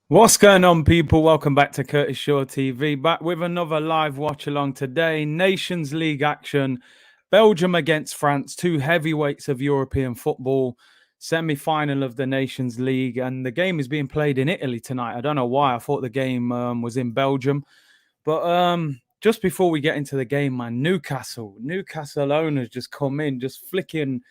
What's going on, people? Welcome back to Curtis Shaw TV. Back with another live watch along today. Nations League action. Belgium against France, two heavyweights of European football. Semi-final of the Nations League, and the game is being played in Italy tonight. I don't know why. I thought the game was in Belgium, but just before we get into the game, man, Newcastle owners just come in, just flicking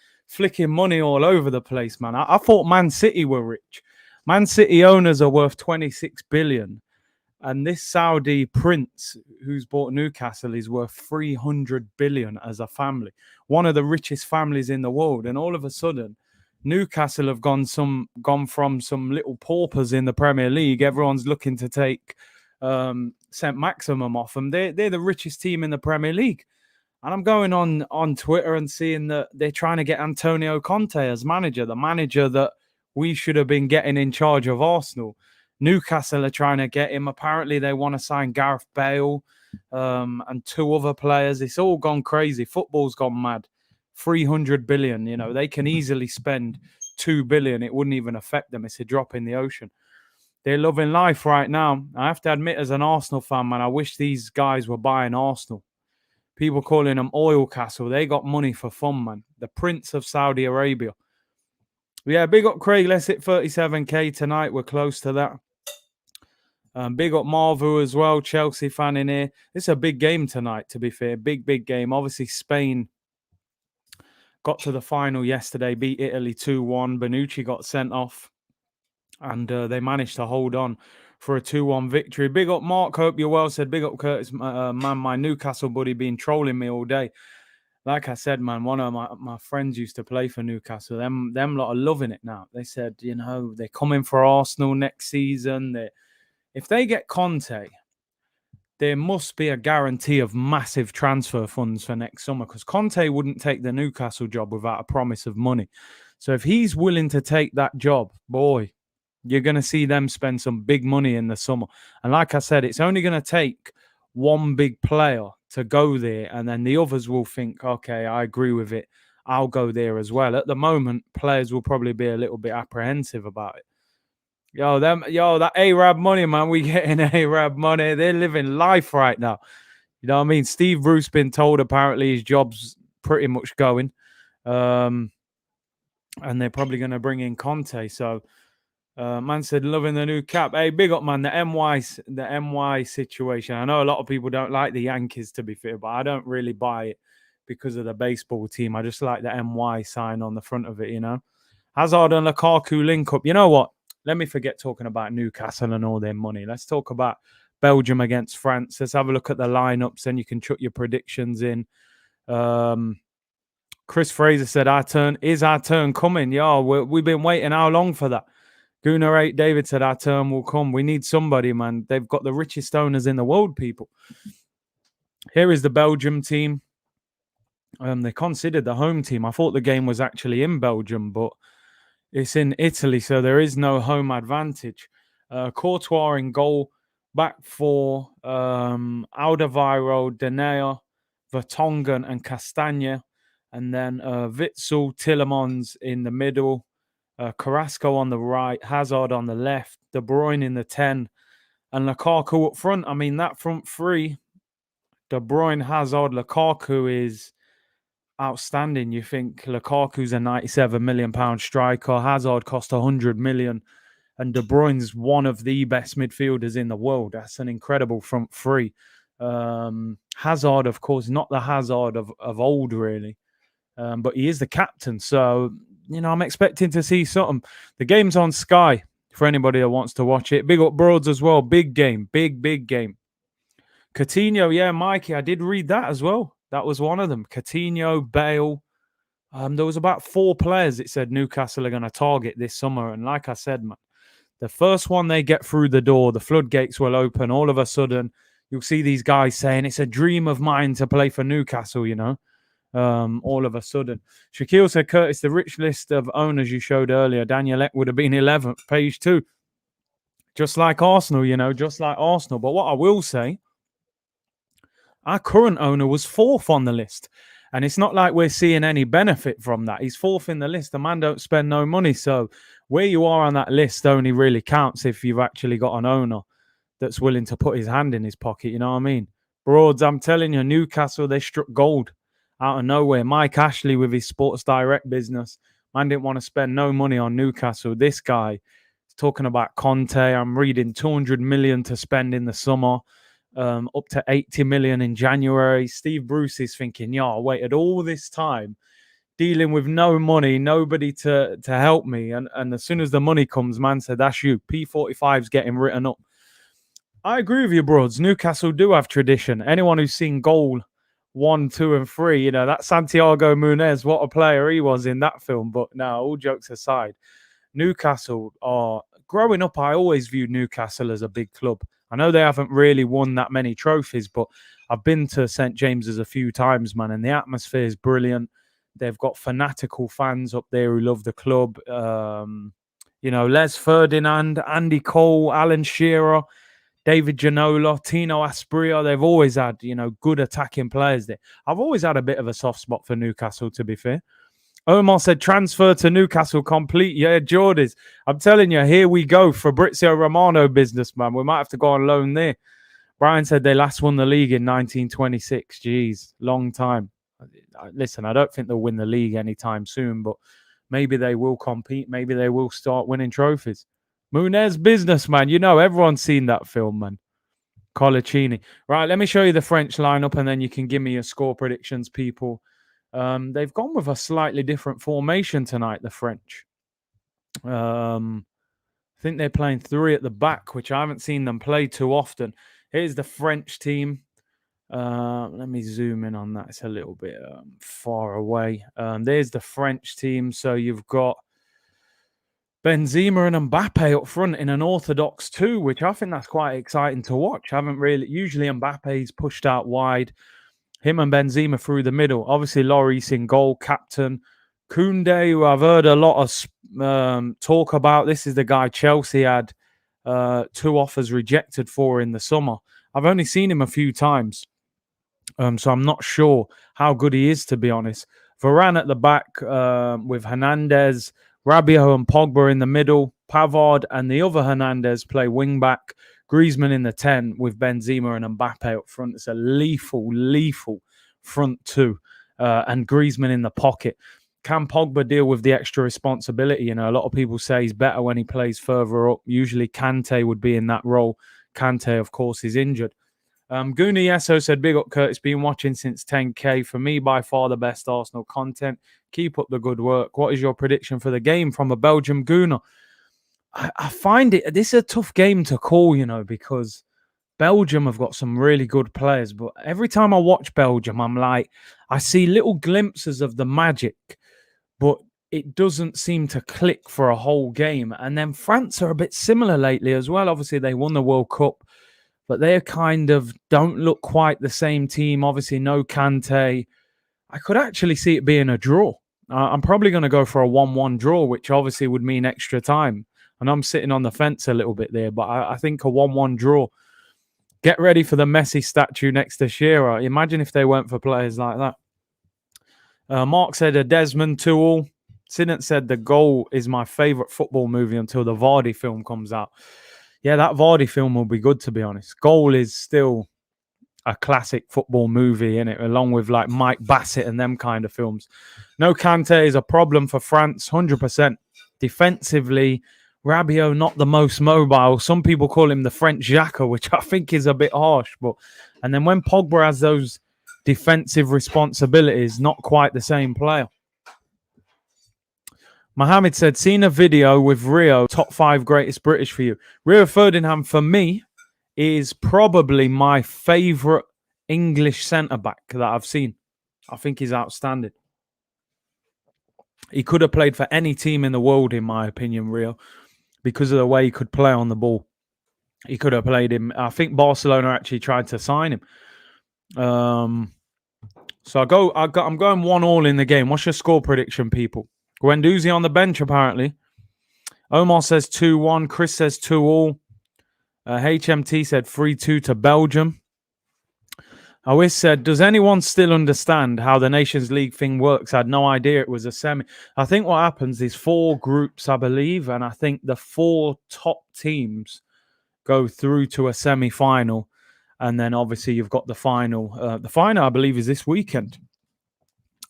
money all over the place, man. I thought Man City were rich. Man City owners are worth 26 billion, and this Saudi prince who's bought Newcastle is worth 300 billion as a family, one of the richest families in the world. And all of a sudden, Newcastle have gone from some little paupers in the Premier League. Everyone's looking to take St. Maximum off them. They're the richest team in the Premier League. And I'm going on Twitter and seeing that they're trying to get Antonio Conte as manager, the manager that we should have been getting in charge of Arsenal. Newcastle are trying to get him. Apparently, they want to sign Gareth Bale and two other players. It's all gone crazy. Football's gone mad. 300 billion, they can easily spend 2 billion. It wouldn't even affect them. It's a drop in the ocean. They're loving life right now. I have to admit, as an Arsenal fan, man, I wish these guys were buying Arsenal. People calling them Oil Castle. They got money for fun, man. The Prince of Saudi Arabia. Yeah, big up Craig. Let's hit 37k tonight. We're close to that. Big up Marvu as well. Chelsea fan in here. It's a big game tonight, to be fair. Big game. Obviously, Spain got to the final yesterday, beat Italy 2-1. Bonucci got sent off, and they managed to hold on for a 2-1 victory. Big up Mark. Hope you're well. Said big up Curtis, man. My Newcastle buddy been trolling me all day. Like I said, man, one of my friends used to play for Newcastle. Them lot are loving it now. They said, they're coming for Arsenal next season. If they get Conte, there must be a guarantee of massive transfer funds for next summer, because Conte wouldn't take the Newcastle job without a promise of money. So if he's willing to take that job, boy, you're going to see them spend some big money in the summer. And like I said, it's only going to take one big player to go there, and then the others will think, okay, I agree with it, I'll go there as well. At the moment, players will probably be a little bit apprehensive about it. That Arab money, man, we getting Arab money. They're living life right now. You know what I mean? Steve Bruce been told apparently his job's pretty much going. And they're probably going to bring in Conte. So man said, loving the new cap. Hey, big up, man. The MY situation. I know a lot of people don't like the Yankees, to be fair, but I don't really buy it because of the baseball team. I just like the MY sign on the front of it, Hazard and Lukaku link up. You know what? Let me forget talking about Newcastle and all their money. Let's talk about Belgium against France. Let's have a look at the lineups, then you can chuck your predictions in. Chris Fraser said, our turn coming? Yeah, we've been waiting how long for that? Gunnar 8 David said, our turn will come. We need somebody, man. They've got the richest owners in the world, people. Here is the Belgium team. They considered the home team. I thought the game was actually in Belgium, but it's in Italy, so there is no home advantage. Courtois in goal. Back for Alderweireld, Denea, Vertonghen, and Castagne. And then Witsel, Tillemans in the middle. Carrasco on the right, Hazard on the left, De Bruyne in the 10, and Lukaku up front. I mean, that front three, De Bruyne, Hazard, Lukaku, is outstanding. You think Lukaku's a £97 million striker, Hazard cost 100 million, and De Bruyne's one of the best midfielders in the world. That's an incredible front three. Hazard, of course, not the Hazard of old, really, but he is the captain, so I'm expecting to see something. The game's on Sky for anybody that wants to watch it. Big up Broads as well. Big game. Big game. Coutinho, yeah, Mikey, I did read that as well. That was one of them. Coutinho, Bale. There was about 4 players it said Newcastle are going to target this summer. And like I said, man, the first one they get through the door, the floodgates will open. All of a sudden, you'll see these guys saying, it's a dream of mine to play for Newcastle, all of a sudden. Shaquille said, Curtis, the rich list of owners you showed earlier, Daniel Ek would have been 11th, page 2. Just like Arsenal, just like Arsenal. But what I will say, our current owner was 4th on the list. And it's not like we're seeing any benefit from that. He's fourth in the list. The man don't spend no money. So where you are on that list only really counts if you've actually got an owner that's willing to put his hand in his pocket. You know what I mean? Broads, I'm telling you, Newcastle, they struck gold out of nowhere. Mike Ashley with his Sports Direct business. Man didn't want to spend no money on Newcastle. This guy is talking about Conte. I'm reading 200 million to spend in the summer. Up to 80 million in January. Steve Bruce is thinking, yeah, I waited all this time dealing with no money, nobody to help me. And as soon as the money comes, man said, that's you. P45's getting written up. I agree with you, Broads. Newcastle do have tradition. Anyone who's seen goal 1, 2, and 3, that Santiago Munez, what a player he was in that film. But now, all jokes aside, Newcastle are, growing up, I always viewed Newcastle as a big club. I know they haven't really won that many trophies, but I've been to St. James's a few times, man, and the atmosphere is brilliant. They've got fanatical fans up there who love the club. Les Ferdinand, Andy Cole, Alan Shearer, David Ginola, Tino Asprilla. They've always had, good attacking players there. I've always had a bit of a soft spot for Newcastle, to be fair. Omar said, transfer to Newcastle complete. Yeah, Geordies. I'm telling you, here we go. Fabrizio Romano businessman. We might have to go on loan there. Brian said they last won the league in 1926. Jeez, long time. Listen, I don't think they'll win the league anytime soon, but maybe they will compete. Maybe they will start winning trophies. Munez businessman. Everyone's seen that film, man. Colaccini. Right, let me show you the French lineup, and then you can give me your score predictions, people. They've gone with a slightly different formation tonight, the French. I think they're playing 3 at the back, which I haven't seen them play too often. Here's the French team. Let me zoom in on that. It's a little bit far away. There's the French team. So you've got Benzema and Mbappe up front in an orthodox 2, which I think that's quite exciting to watch. I haven't really... Usually Mbappe's pushed out wide. Him and Benzema through the middle. Obviously, Lloris in goal, captain. Koundé, who I've heard a lot of talk about. This is the guy Chelsea had 2 offers rejected for in the summer. I've only seen him a few times, so I'm not sure how good he is, to be honest. Varane at the back with Hernandez, Rabiot and Pogba in the middle. Pavard and the other Hernandez play wing-back. Griezmann in the 10 with Benzema and Mbappe up front. It's a lethal front 2. And Griezmann in the pocket. Can Pogba deal with the extra responsibility? A lot of people say he's better when he plays further up. Usually Kante would be in that role. Kante, of course, is injured. Guna Yeso said, big up, Curtis. Been watching since 10K. For me, by far the best Arsenal content. Keep up the good work. What is your prediction for the game from a Belgium Guna? I find this is a tough game to call, because Belgium have got some really good players. But every time I watch Belgium, I'm like, I see little glimpses of the magic, but it doesn't seem to click for a whole game. And then France are a bit similar lately as well. Obviously, they won the World Cup, but they kind of don't look quite the same team. Obviously, no Kante. I could actually see it being a draw. I'm probably going to go for a 1-1 draw, which obviously would mean extra time. And I'm sitting on the fence a little bit there, but I think a 1-1 draw. Get ready for the Messi statue next to Shearer. Imagine if they went for players like that. Mark said a Desmond 2-2. Sinat said the Goal is my favourite football movie until the Vardy film comes out. Yeah, that Vardy film will be good, to be honest. Goal is still a classic football movie, innit? Along with like Mike Bassett and them kind of films. No Kante is a problem for France, 100%. Defensively, Rabiot not the most mobile. Some people call him the French Xhaka, which I think is a bit harsh. And then when Pogba has those defensive responsibilities, not quite the same player. Mohammed said, seen a video with Rio, top 5 greatest British for you. Rio Ferdinand, for me, is probably my favourite English centre-back that I've seen. I think he's outstanding. He could have played for any team in the world, in my opinion, Rio, because of the way he could play on the ball. He could have played him. I think Barcelona actually tried to sign him. So I'm going 1-1 in the game. What's your score prediction, people? Guendouzi on the bench, apparently. Omar says 2-1. Chris says 2-2. HMT said 3-2 to Belgium. I always said, does anyone still understand how the Nations League thing works? I had no idea it was a semi. I think what happens is 4 groups, I believe, and I think the 4 top teams go through to a semi-final, and then obviously you've got the final. The final, I believe, is this weekend.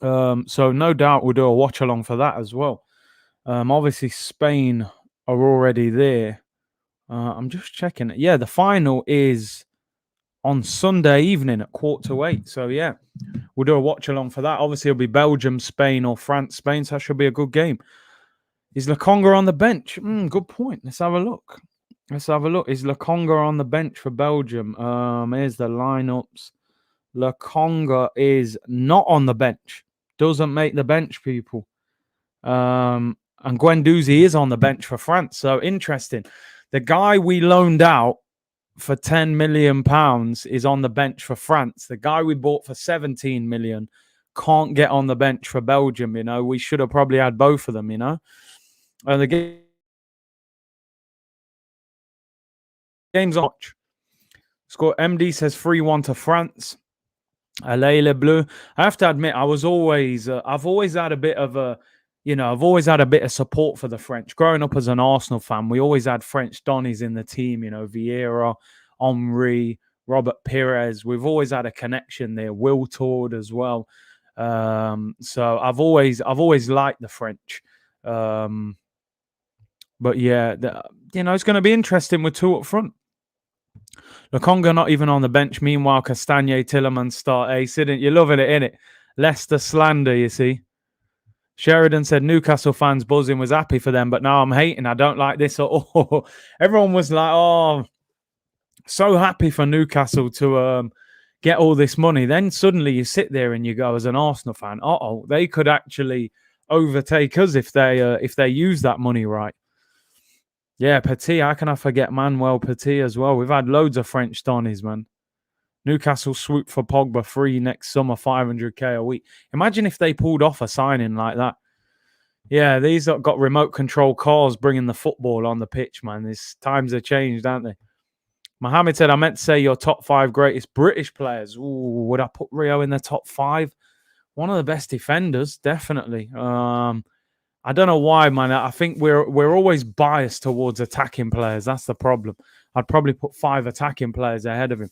So no doubt we'll do a watch along for that as well. Obviously Spain are already there. I'm just checking it. Yeah, the final is on Sunday evening at 7:45. So yeah, we'll do a watch along for that. Obviously, it'll be Belgium, Spain, or France, Spain. So that should be a good game. Is Lokonga on the bench? Good point. Let's have a look. Is Lokonga on the bench for Belgium? Here's the lineups. Lokonga is not on the bench. Doesn't make the bench, people. And Guendouzi is on the bench for France. So interesting. The guy we loaned out for £10 million is on the bench for France. The guy we bought for 17 million can't get on the bench for Belgium. You know, we should have probably had both of them. You know, and the game's on. Score. MD says 3-1 to France. Allez les Bleus. I have to admit, I've always had a bit of a, I've always had a bit of support for the French. Growing up as an Arsenal fan, we always had French Donnies in the team. You know, Vieira, Henry, Robert Pires. We've always had a connection there. Wiltord as well. So I've always liked the French. But yeah, it's going to be interesting with 2 up front. Lokonga not even on the bench. Meanwhile, Castagne, Tielemans start ace. You're loving it, innit? Leicester slander, you see. Sheridan said Newcastle fans buzzing, was happy for them, but now I'm hating. I don't like this at all. Everyone was like, oh, so happy for Newcastle to get all this money. Then suddenly you sit there and you go, as an Arsenal fan, they could actually overtake us if they use that money right. Yeah, Petit. How can I forget Manuel Petit as well? We've had loads of French Donnies, man. Newcastle swoop for Pogba free next summer, 500k a week. Imagine if they pulled off a signing like that. Yeah, these have got remote control cars bringing the football on the pitch, man. These times have changed, aren't they? Mohammed said, I meant to say your top 5 greatest British players. Ooh, would I put Rio in the top 5? One of the best defenders, definitely. I don't know why, man. I think we're always biased towards attacking players. That's the problem. I'd probably put 5 attacking players ahead of him.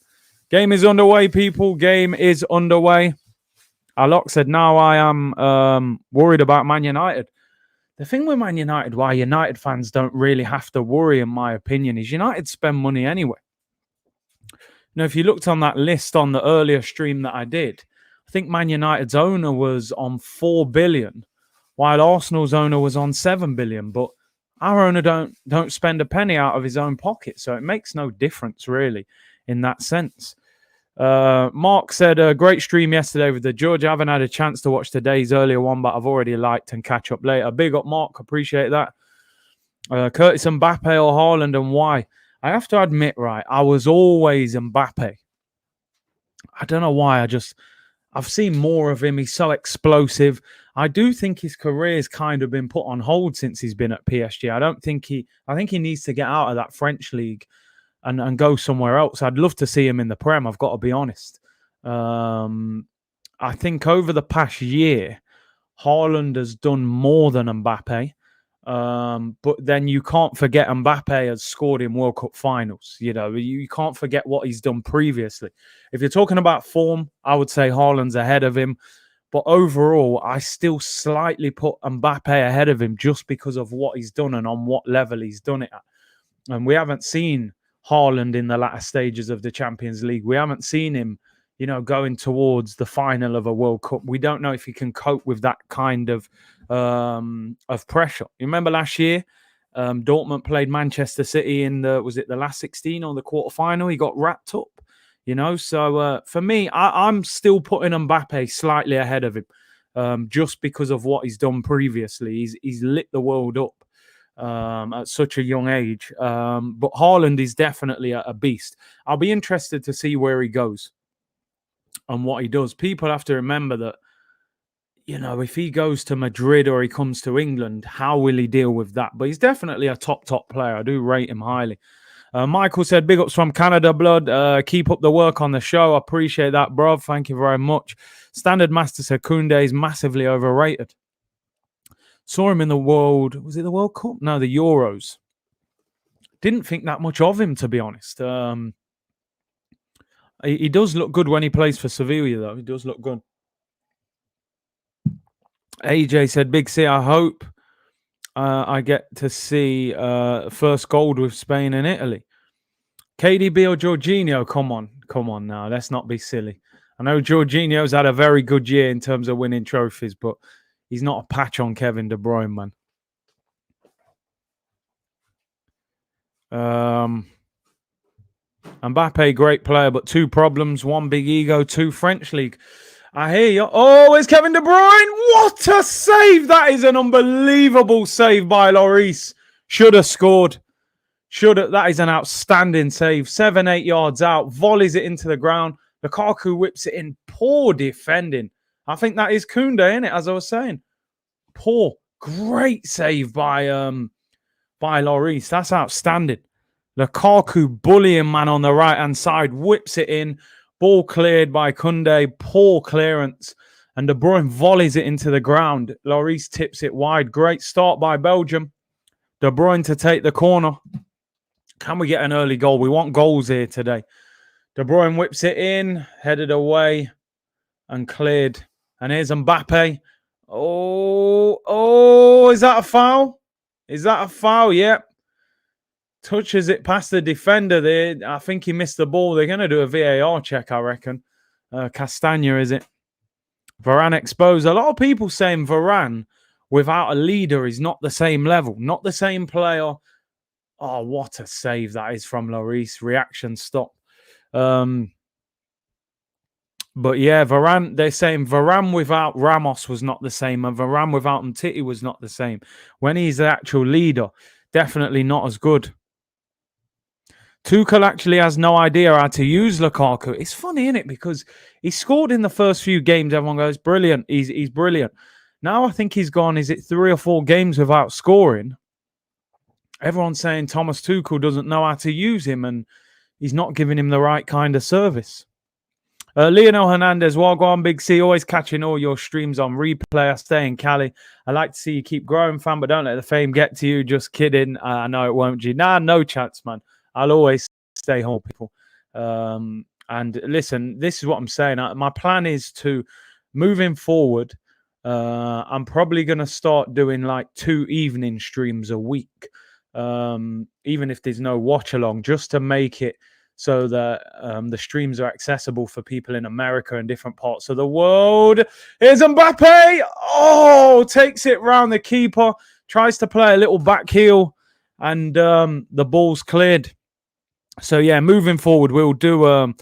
Game is underway, people. Game is underway. Alok said, now I am worried about Man United. The thing with Man United, why United fans don't really have to worry, in my opinion, is United spend money anyway. Now, if you looked on that list on the earlier stream that I did, I think Man United's owner was on 4 billion, while Arsenal's owner was on 7 billion. But our owner don't spend a penny out of his own pocket, so it makes no difference really in that sense. Mark said a great stream yesterday with the judge. I haven't had a chance to watch today's earlier one, but I've already liked and catch up later. Big up, Mark. Appreciate that. Curtis Mbappe or Haaland, and why? I have to admit, right, I was always Mbappe. I don't know why. I've seen more of him. He's so explosive. I do think his career's kind of been put on hold since he's been at PSG. I think he needs to get out of that French league and go somewhere else. I'd love to see him in the Prem, I've got to be honest. I think over the past year, Haaland has done more than Mbappe. But then you can't forget Mbappe has scored in World Cup finals. You can't forget what he's done previously. If you're talking about form, I would say Haaland's ahead of him. But overall, I still slightly put Mbappe ahead of him just because of what he's done and on what level he's done it at. And we haven't seen Haaland in the latter stages of the Champions League. We haven't seen him, going towards the final of a World Cup. We don't know if he can cope with that kind of pressure. You remember last year, Dortmund played Manchester City in the last 16 or the quarterfinal? He got wrapped up, So for me, I'm still putting Mbappe slightly ahead of him, just because of what he's done previously. He's lit the world up at such a young age. But Haaland is definitely a beast. I'll be interested to see where he goes and what he does. People have to remember that, if he goes to Madrid or he comes to England, how will he deal with that? But he's definitely a top player. I do rate him highly. Michael said, big ups from Canada, blood. Keep up the work on the show. I appreciate that, bro. Thank you very much. Standard Master said, Koundé is massively overrated. Saw him in the was it the World Cup? No, the Euros. Didn't think that much of him, to be honest. He does look good when he plays for Sevilla, though. He does look good. AJ said, Big C, I hope I get to see first gold with Spain and Italy. KDB or Jorginho? Come on now. Let's not be silly. I know Jorginho's had a very good year in terms of winning trophies, but he's not a patch on Kevin De Bruyne, man. Mbappe, great player, but 2 problems. 1, big ego. 2, French league. I hear you. Oh, it's Kevin De Bruyne. What a save. That is an unbelievable save by Lloris. Should have scored. That is an outstanding save. 7, 8 yards out. Volleys it into the ground. Lukaku whips it in. Poor defending. I think that is Koundé, isn't it? As I was saying. Poor. Great save by Lloris. That's outstanding. Lukaku bullying man on the right-hand side. Whips it in. Ball cleared by Koundé. Poor clearance. And De Bruyne volleys it into the ground. Lloris tips it wide. Great start by Belgium. De Bruyne to take the corner. Can we get an early goal? We want goals here today. De Bruyne whips it in, headed away, and cleared. And here's Mbappe. Oh, is that a foul? Is that a foul? Yep. Touches it past the defender there. I think he missed the ball. They're going to do a VAR check, I reckon. Castagna, is it? Varane exposed. A lot of people saying Varane without a leader is not the same level, not the same player. Oh, what a save that is from Lloris. Reaction stop. But yeah, Varane, they're saying Varane without Ramos was not the same, and Varane without Umtiti was not the same. When he's the actual leader, definitely not as good. Tuchel actually has no idea how to use Lukaku. It's funny, isn't it? Because he scored in the first few games. Everyone goes, brilliant. He's brilliant. Now I think he's gone, is it 3 or 4 games without scoring? Everyone's saying Thomas Tuchel doesn't know how to use him and he's not giving him the right kind of service. Lionel Hernandez, Wagwan Big C, always catching all your streams on replay. I stay in Cali. I like to see you keep growing, fam, but don't let the fame get to you. Just kidding. I know it won't, G. Nah, no chance, man. I'll always stay home, people. And listen, this is what I'm saying. My plan is to, moving forward, I'm probably going to start doing like 2 evening streams a week, even if there's no watch along, just to make it so that the streams are accessible for people in America and different parts of the world. Here's Mbappe. Oh, takes it round the keeper, tries to play a little back heel, and the ball's cleared. So yeah, moving forward, we'll do a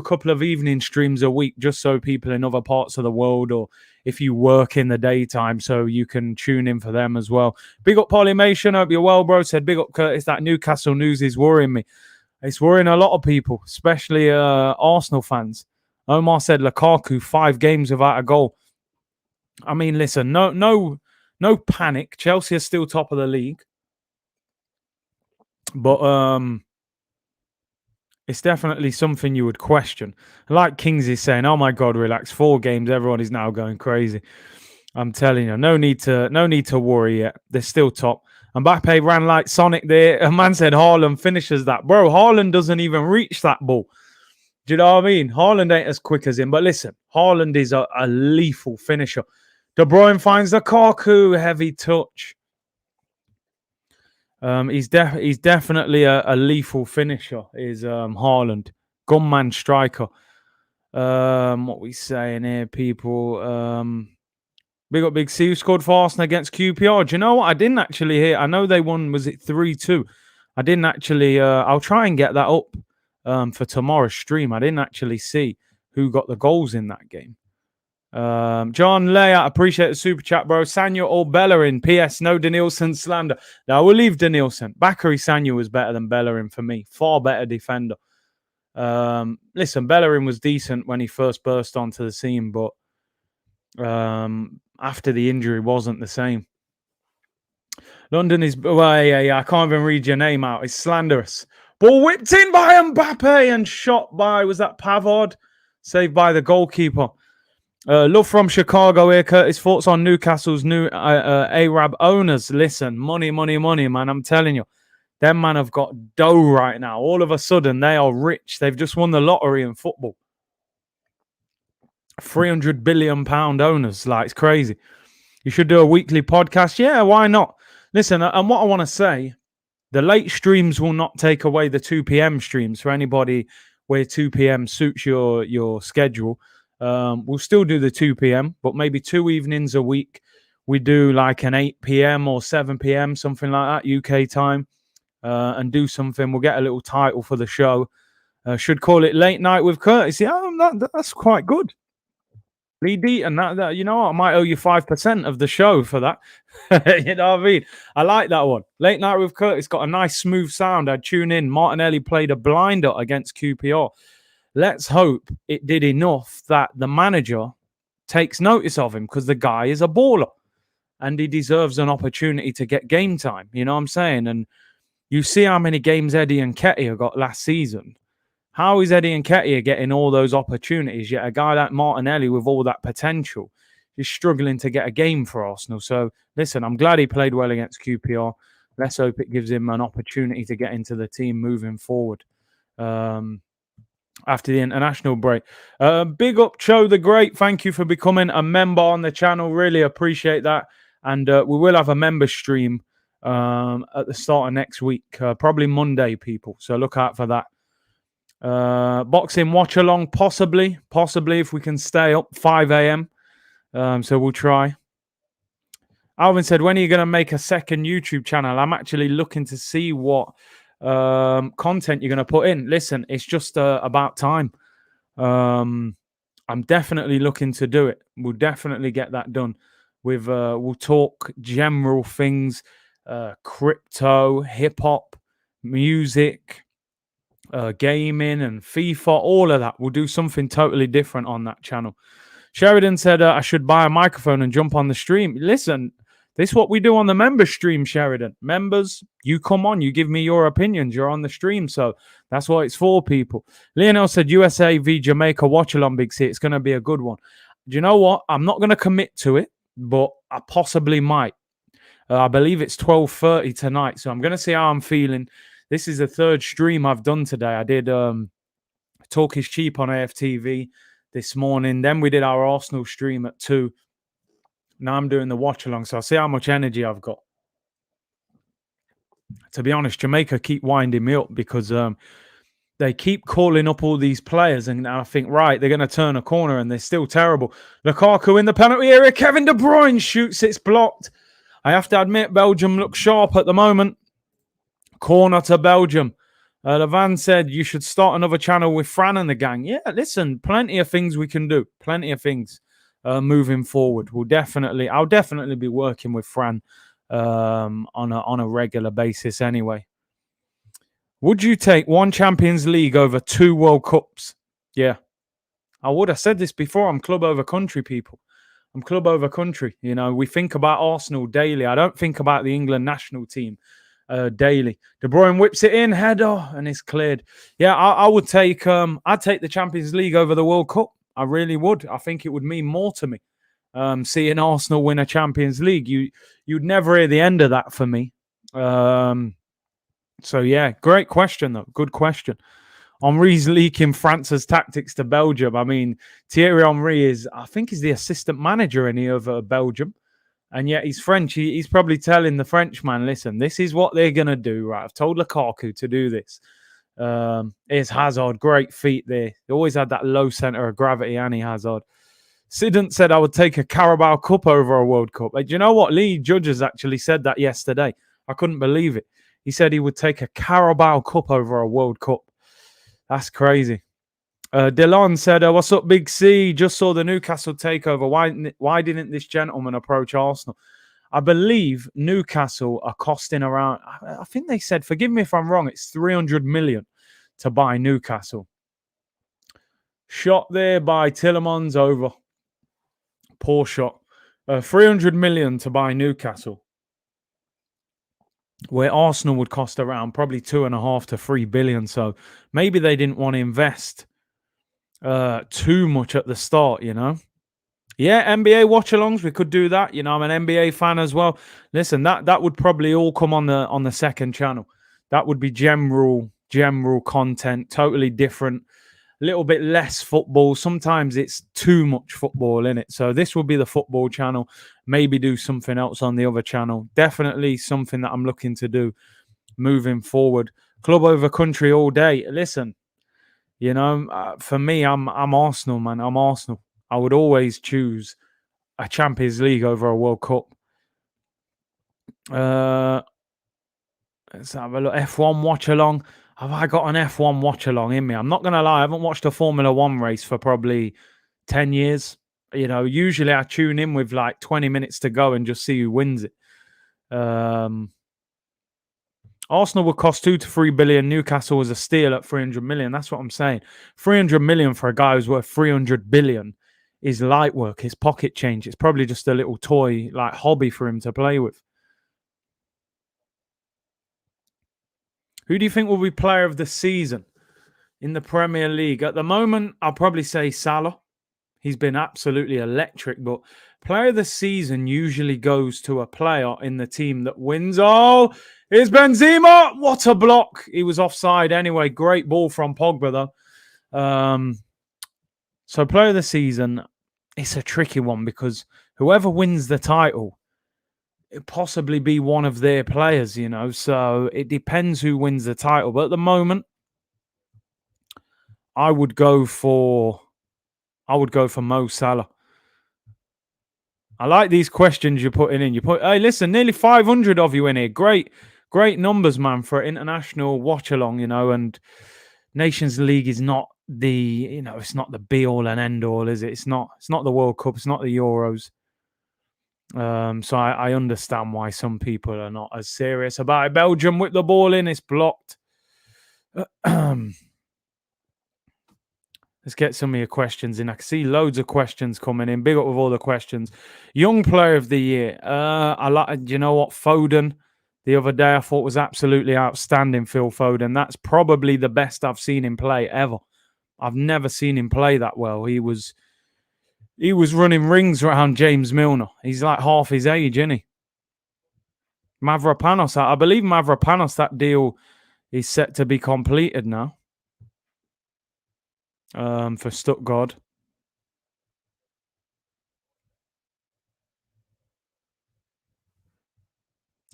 couple of evening streams a week, just so people in other parts of the world, or if you work in the daytime, so you can tune in for them as well. Big up Polymation. Hope you're well, bro. Said big up Curtis. That Newcastle news is worrying me. It's worrying a lot of people, especially Arsenal fans. Omar said Lukaku 5 games without a goal. I mean, listen, no panic. Chelsea are still top of the league, but it's definitely something you would question. Like Kings is saying, "Oh my God, relax. 4 games, everyone is now going crazy." I'm telling you, no need to worry yet. They're still top. Mbappe ran like Sonic there. A man said Haaland finishes that. Bro, Haaland doesn't even reach that ball. Do you know what I mean? Haaland ain't as quick as him. But listen, Haaland is a lethal finisher. De Bruyne finds Lukaku, heavy touch. He's definitely a lethal finisher, is Haaland. Gunman striker. What we saying here, people? Big up Big C, who scored for Arsenal against QPR. Do you know what? I didn't actually hear. I know they won, was it 3-2? I didn't actually, I'll try and get that up for tomorrow's stream. I didn't actually see who got the goals in that game. John Leia, appreciate the super chat, bro. Sanyo or Bellerin. PS, no Danielson slander. Now, we'll leave Danielson. Bakary Sanyo was better than Bellerin for me. Far better defender. Listen, Bellerin was decent when he first burst onto the scene, but after the injury wasn't the same. London is, well, yeah, I can't even read your name out. It's slanderous. Ball whipped in by Mbappe and shot by, was that Pavard? Saved by the goalkeeper. Love from Chicago here, Curtis. Thoughts on Newcastle's new Arab owners? Listen, money, man. I'm telling you. Them man have got dough right now. All of a sudden, they are rich. They've just won the lottery in football. £300 billion owners. Like, it's crazy. You should do a weekly podcast. Yeah, why not? Listen, and what I want to say, the late streams will not take away the 2 p.m. streams for anybody where 2 p.m. suits your schedule. We'll still do the 2 p.m., but maybe 2 evenings a week. We do like an 8 p.m. or 7 p.m., something like that, UK time, and do something. We'll get a little title for the show. Should call it Late Night with Curtis. Yeah, that's quite good. Lead and that, you know what? I might owe you 5% of the show for that. You know what I mean? I like that one. Late Night with Curtis got a nice smooth sound. I'd tune in. Martinelli played a blinder against QPR. Let's hope it did enough that the manager takes notice of him, because the guy is a baller and he deserves an opportunity to get game time. You know what I'm saying? And you see how many games Eddie and Nketiah got last season. How is Eddie Nketiah getting all those opportunities, yet a guy like Martinelli with all that potential is struggling to get a game for Arsenal? So, listen, I'm glad he played well against QPR. Let's hope it gives him an opportunity to get into the team moving forward after the international break. Big up, Cho the Great. Thank you for becoming a member on the channel. Really appreciate that. And we will have a member stream at the start of next week, probably Monday, people. So look out for that. Boxing watch along, possibly if we can stay up 5 a.m. So we'll try. Alvin said, when are you going to make a second YouTube channel? I'm actually looking to see what content you're going to put in. Listen, it's just about time. I'm definitely looking to do it. We'll definitely get that done. We'll talk general things, crypto, hip hop, music, gaming and FIFA, all of that. We'll do something totally different on that channel. Sheridan said I should buy a microphone and jump on the stream. Listen, this is what we do on the member stream, Sheridan. Members, you come on, you give me your opinions. You're on the stream, so that's what it's for, people. Lionel said USA v Jamaica Watchalong, Big C. It's going to be a good one. Do you know what? I'm not going to commit to it, but I possibly might. I believe it's 12:30 tonight, so I'm going to see how I'm feeling. This is the third stream I've done today. I did Talk is Cheap on AFTV this morning. Then we did our Arsenal stream at 2. Now I'm doing the watch along, so I'll see how much energy I've got. To be honest, Jamaica keep winding me up because they keep calling up all these players, and I think, right, they're going to turn a corner, and they're still terrible. Lukaku in the penalty area. Kevin De Bruyne shoots. It's blocked. I have to admit, Belgium looks sharp at the moment. Corner to Belgium. Levan said you should start another channel with Fran and the gang. Yeah, listen, plenty of things we can do. Plenty of things moving forward. I'll definitely be working with Fran on a regular basis anyway. Would you take one Champions League over 2 World Cups? Yeah, I would. I said this before. I'm club over country, people. I'm club over country. You know, we think about Arsenal daily. I don't think about the England national team daily. De Bruyne whips it in, header, and it's cleared. Yeah, I would take. I'd take the Champions League over the World Cup. I really would. I think it would mean more to me. Seeing Arsenal win a Champions League, you'd never hear the end of that for me. So yeah, great question though. Good question. Henry's leaking France's tactics to Belgium. I mean, Thierry Henry I think he's the assistant manager of Belgium. And yet he's French. He's probably telling the Frenchman, listen, this is what they're going to do, right? I've told Lukaku to do this. Here's Hazard. Great feet there. He always had that low centre of gravity, Annie Hazard. Sidant said I would take a Carabao Cup over a World Cup. Do you know what? Lee Judges actually said that yesterday. I couldn't believe it. He said he would take a Carabao Cup over a World Cup. That's crazy. Delon said, what's up, Big C? Just saw the Newcastle takeover. Why didn't this gentleman approach Arsenal? I believe Newcastle are costing around, I think they said, forgive me if I'm wrong, it's 300 million to buy Newcastle. Shot there by Tillemans over. Poor shot. 300 million to buy Newcastle. where Arsenal would cost around probably 2.5 to 3 billion. So maybe they didn't want to invest too much at the start, you know. Yeah, NBA watch-alongs, we could do that. You know, I'm an NBA fan as well. Listen, that would probably all come on the second channel. That would be general content, totally different, a little bit less football. Sometimes it's too much football in it. So this will be the football channel. Maybe do something else on the other channel. Definitely something that I'm looking to do moving forward. Club over country all day. Listen, you know, for me, I'm Arsenal, man. I'm Arsenal. I would always choose a Champions League over a World Cup. Uh, let's have a look. F1 watch along. Have I got an F1 watch along in me? I'm not gonna lie. I haven't watched a Formula One race for probably 10 years. You know, usually I tune in with like 20 minutes to go and just see who wins it. Arsenal would cost 2 to 3 billion. Newcastle was a steal at 300 million. That's what I'm saying. 300 million for a guy who's worth 300 billion is light work. His pocket change. It's probably just a little toy, like hobby for him to play with. Who do you think will be player of the season in the Premier League? At the moment, I'll probably say Salah. He's been absolutely electric, but player of the season usually goes to a player in the team that wins. Oh, here's Benzema. What a block. He was offside anyway. Great ball from Pogba, though. So player of the season, it's a tricky one because whoever wins the title, it possibly be one of their players, you know. So it depends who wins the title. But at the moment, I would go for Mo Salah. I like these questions you're putting in. Hey, listen, nearly 500 of you in here. Great numbers, man, for an international watch along, you know. And Nations League is not it's not the be all and end all, is it? It's not the World Cup. It's not the Euros. So I understand why some people are not as serious about it. Belgium whip the ball in. It's blocked. Let's get some of your questions in. I can see loads of questions coming in. Big up with all the questions. Young player of the year. I like. You know what? Foden. The other day I thought was absolutely outstanding. Phil Foden. That's probably the best I've seen him play ever. I've never seen him play that well. He was running rings around James Milner. He's like half his age, isn't he? Mavropanos. I believe Mavropanos. That deal is set to be completed now. For Stuttgart.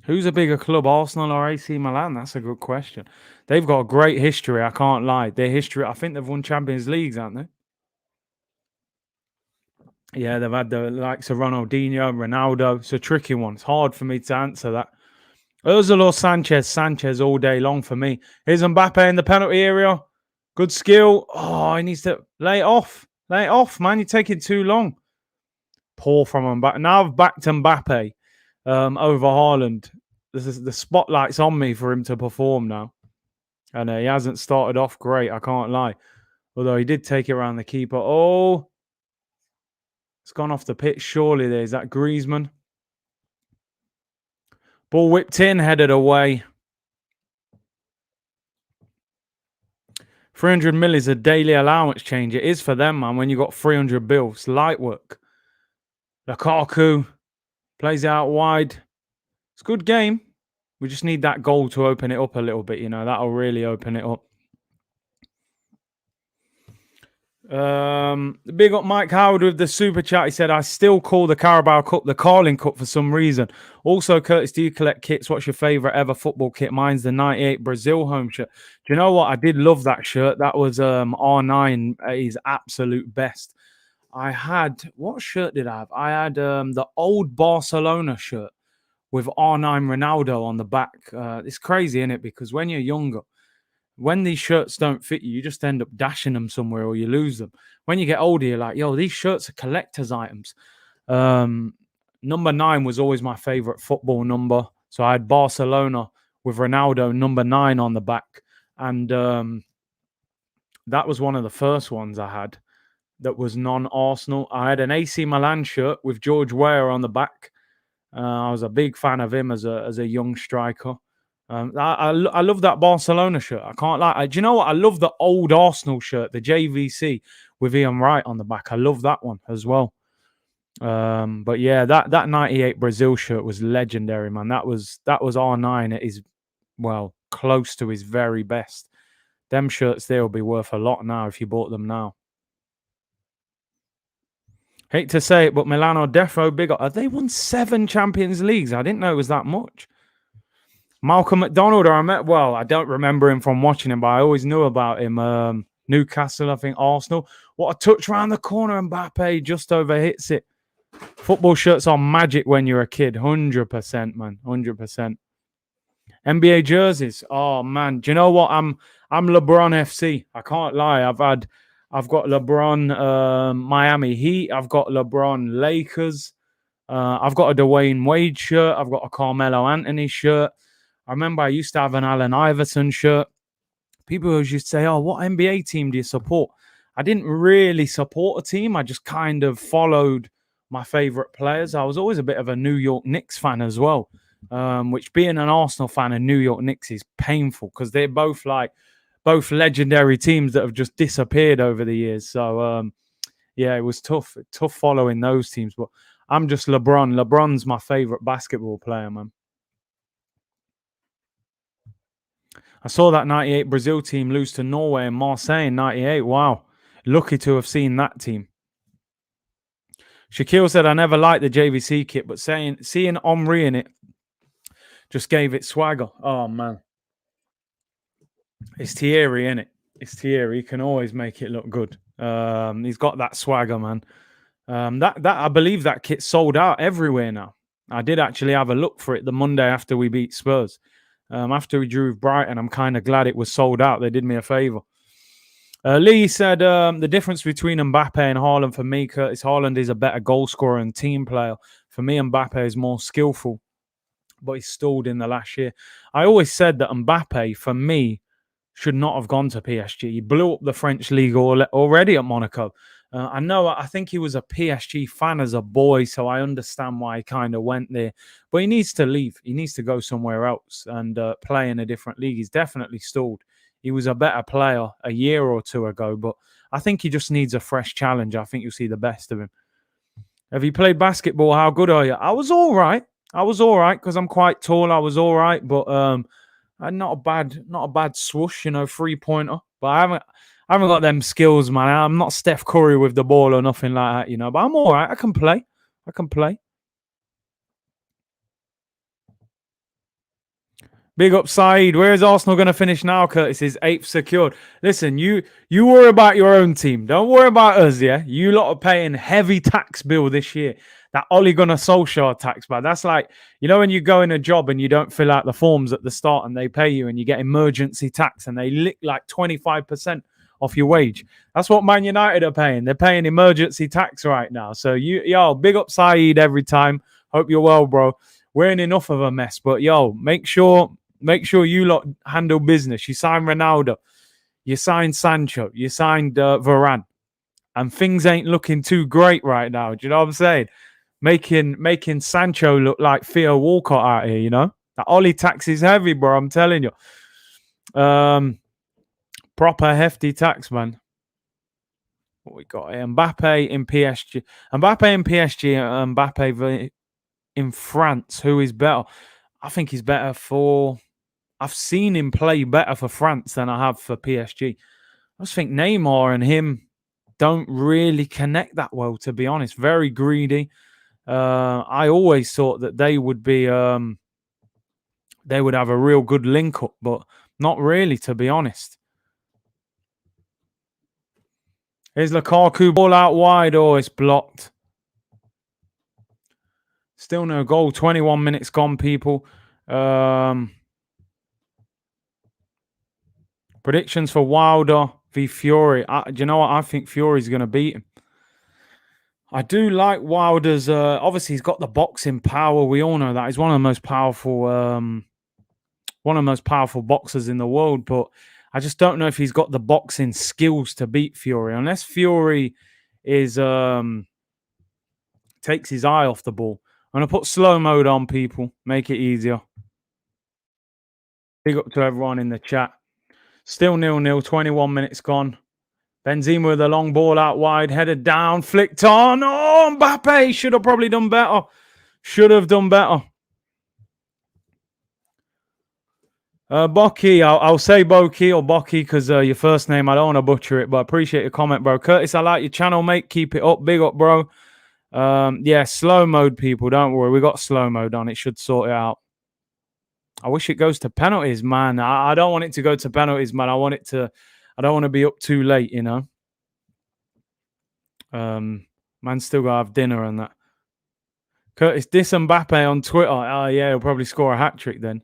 Who's a bigger club, Arsenal or AC Milan? That's a good question. They've got a great history, I can't lie. Their history, I think they've won Champions Leagues, haven't they? Yeah, they've had the likes of Ronaldinho, Ronaldo. It's a tricky one. It's hard for me to answer that. Ozil Sanchez all day long for me. Here's Mbappe in the penalty area. Good skill. Oh, he needs to lay it off. Lay it off, man. You're taking too long. Poor from Mbappe. Now I've backed Mbappe over Haaland. The spotlight's on me for him to perform now. And he hasn't started off great, I can't lie. Although he did take it around the keeper. Oh, it's gone off the pitch. Surely there's that Griezmann. Ball whipped in, headed away. 300 mil is a daily allowance change. It is for them, man, when you got 300 bills. Light work. Lukaku plays out wide. It's a good game. We just need that goal to open it up a little bit, you know. That'll really open it up. Big up Mike Howard with the super chat. He said, I still call the Carabao Cup the Carling Cup for some reason. Also, Curtis, do you collect kits? What's your favorite ever football kit? Mine's the 98 Brazil home shirt. Do you know what? I did love that shirt. That was R9 at his absolute best. I had, what shirt did I have? I had the old Barcelona shirt with R9 Ronaldo on the back. It's crazy, isn't it? Because when you're younger, when these shirts don't fit you, you just end up dashing them somewhere or you lose them. When you get older, you're like, yo, these shirts are collector's items. Number 9 was always my favorite football number. So I had Barcelona with Ronaldo, number 9 on the back. And that was one of the first ones I had that was non-Arsenal. I had an AC Milan shirt with George Weah on the back. I was a big fan of him as a young striker. I love that Barcelona shirt. I can't lie. Do you know what? I love the old Arsenal shirt, the JVC with Ian Wright on the back. I love that one as well. But yeah, that '98 Brazil shirt was legendary, man. That was R9 at his, well, close to his very best. Them shirts there will be worth a lot now if you bought them now. Hate to say it, but Milano Defo big up. They won 7 Champions Leagues. I didn't know it was that much. Malcolm McDonald, I don't remember him from watching him, but I always knew about him. Newcastle, I think, Arsenal. What a touch around the corner. Mbappe just over hits it. Football shirts are magic when you're a kid. 100%, man. 100%. NBA jerseys. Oh, man. Do you know what? I'm LeBron FC. I can't lie. I've got LeBron Miami Heat. I've got LeBron Lakers. I've got a Dwayne Wade shirt. I've got a Carmelo Anthony shirt. I remember I used to have an Allen Iverson shirt. People always used to say, "Oh, what NBA team do you support?" I didn't really support a team. I just kind of followed my favorite players. I was always a bit of a New York Knicks fan as well, which being an Arsenal fan and New York Knicks is painful because they're both legendary teams that have just disappeared over the years. So yeah, it was tough following those teams. But I'm just LeBron. LeBron's my favorite basketball player, man. I saw that '98 Brazil team lose to Norway and Marseille in '98. Wow. Lucky to have seen that team. Shaquille said, I never liked the JVC kit, but seeing Omri in it just gave it swagger. Oh, man. It's Thierry, innit? It's Thierry. He can always make it look good. He's got that swagger, man. That I believe that kit sold out everywhere now. I did actually have a look for it the Monday after we beat Spurs. After we drew with Brighton, I'm kind of glad it was sold out. They did me a favour. Lee said the difference between Mbappe and Haaland for me, Curtis, Haaland is a better goal scorer and team player. For me, Mbappe is more skillful, but he's stalled in the last year. I always said that Mbappe, for me, should not have gone to PSG. He blew up the French league already at Monaco. I think he was a PSG fan as a boy, so I understand why he kind of went there. But he needs to leave. He needs to go somewhere else and play in a different league. He's definitely stalled. He was a better player a year or two ago, but I think he just needs a fresh challenge. I think you'll see the best of him. Have you played basketball? How good are you? I was all right. Because I'm quite tall. I was all right, but not a bad swoosh, 3-pointer. But I haven't got them skills, man. I'm not Steph Curry with the ball or nothing like that, But I'm all right. I can play. Big up Saeed. Where is Arsenal going to finish now, Curtis? Is 8th secured? Listen, you worry about your own team. Don't worry about us, yeah? You lot are paying heavy tax bill this year. That Ole Gunnar Solskjaer tax, but that's like, when you go in a job and you don't fill out the forms at the start and they pay you and you get emergency tax and they lick like 25% off your wage. That's what Man United are paying. They're paying emergency tax right now. So big up Saeed every time. Hope you're well, bro. We're in enough of a mess, but make sure you lot handle business. You signed Ronaldo. You signed Sancho. You signed Varane. And things ain't looking too great right now. Do you know what I'm saying? Making Sancho look like Theo Walcott out here, That Ollie tax is heavy, bro. I'm telling you. Proper hefty tax, man. What we got here? Mbappe in PSG. Mbappe in France. Who is better? I think he's better for... I've seen him play better for France than I have for PSG. I just think Neymar and him don't really connect that well, to be honest. Very greedy. I always thought that they would be, they would have a real good link up, but not really, to be honest. Here's Lukaku, ball out wide. Oh, it's blocked. Still no goal. 21 minutes gone, people. Predictions for Wilder v Fury. Do you know what? I think Fury's going to beat him. I do like Wilder's. Obviously, he's got the boxing power. We all know that he's one of the most powerful boxers in the world. But I just don't know if he's got the boxing skills to beat Fury, unless Fury is takes his eye off the ball. I'm gonna put slow mode on, people. Make it easier. Big up to everyone in the chat. Still 0-0, 21 minutes gone. Benzema with a long ball out wide, headed down, flicked on. Oh, Mbappe should have probably done better. Should have done better. Boki, I'll say Boki or Boki because your first name, I don't want to butcher it, but appreciate your comment, bro. Curtis, I like your channel, mate. Keep it up. Big up, bro. Yeah, slow mode, people. Don't worry. We got slow mode on. It should sort it out. I wish it goes to penalties, man. I don't want it to go to penalties, man. I don't want to be up too late, you know. Man, still gotta have dinner and that. Curtis, diss Mbappe on Twitter. Oh, yeah, he'll probably score a hat trick then.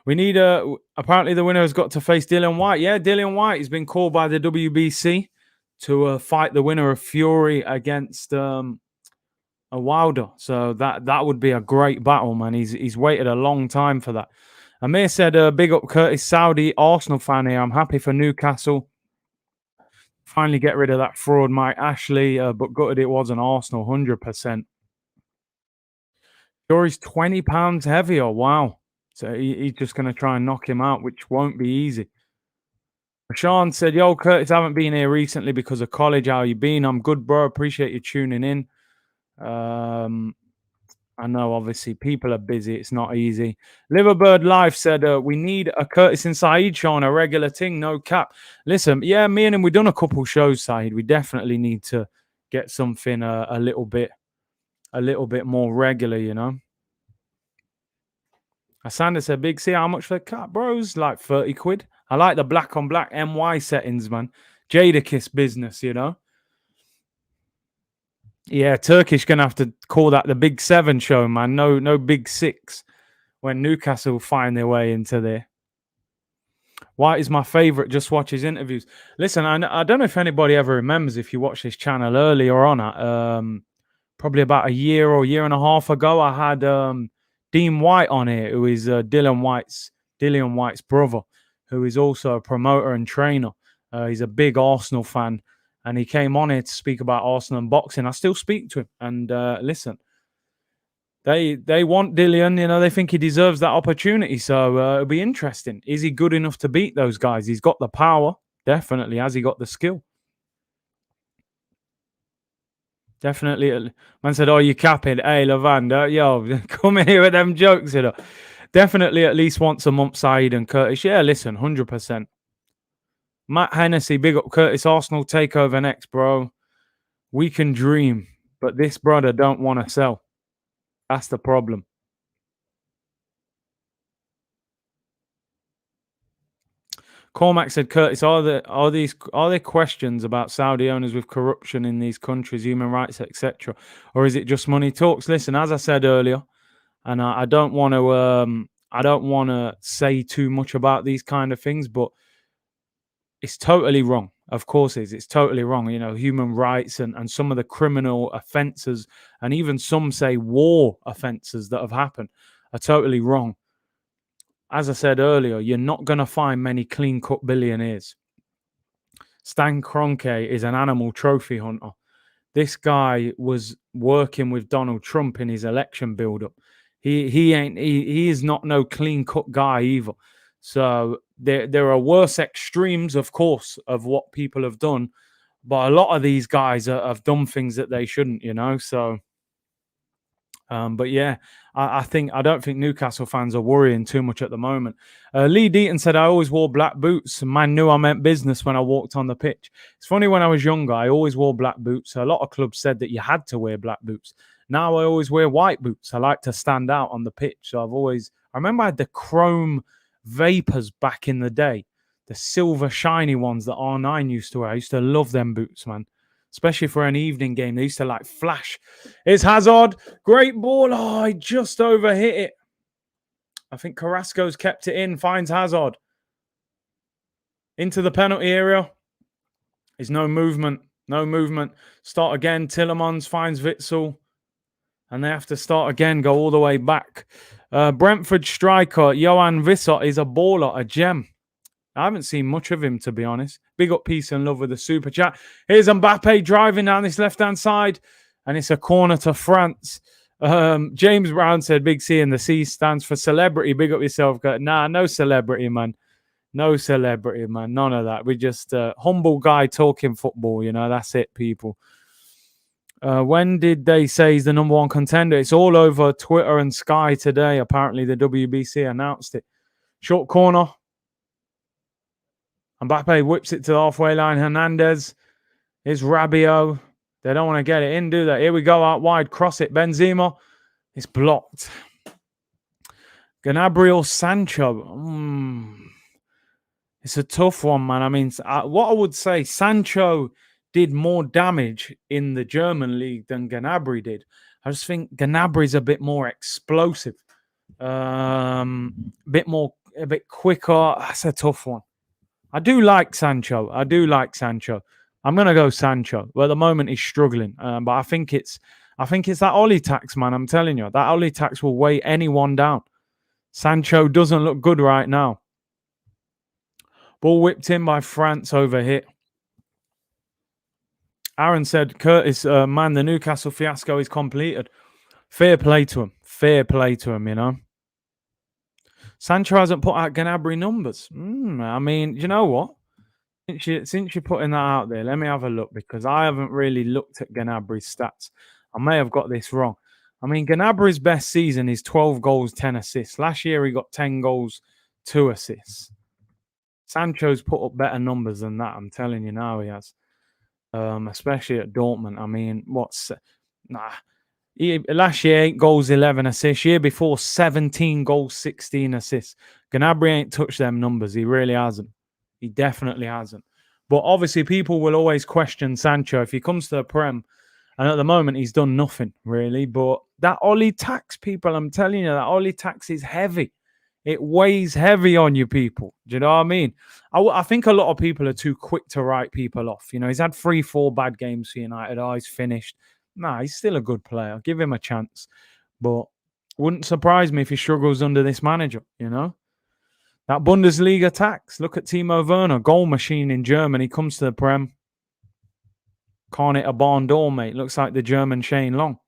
We need apparently the winner has got to face Dillian Whyte. Yeah, Dillian Whyte has been called by the WBC to fight the winner of Fury against a Wilder. So that would be a great battle, man. He's waited a long time for that. Amir said, big up Curtis, Saudi Arsenal fan here. I'm happy for Newcastle. Finally get rid of that fraud Mike Ashley, but gutted it was an Arsenal, 100%. Sure, he's 20 pounds heavier. Wow. So he's just going to try and knock him out, which won't be easy. Sean said, yo, Curtis, I haven't been here recently because of college. How you been? I'm good, bro. Appreciate you tuning in. I know, obviously, people are busy. It's not easy. Liverbird Life said, we need a Curtis and Saeed show on a regular thing, no cap. Listen, yeah, me and him, we've done a couple shows, Saeed. We definitely need to get something a little bit more regular, you know. Asanda said, Big C, how much for the cat, bros? Like 30 quid. I like the black on black MY settings, man. Jadakiss business, you know. Yeah, Turkish gonna have to call that the Big 7 show, man. No Big 6 when Newcastle find their way into there. White is my favorite. Just watch his interviews. Listen, I don't know if anybody ever remembers if you watched this channel earlier on. Probably about a year or year and a half ago, I had Dean White on here, who is Dillian White's brother, who is also a promoter and trainer. He's a big Arsenal fan. And he came on here to speak about Arsenal and boxing. I still speak to him. And listen, they want Dillian. You know, they think he deserves that opportunity. So it'll be interesting. Is he good enough to beat those guys? He's got the power. Definitely. Has he got the skill? Definitely. Man said, oh, you capping. Hey, Lavanda, yo, come in here with them jokes, you know. Definitely at least once a month, Saeed and Curtis. Yeah, listen, 100%. Matt Hennessy, big up Curtis. Arsenal takeover next, bro. We can dream, but this brother don't want to sell. That's the problem. Cormac said, Curtis, are there questions about Saudi owners with corruption in these countries, human rights, etc., or is it just money talks? Listen, as I said earlier, and I don't want to say too much about these kind of things, but it's totally wrong. Of course it is. It's totally wrong. You know, human rights and some of the criminal offences, and even some say war offences that have happened are totally wrong. As I said earlier, you're not going to find many clean-cut billionaires. Stan Kroenke is an animal trophy hunter. This guy was working with Donald Trump in his election build-up. He is not no clean-cut guy either. So there are worse extremes, of course, of what people have done. But a lot of these guys have done things that they shouldn't, you know. So, but yeah, I don't think Newcastle fans are worrying too much at the moment. Lee Deaton said, I always wore black boots. Man knew I meant business when I walked on the pitch. It's funny, when I was younger, I always wore black boots. A lot of clubs said that you had to wear black boots. Now I always wear white boots. I like to stand out on the pitch. So I remember I had the chrome Vapors back in the day, the silver shiny ones that R9 used to wear. I used to love them boots, man, especially for an evening game. They used to like flash. It's Hazard, great ball. Oh, he just overhit it. I think Carrasco's kept it in, finds Hazard into the penalty area. There's no movement. Start again. Tillemans finds Witsel, and they have to start again, go all the way back. Brentford striker Johan Vissot is a baller, a gem. I haven't seen much of him, to be honest. Big up, peace and love with the super chat. Here's Mbappe driving down this left-hand side, and it's a corner to France. James Brown said, "Big C and the C stands for celebrity. Big up yourself." Nah, no celebrity, man. No celebrity, man. None of that. We're just a humble guy talking football. That's it, people. When did they say he's the number one contender? It's all over Twitter and Sky today. Apparently, the WBC announced it. Short corner. Mbappe whips it to the halfway line. Hernandez. Here's Rabiot. They don't want to get it in, do they? Here we go, out wide. Cross it. Benzema. It's blocked. Gnabry or Sancho? It's a tough one, man. I mean, what I would say, Sancho did more damage in the German league than Gnabry did. I just think Gnabry's a bit more explosive, a bit quicker. That's a tough one. I do like Sancho. I'm gonna go Sancho. But at the moment he's struggling. But I think it's that Ollie tax, man. I'm telling you, that Ollie tax will weigh anyone down. Sancho doesn't look good right now. Ball whipped in by France over here. Aaron said, Curtis, man, the Newcastle fiasco is completed. Fair play to him, Sancho hasn't put out Gnabry numbers. I mean, you know what? Since you're putting that out there, let me have a look, because I haven't really looked at Gnabry's stats. I may have got this wrong. I mean, Gnabry's best season is 12 goals, 10 assists. Last year, he got 10 goals, 2 assists. Sancho's put up better numbers than that. I'm telling you now, he has. Especially at Dortmund. I mean, last year, 8 goals, 11 assists. Year before, 17 goals, 16 assists. Gnabry ain't touched them numbers. He really hasn't. He definitely hasn't. But obviously, people will always question Sancho if he comes to the Prem. And at the moment, he's done nothing, really. But that Ollie tax, people, I'm telling you, that Ollie tax is heavy. It weighs heavy on you, people. Do you know what I mean? I think a lot of people are too quick to write people off. He's had 3-4 bad games for United. He's finished. Nah, he's still a good player. Give him a chance. But wouldn't surprise me if he struggles under this manager, That Bundesliga tax. Look at Timo Werner, goal machine in Germany. Comes to the Prem. Can't hit a barn door, mate. Looks like the German Shane Long.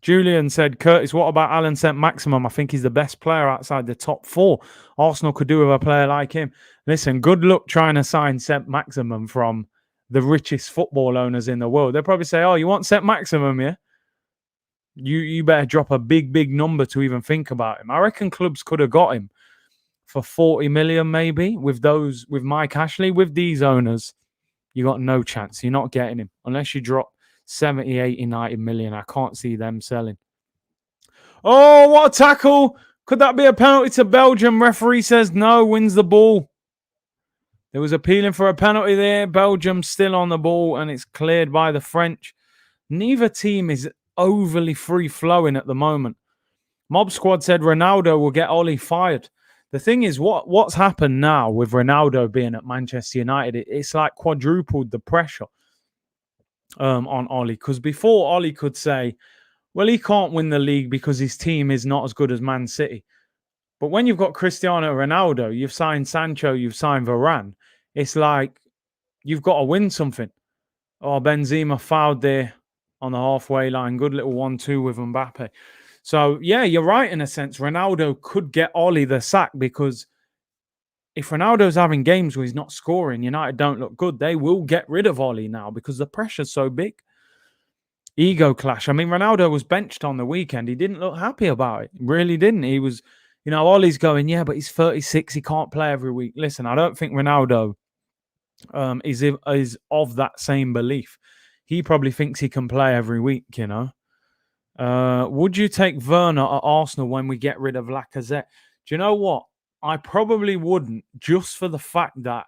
Julian said, Curtis, what about Alan Saint-Maximin? I think he's the best player outside the top 4. Arsenal could do with a player like him. Listen, good luck trying to sign Saint-Maximin from the richest football owners in the world. They'll probably say, oh, you want Saint-Maximin, yeah? You better drop a big number to even think about him. I reckon clubs could have got him for 40 million maybe with Mike Ashley. With these owners, you got no chance. You're not getting him unless you drop 70, 80, 90 million. I can't see them selling. Oh, what a tackle. Could that be a penalty to Belgium? Referee says no, wins the ball. There was appealing for a penalty there. Belgium still on the ball, and it's cleared by the French. Neither team is overly free-flowing at the moment. Mob Squad said Ronaldo will get Ollie fired. The thing is, what's happened now with Ronaldo being at Manchester United, it's like quadrupled the pressure on Ollie. Because before, Ollie could say, well, he can't win the league because his team is not as good as Man City. But when you've got Cristiano Ronaldo, you've signed Sancho, you've signed Varane, it's like you've got to win something. Oh, Benzema fouled there on the halfway line. Good little 1-2 with Mbappe. So, yeah, you're right in a sense. Ronaldo could get Ollie the sack, because if Ronaldo's having games where he's not scoring, United don't look good, they will get rid of Ollie now because the pressure's so big. Ego clash. I mean, Ronaldo was benched on the weekend. He didn't look happy about it. Really didn't. He was, Ollie's going, yeah, but he's 36. He can't play every week. Listen, I don't think Ronaldo is of that same belief. He probably thinks he can play every week, Would you take Werner at Arsenal when we get rid of Lacazette? Do you know what? I probably wouldn't, just for the fact that,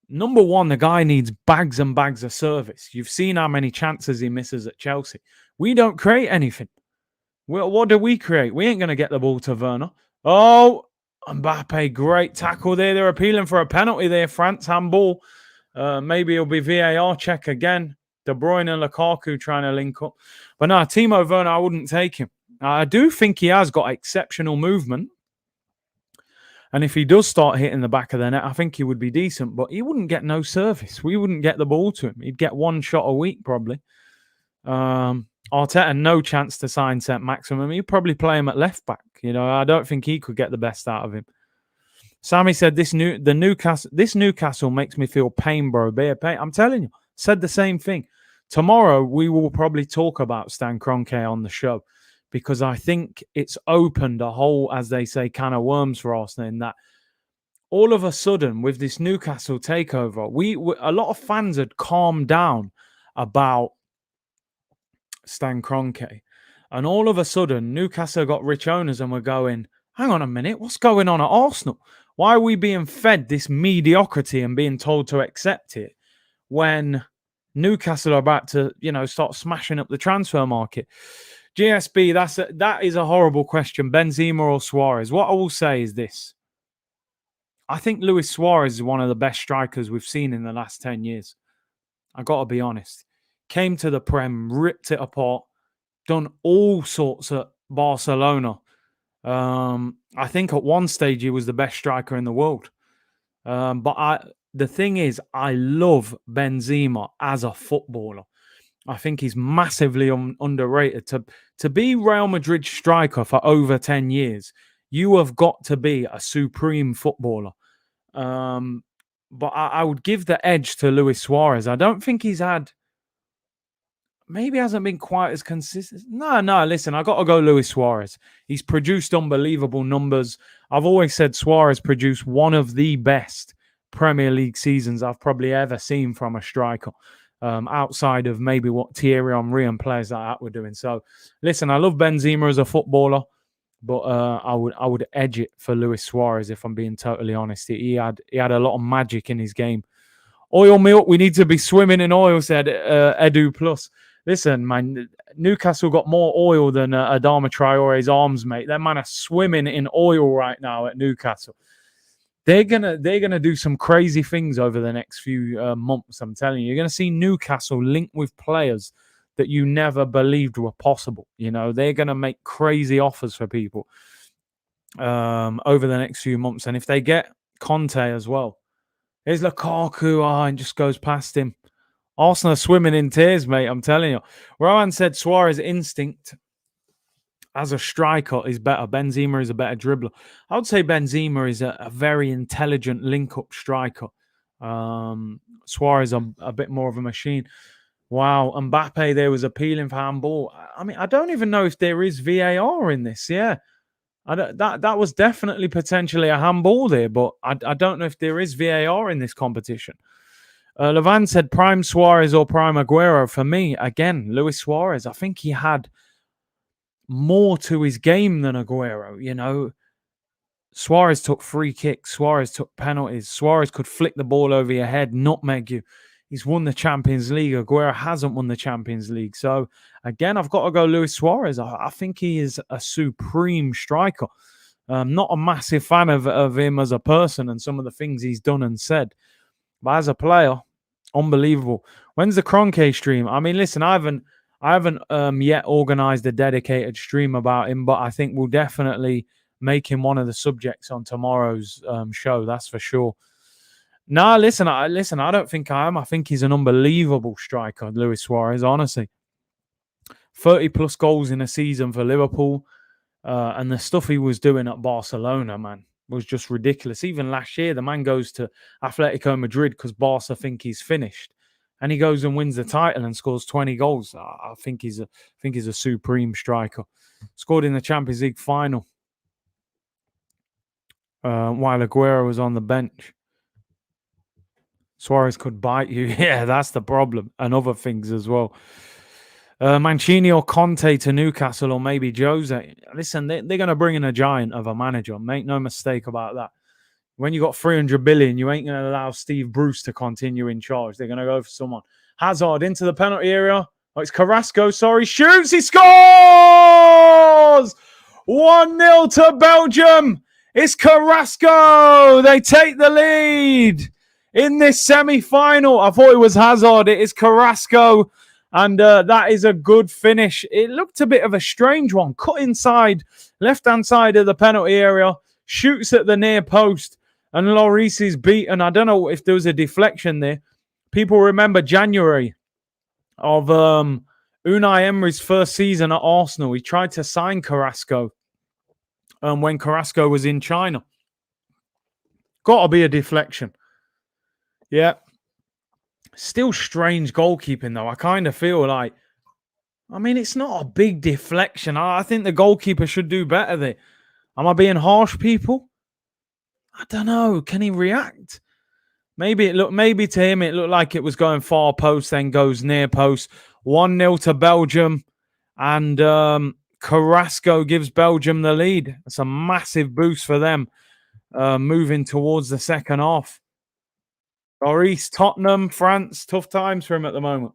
number one, the guy needs bags and bags of service. You've seen how many chances he misses at Chelsea. We don't create anything. What do we create? We ain't going to get the ball to Werner. Oh, Mbappe, great tackle there. They're appealing for a penalty there. France handball. Maybe it'll be VAR check again. De Bruyne and Lukaku trying to link up. But no, Timo Werner, I wouldn't take him. I do think he has got exceptional movement. And if he does start hitting the back of the net, I think he would be decent. But he wouldn't get no service. We wouldn't get the ball to him. He'd get one shot a week probably. Arteta, no chance to sign St. Maximum. He'd probably play him at left back. I don't think he could get the best out of him. Sammy said this Newcastle makes me feel pain, bro. Bare pain. I'm telling you, said the same thing. Tomorrow we will probably talk about Stan Kroenke on the show because I think it's opened a whole, as they say, can of worms for Arsenal. In that all of a sudden with this Newcastle takeover, a lot of fans had calmed down about Stan Kroenke, and all of a sudden Newcastle got rich owners and we're going, hang on a minute, what's going on at Arsenal? Why are we being fed this mediocrity and being told to accept it when Newcastle are about to, start smashing up the transfer market? GSB, that is a horrible question. Benzema or Suarez? What I will say is this. I think Luis Suarez is one of the best strikers we've seen in the last 10 years. I got to be honest. Came to the Prem, ripped it apart, done all sorts at Barcelona. I think at one stage he was the best striker in the world. But the thing is, I love Benzema as a footballer. I think he's massively underrated. To be Real Madrid striker for over 10 years, you have got to be a supreme footballer. But I would give the edge to Luis Suarez. I don't think he's had... Maybe hasn't been quite as consistent. No, listen, I got to go Luis Suarez. He's produced unbelievable numbers. I've always said Suarez produced one of the best Premier League seasons I've probably ever seen from a striker, outside of maybe what Thierry Henry and players like that were doing. So, listen, I love Benzema as a footballer, but I would edge it for Luis Suarez if I'm being totally honest. He had a lot of magic in his game. Oil milk, we need to be swimming in oil, said Edu Plus. Listen, man, Newcastle got more oil than Adama Traore's arms, mate. That man are swimming in oil right now at Newcastle. They're gonna do some crazy things over the next few months. I'm telling you, you're gonna see Newcastle linked with players that you never believed were possible. They're gonna make crazy offers for people over the next few months, and if they get Conte as well, there's Lukaku, and just goes past him. Arsenal are swimming in tears, mate. I'm telling you. Rowan said Suarez instinct as a striker is better. Benzema is a better dribbler. I would say Benzema is a very intelligent link-up striker. Suarez a bit more of a machine. Wow, Mbappe there was appealing for handball. I mean, I don't even know if there is VAR in this. Yeah, that was definitely potentially a handball there, but I don't know if there is VAR in this competition. Levan said prime Suarez or prime Aguero. For me, again, Luis Suarez. I think he had more to his game than Aguero. Suarez took free kicks. Suarez took penalties. Suarez could flick the ball over your head, nutmeg you. He's won the Champions League. Aguero hasn't won the Champions League. So, again, I've got to go Luis Suarez. I think he is a supreme striker. Not a massive fan of him as a person and some of the things he's done and said. But as a player, unbelievable. When's the Kroenke stream? I mean, listen, I haven't yet organized a dedicated stream about him, but I think we'll definitely make him one of the subjects on tomorrow's show. That's for sure. No, listen, I don't think I am. I think he's an unbelievable striker, Luis Suarez, honestly. 30 plus goals in a season for Liverpool. And the stuff he was doing at Barcelona, man, was just ridiculous. Even last year, the man goes to Atletico Madrid because Barca think he's finished. And he goes and wins the title and scores 20 goals. I think he's a supreme striker. Scored in the Champions League final while Aguero was on the bench. Suarez could bite you. Yeah, that's the problem. And other things as well. Mancini or Conte to Newcastle or maybe Jose. Listen, they're going to bring in a giant of a manager. Make no mistake about that. When you got 300 billion, you ain't going to allow Steve Bruce to continue in charge. They're going to go for someone. Hazard into the penalty area. Oh, it's Carrasco. Sorry. Shoots. He scores! 1-0 to Belgium. It's Carrasco. They take the lead in this semi-final. I thought it was Hazard. It is Carrasco. And that is a good finish. It looked a bit of a strange one. Cut inside, left-hand side of the penalty area. Shoots at the near post. And Lloris is beaten. I don't know if there was a deflection there. People remember January of Unai Emery's first season at Arsenal, he tried to sign Carrasco when Carrasco was in China. Got to be a deflection. Yeah. Still strange goalkeeping, though. I kind of feel like, I mean, it's not a big deflection. I think the goalkeeper should do better there. Am I being harsh, people? I don't know. Can he react? Maybe to him it looked like it was going far post, then goes near post. 1-0 to Belgium, and Carrasco gives Belgium the lead. It's a massive boost for them, moving towards the second half. Lloris, Tottenham, France, tough times for him at the moment.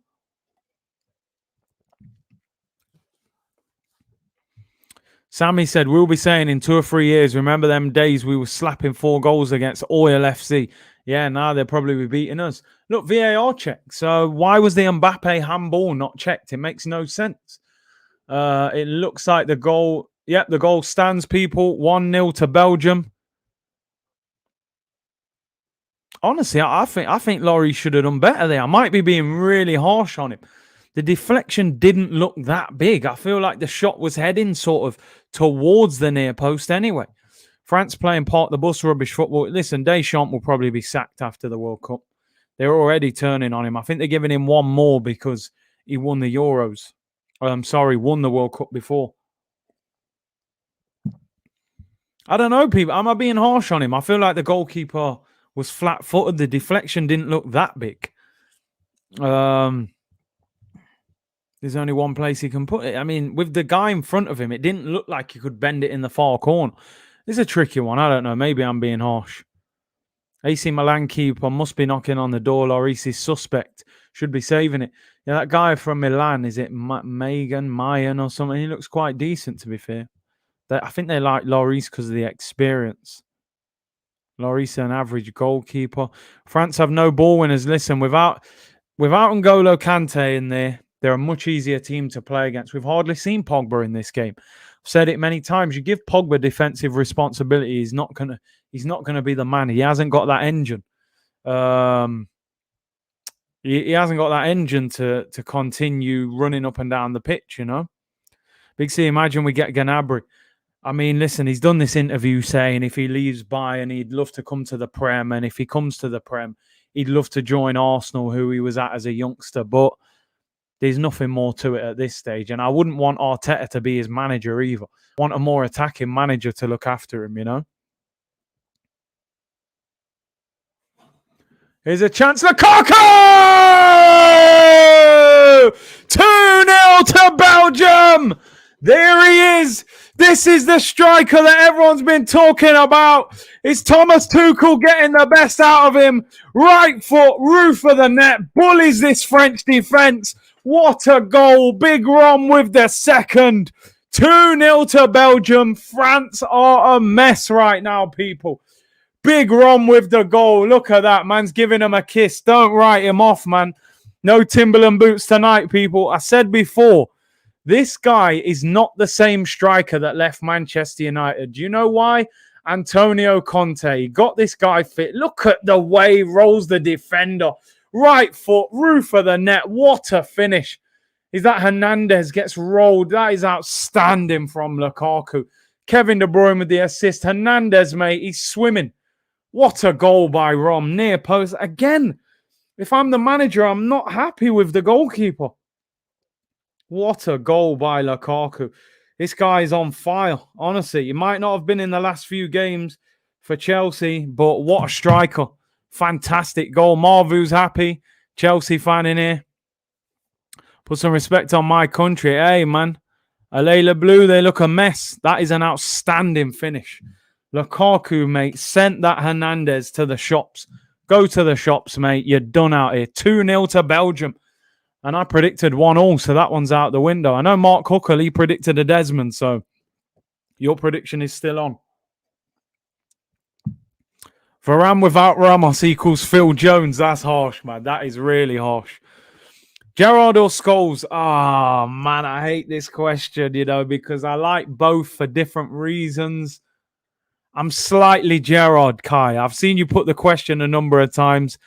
Sammy said, we'll be saying in 2 or 3 years, remember them days we were slapping 4 goals against Oil FC? Yeah, now they'll probably be beating us. Look, VAR check. So why was the Mbappe handball not checked? It makes no sense. It looks like the goal, the goal stands, people. 1-0 to Belgium. Honestly, I think Lloris should have done better there. I might be being really harsh on him. The deflection didn't look that big. I feel like the shot was heading sort of towards the near post anyway. France playing part the bus rubbish football. Listen, Deschamps will probably be sacked after the World Cup. They're already turning on him. I think they're giving him one more because he won the Euros. Won the World Cup before. I don't know, people. Am I being harsh on him? I feel like the goalkeeper was flat-footed. The deflection didn't look that big. There's only one place he can put it. I mean, with the guy in front of him, it didn't look like he could bend it in the far corner. It's a tricky one. I don't know. Maybe I'm being harsh. AC Milan keeper must be knocking on the door. Lloris is suspect. Should be saving it. Yeah, that guy from Milan, is it Mayan or something? He looks quite decent, to be fair. I think they like Lloris because of the experience. Lloris, an average goalkeeper. France have no ball winners. Listen, without N'Golo Kante in there, they're a much easier team to play against. We've hardly seen Pogba in this game. I've said it many times. You give Pogba defensive responsibility, he's not gonna be the man. He hasn't got that engine. He hasn't got that engine to continue running up and down the pitch, you know. Big C, imagine we get Gnabry. I mean, listen, he's done this interview saying if he leaves Bayern, he'd love to come to the Prem. And if he comes to the Prem, he'd love to join Arsenal, who he was at as a youngster. But there's nothing more to it at this stage. And I wouldn't want Arteta to be his manager either. I want a more attacking manager to look after him, you know. Here's a chance. Lukaku! 2-0 to Belgium! There he is. This is the striker that everyone's been talking about. It's Thomas Tuchel getting the best out of him. Right foot, roof of the net. Bullies this French defence. What a goal. Big Rom with the second. 2-0 to Belgium. France are a mess right now, people. Big Rom with the goal. Look at that. Man's giving him a kiss. Don't write him off, man. No Timberland boots tonight, people. I said before, this guy is not the same striker that left Manchester United. Do you know why? Antonio Conte. He got this guy fit. Look at the way he rolls the defender. Right foot, roof of the net. What a finish. Is that Hernandez gets rolled. That is outstanding from Lukaku. Kevin De Bruyne with the assist. Hernandez, mate, he's swimming. What a goal by Rom. Near post. Again, if I'm the manager, I'm not happy with the goalkeeper. What a goal by Lukaku. This guy is on fire. Honestly, he might not have been in the last few games for Chelsea, but what a striker. Fantastic goal. Marvu's happy. Chelsea fan in here. Put some respect on my country. Hey, man. Allez le Bleu, they look a mess. That is an outstanding finish. Lukaku, mate, sent that Hernandez to the shops. Go to the shops, mate. You're done out here. 2-0 to Belgium. And I predicted 1-1, so that one's out the window. I know Mark Huckle, he predicted a Desmond, so your prediction is still on. Varane without Ramos equals Phil Jones. That's harsh, man. That is really harsh. Gerrard or Scholes? Ah, man, I hate this question, you know, because I like both for different reasons. I'm slightly Gerrard, Kai. I've seen you put the question a number of times.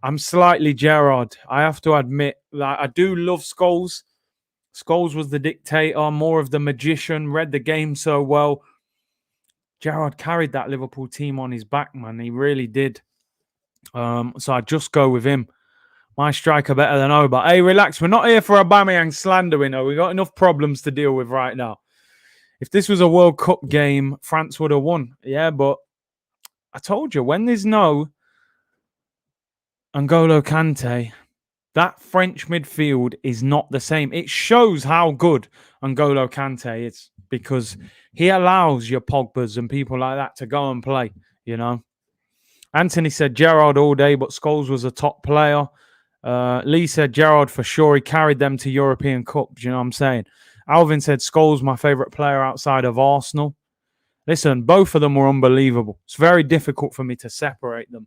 I'm slightly Gerrard. I have to admit that I do love Scholes. Scholes was the dictator, more of the magician, read the game so well. Gerrard carried that Liverpool team on his back, man. He really did. So I'd just go with him. My striker better than O. But hey, relax. We're not here for Aubameyang slander, we know. We've got enough problems to deal with right now. If this was a World Cup game, France would have won. Yeah, but I told you, when there's no N'Golo Kante, that French midfield is not the same. It shows how good N'Golo Kante is because he allows your Pogbas and people like that to go and play, you know. Anthony said Gerrard all day, but Scholes was a top player. Lee said Gerrard for sure. He carried them to European Cups, you know what I'm saying? Alvin said Scholes my favourite player outside of Arsenal. Listen, both of them were unbelievable. It's very difficult for me to separate them.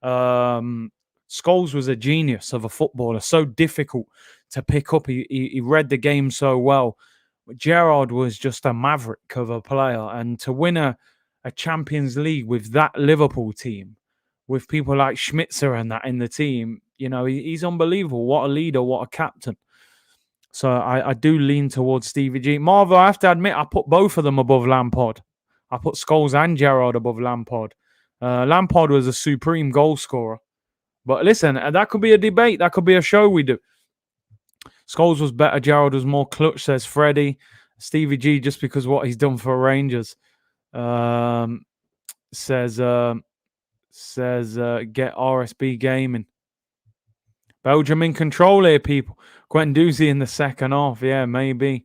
Scholes was a genius of a footballer, so difficult to pick up. He read the game so well. But Gerrard was just a maverick of a player. And to win a Champions League with that Liverpool team, with people like Schmitzer and that in the team, you know, he's unbelievable. What a leader, what a captain. So I do lean towards Stevie G. Marvel, I have to admit, I put both of them above Lampard. I put Scholes and Gerrard above Lampard. Lampard was a supreme goal scorer. But listen, that could be a debate. That could be a show we do. Scholes was better. Gerrard was more clutch, says Freddie. Stevie G, just because what he's done for Rangers. Says get RSB gaming. Belgium in control here, people. Guendouzi in the second half. Yeah, maybe.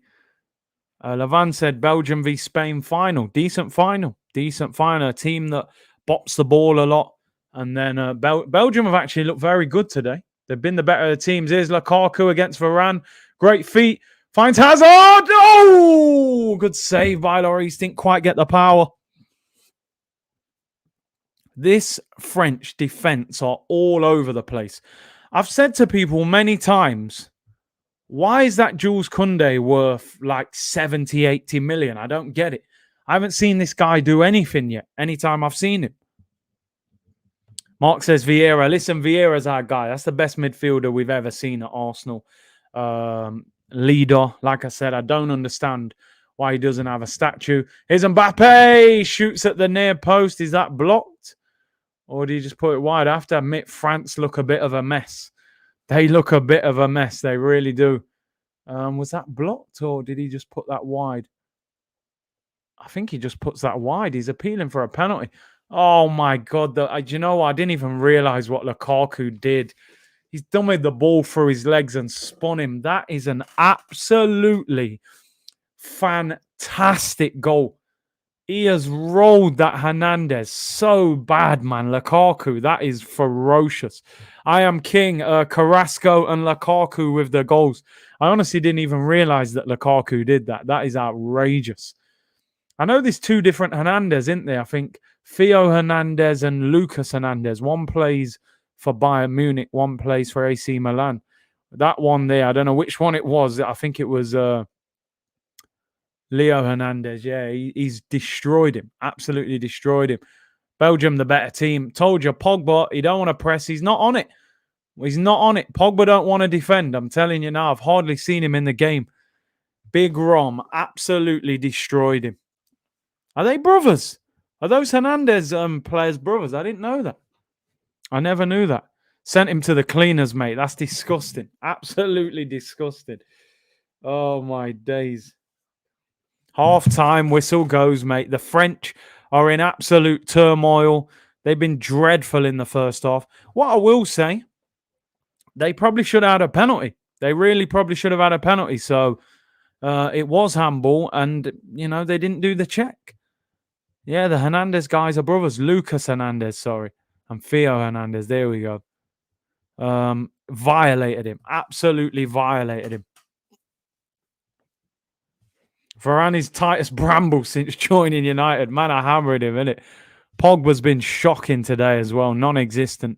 Levan said Belgium v Spain final. Decent final. Decent final. A team that bops the ball a lot. And then Belgium have actually looked very good today. They've been the better of the teams. Here's Lukaku against Varane. Great feet. Finds Hazard. Oh! Good save by Lloris. Didn't quite get the power. This French defense are all over the place. I've said to people many times, why is that Jules Koundé worth like 70, 80 million? I don't get it. I haven't seen this guy do anything yet, anytime I've seen him. Mark says Vieira. Listen, Vieira's our guy. That's the best midfielder we've ever seen at Arsenal. Leader. Like I said, I don't understand why he doesn't have a statue. Here's Mbappe. Shoots at the near post. Is that blocked? Or do you just put it wide? I have to admit, France look a bit of a mess. They look a bit of a mess. They really do. Was that blocked or did he just put that wide? I think he just puts that wide. He's appealing for a penalty. Oh, my God. Do you know what? I didn't even realize what Lukaku did. He's done with the ball through his legs and spun him. That is an absolutely fantastic goal. He has rolled that Hernandez so bad, man. Lukaku, that is ferocious. I am king. Carrasco and Lukaku with the goals. I honestly didn't even realize that Lukaku did that. That is outrageous. I know there's two different Hernandez, isn't there? I think Theo Hernandez and Lucas Hernandez. One plays for Bayern Munich, one plays for AC Milan. That one there, I don't know which one it was. I think it was Leo Hernandez. Yeah, he's destroyed him. Absolutely destroyed him. Belgium, the better team. Told you, Pogba, he don't want to press. He's not on it. He's not on it. Pogba don't want to defend. I'm telling you now, I've hardly seen him in the game. Big Rom absolutely destroyed him. Are they brothers? Are those Hernandez players brothers? I didn't know that. I never knew that. Sent him to the cleaners, mate. That's disgusting. Absolutely disgusting. Oh, my days. Half-time whistle goes, mate. The French are in absolute turmoil. They've been dreadful in the first half. What I will say, they probably should have had a penalty. They really probably should have had a penalty. So it was handball, and, you know, they didn't do the check. Yeah, the Hernandez guys are brothers. Lucas Hernandez, sorry. And Theo Hernandez. There we go. Violated him. Absolutely violated him. Varane is tightest bramble since joining United. Man, I hammered him, innit? Pogba's been shocking today as well. Non-existent.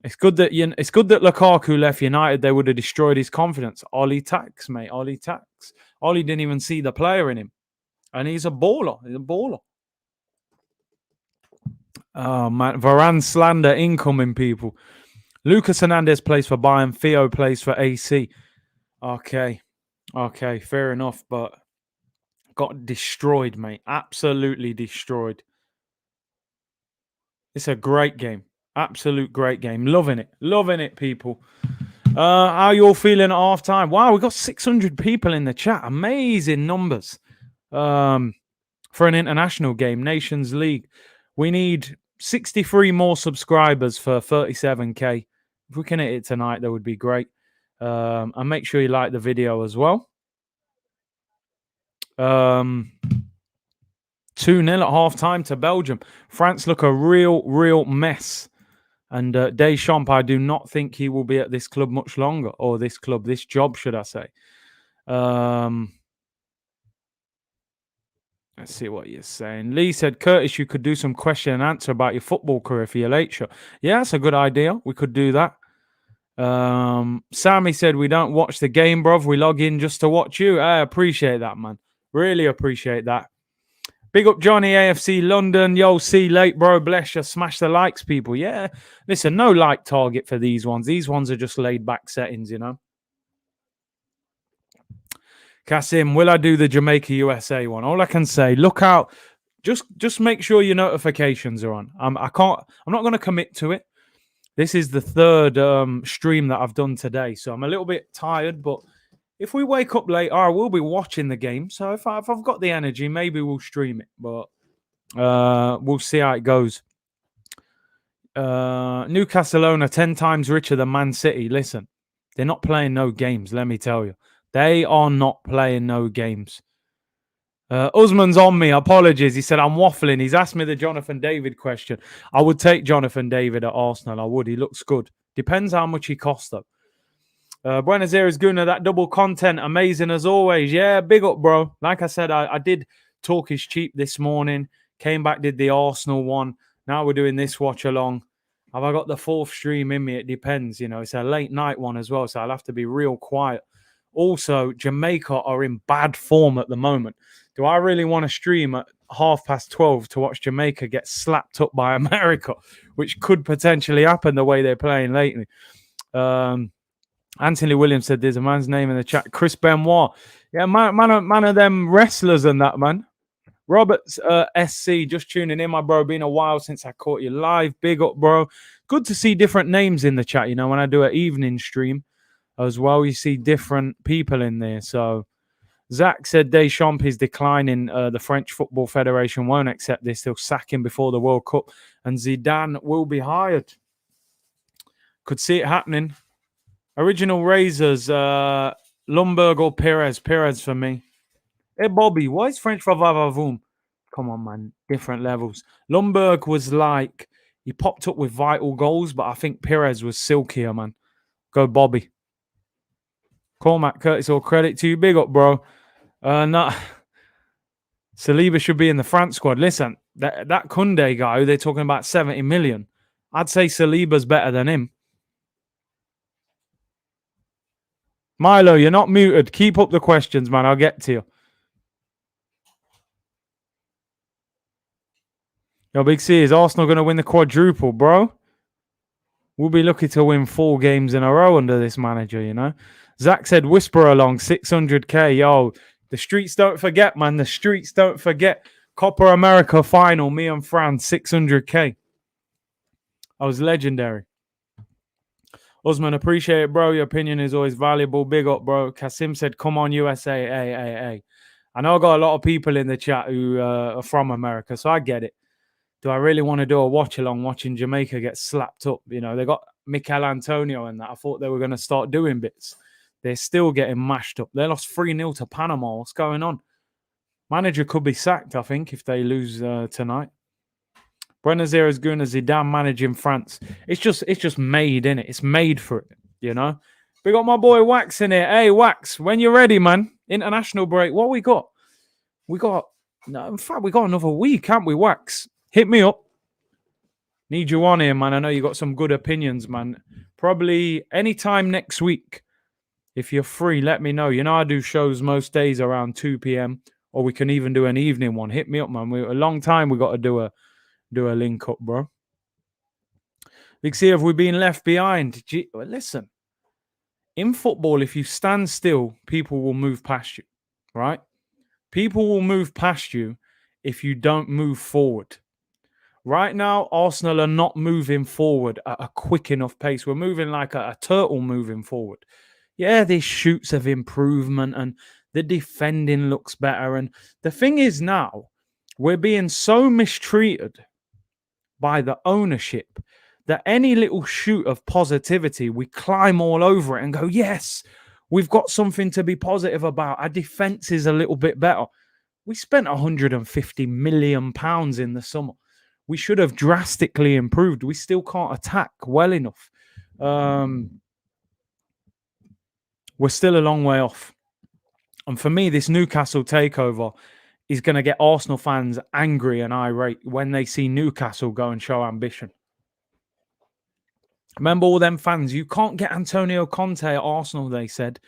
It's good that Lukaku left United. They would have destroyed his confidence. Ollie tax, mate. Ollie tax. Ollie didn't even see the player in him. And he's a baller. He's a baller. Oh, man. Varane slander incoming, people. Lucas Hernandez plays for Bayern. Theo plays for AC. Okay. Okay, fair enough, but got destroyed, mate. Absolutely destroyed. It's a great game. Absolute great game. Loving it. Loving it, people. How you all feeling at half time? Wow, we got 600 people in the chat. Amazing numbers. For an international game, Nations League. We need 63 more subscribers for 37k. If we can hit it tonight, that would be great. And make sure you like the video as well. 2-0 at half time to Belgium. France look a real mess. And Deschamps, I do not think he will be at this club much longer. Or this job, should I say. Let's see what you're saying. Lee said, Curtis, you could do some question and answer about your football career for your late show. Yeah, that's a good idea. We could do that. Sammy said, we don't watch the game, bruv. We log in just to watch you. I appreciate that, man. Really appreciate that. Big up Johnny, AFC London. Yo, see late, bro. Bless you. Smash the likes, people. Yeah. Listen, no like target for these ones. These ones are just laid back settings, you know. Kasim, will I do the Jamaica USA one? All I can say, look out. Just make sure your notifications are on. I'm not going to commit to it. This is the third stream that I've done today, so I'm a little bit tired. But if we wake up late, I will be watching the game. So if I've got the energy, maybe we'll stream it. But we'll see how it goes. Newcastle 10 times richer than Man City. Listen, they're not playing no games. Let me tell you, they are not playing no games. Usman's on me. Apologies. He said I'm waffling. He's asked me the Jonathan David question. I would take Jonathan David at Arsenal. I would. He looks good. Depends how much he costs, though. Buenos Aires Guna, that double content, amazing as always. Yeah, big up, bro. Like I said, I did Talk is Cheap this morning. Came back, did the Arsenal one. Now we're doing this watch along. Have I got the fourth stream in me? It depends. You know, it's a late night one as well, so I'll have to be real quiet. Also, Jamaica are in bad form at the moment. Do I really want to stream at 12:30 to watch Jamaica get slapped up by America, which could potentially happen the way they're playing lately? Anthony Williams said there's a man's name in the chat. Chris Benoit. Yeah, man of them wrestlers and that, man. Roberts SC, just tuning in, my bro. Been a while since I caught you live. Big up, bro. Good to see different names in the chat, you know, when I do an evening stream as well. You see different people in there, so... Zach said Deschamps is declining. The French Football Federation won't accept this. They'll sack him before the World Cup. And Zidane will be hired. Could see it happening. Original Razors, Lumberg or Perez? Perez for me. Hey, Bobby, why is French for Vavavoom? Come on, man. Different levels. Lumberg was like, he popped up with vital goals, but I think Perez was silkier, man. Go, Bobby. Cormac Curtis, all credit to you. Big up, bro. No, Saliba should be in the France squad. Listen, that Koundé guy who they're talking about 70 million. I'd say Saliba's better than him. Milo, you're not muted. Keep up the questions, man. I'll get to you. Yo, Big C, is Arsenal going to win the quadruple, bro? We'll be lucky to win 4 games in a row under this manager, you know? Zach said, whisper along, 600k. Yo, the streets don't forget, man. The streets don't forget. Copa America final, me and France, 600k. I was legendary. Usman, appreciate it, bro. Your opinion is always valuable. Big up, bro. Kasim said, come on, USA. Hey. I know I got a lot of people in the chat who are from America, so I get it. Do I really want to do a watch-along watching Jamaica get slapped up? You know, they got Mikel Antonio and that. I thought they were going to start doing bits. They're still getting mashed up. They lost 3-0 to Panama. What's going on? Manager could be sacked, I think, if they lose tonight. Buenos Aires Guna, Zidane managing France. It's just made, innit? It's made for it, you know? We got my boy Wax in here. Hey, Wax, when you're ready, man. International break. What we got? In fact, we got another week, haven't we, Wax? Hit me up. Need you on here, man. I know you got some good opinions, man. Probably anytime next week. If you're free, let me know. You know, I do shows most days around 2 p.m. Or we can even do an evening one. Hit me up, man. A long time we got to do a link up, bro. Big C, have we been left behind? Listen, In football, if you stand still, people will move past you, right? People will move past you if you don't move forward. Right now, Arsenal are not moving forward at a quick enough pace. We're moving like a turtle moving forward. Yeah, there's shoots of improvement and the defending looks better. And the thing is now, we're being so mistreated by the ownership that any little shoot of positivity, we climb all over it and go, yes, we've got something to be positive about. Our defense is a little bit better. We spent £150 million in the summer. We should have drastically improved. We still can't attack well enough. We're still a long way off. And for me, this Newcastle takeover is going to get Arsenal fans angry and irate when they see Newcastle go and show ambition. Remember all them fans, you can't get Antonio Conte at Arsenal, they said.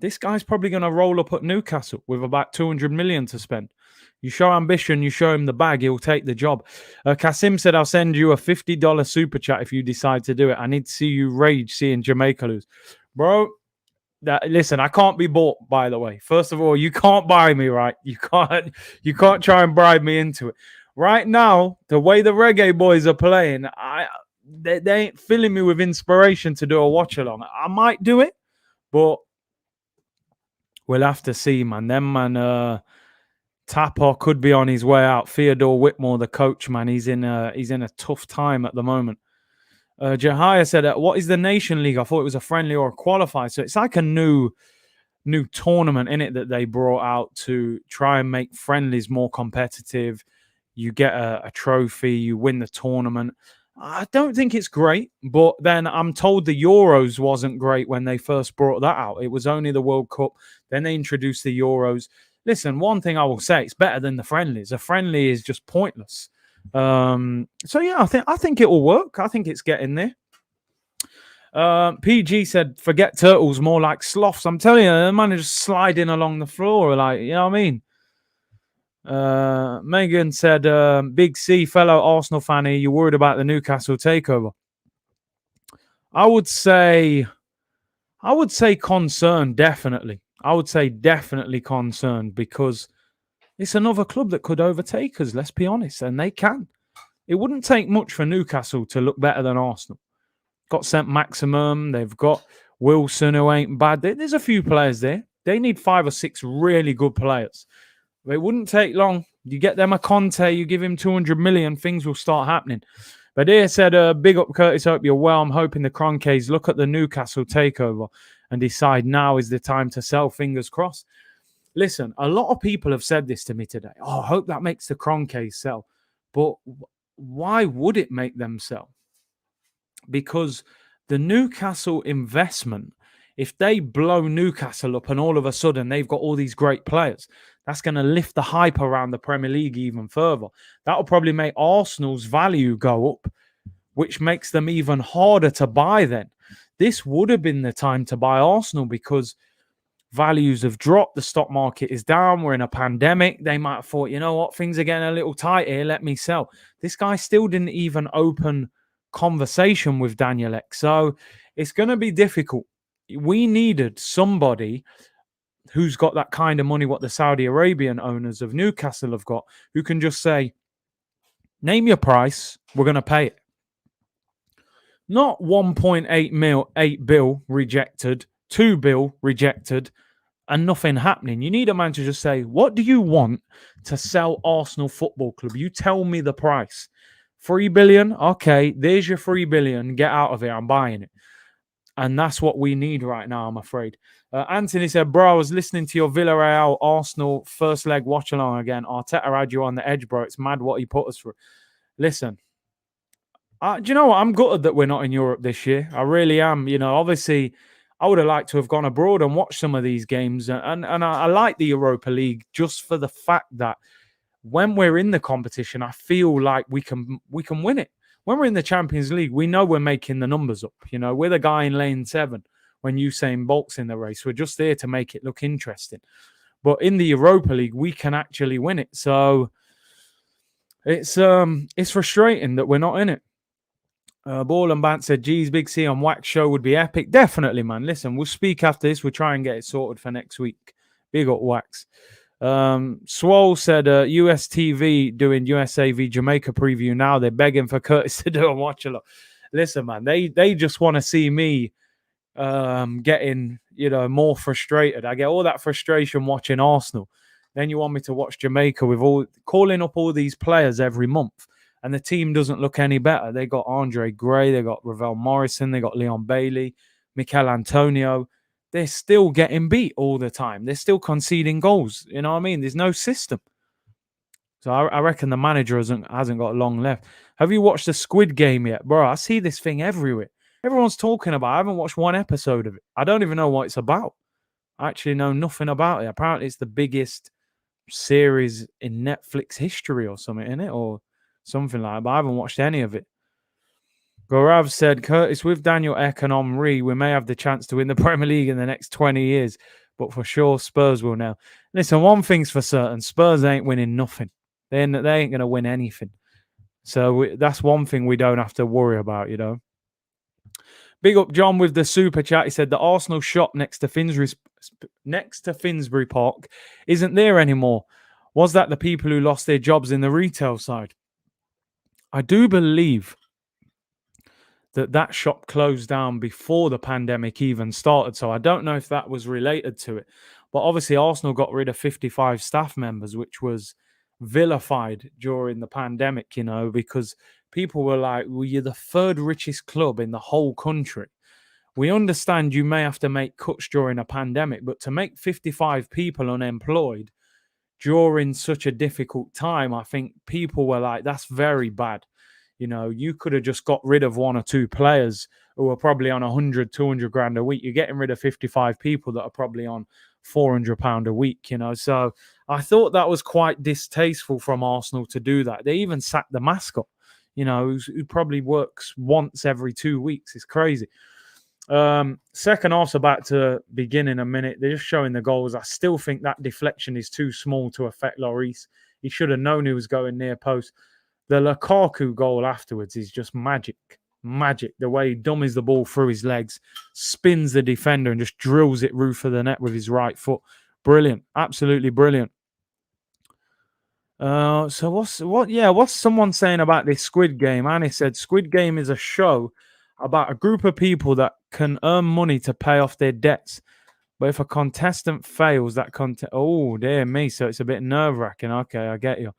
This guy's probably going to roll up at Newcastle with about 200 million to spend. You show ambition, you show him the bag, he'll take the job. Kasim said, I'll send you a $50 super chat if you decide to do it. I need to see you rage seeing Jamaica lose. Bro, listen, I can't be bought, by the way. First of all, you can't buy me, right? You can't try and bribe me into it. Right now, the way the reggae boys are playing, they ain't filling me with inspiration to do a watch along. I might do it, but we'll have to see, man. Them man, Tapper could be on his way out. Theodore Whitmore, the coach, man, he's in a tough time at the moment. Jahia said, "What is the Nation League? I thought it was a friendly or a qualifier. So it's like a new tournament in it that they brought out to try and make friendlies more competitive. You get a trophy, you win the tournament. I don't think it's great, but then I'm told the Euros wasn't great when they first brought that out. It was only the World Cup. Then they introduced the Euros. Listen, one thing I will say, it's better than the friendlies. A friendly is just pointless. So yeah, I think it will work. I think it's getting there. PG said, forget turtles, more like sloths. I'm telling you, the man is just sliding along the floor, like, you know what I mean? Megan said, Big C, fellow Arsenal fan, are you worried about the Newcastle takeover? I would say concerned, definitely. I would say definitely concerned because it's another club that could overtake us, let's be honest, and they can. It wouldn't take much for Newcastle to look better than Arsenal. Got St. Maximum. They've got Wilson, who ain't bad. There's a few players there. They need 5 or 6 really good players. It wouldn't take long. You get them a Conte, you give him 200 million, things will start happening. But here said, big up Curtis, hope you're well. I'm hoping the Cronkies look at the Newcastle takeover and decide now is the time to sell, fingers crossed. Listen, a lot of people have said this to me today. Oh, I hope that makes the Cronkies sell. But why would it make them sell? Because the Newcastle investment, if they blow Newcastle up and all of a sudden they've got all these great players, that's going to lift the hype around the Premier League even further. That'll probably make Arsenal's value go up, which makes them even harder to buy then. This would have been the time to buy Arsenal because values have dropped. The stock market is down. We're in a pandemic. They might have thought, you know what, things are getting a little tight here. Let me sell. This guy still didn't even open conversation with Daniel Ek. So it's going to be difficult. We needed somebody who's got that kind of money, what the Saudi Arabian owners of Newcastle have got, who can just say, name your price, we're going to pay it. Not 1.8 bill rejected, 2 bill rejected, and nothing happening. You need a man to just say, what do you want to sell Arsenal Football Club? You tell me the price. 3 billion? Okay, there's your 3 billion. Get out of here. I'm buying it. And that's what we need right now, I'm afraid. Anthony said, bro, I was listening to your Villarreal Arsenal first leg watch along again. Arteta had you on the edge, bro. It's mad what he put us through. Listen, do you know what? I'm gutted that we're not in Europe this year. I really am. You know, obviously, I would have liked to have gone abroad and watched some of these games. And I like the Europa League just for the fact that when we're in the competition, I feel like we can win it. When we're in the Champions League, we know we're making the numbers up. You know, we're the guy in lane 7 when Usain Bolt's in the race. We're just there to make it look interesting. But in the Europa League, we can actually win it. So it's frustrating that we're not in it. Ball and Bant said, geez, Big C on Wax Show would be epic. Definitely, man. Listen, we'll speak after this. We'll try and get it sorted for next week. Big up Wax. Swole said, US TV doing USA v Jamaica preview now. They're begging for Curtis to do a watch along. Listen, man, they just want to see me getting, more frustrated. I get all that frustration watching Arsenal. Then you want me to watch Jamaica with all calling up all these players every month, and the team doesn't look any better. They got Andre Gray, they got Ravel Morrison, they got Leon Bailey, Mikel Antonio. They're still getting beat all the time. They're still conceding goals. You know what I mean? There's no system. So I reckon the manager hasn't got long left. Have you watched the Squid Game yet? Bro, I see this thing everywhere. Everyone's talking about it. I haven't watched one episode of it. I don't even know what it's about. I actually know nothing about it. Apparently, it's the biggest series in Netflix history or something, in it, or something like that. But I haven't watched any of it. Gaurav said, Curtis, with Daniel Ek and Omri, we may have the chance to win the Premier League in the next 20 years. But for sure, Spurs will now. Listen, one thing's for certain. Spurs ain't winning nothing. They ain't going to win anything. So that's one thing we don't have to worry about, Big up John with the super chat. He said the Arsenal shop next to Finsbury Park isn't there anymore. Was that the people who lost their jobs in the retail side? I do believe that shop closed down before the pandemic even started. So I don't know if that was related to it. But obviously Arsenal got rid of 55 staff members, which was vilified during the pandemic, because people were like, well, you're the third richest club in the whole country. We understand you may have to make cuts during a pandemic, but to make 55 people unemployed during such a difficult time, I think people were like, that's very bad. You could have just got rid of one or two players who are probably on 100, 200 grand a week. You're getting rid of 55 people that are probably on £400 a week, So I thought that was quite distasteful from Arsenal to do that. They even sacked the mascot, who probably works once every 2 weeks. It's crazy. Second half's about to begin in a minute. They're just showing the goals. I still think that deflection is too small to affect Lloris. He should have known he was going near post. The Lukaku goal afterwards is just magic. Magic. The way he dummies the ball through his legs, spins the defender and just drills it roof of the net with his right foot. Brilliant. Absolutely brilliant. So what's someone saying about this Squid Game? Annie said Squid Game is a show about a group of people that can earn money to pay off their debts. But if a contestant fails, oh, dear me. So it's a bit nerve-wracking. Okay, I get you.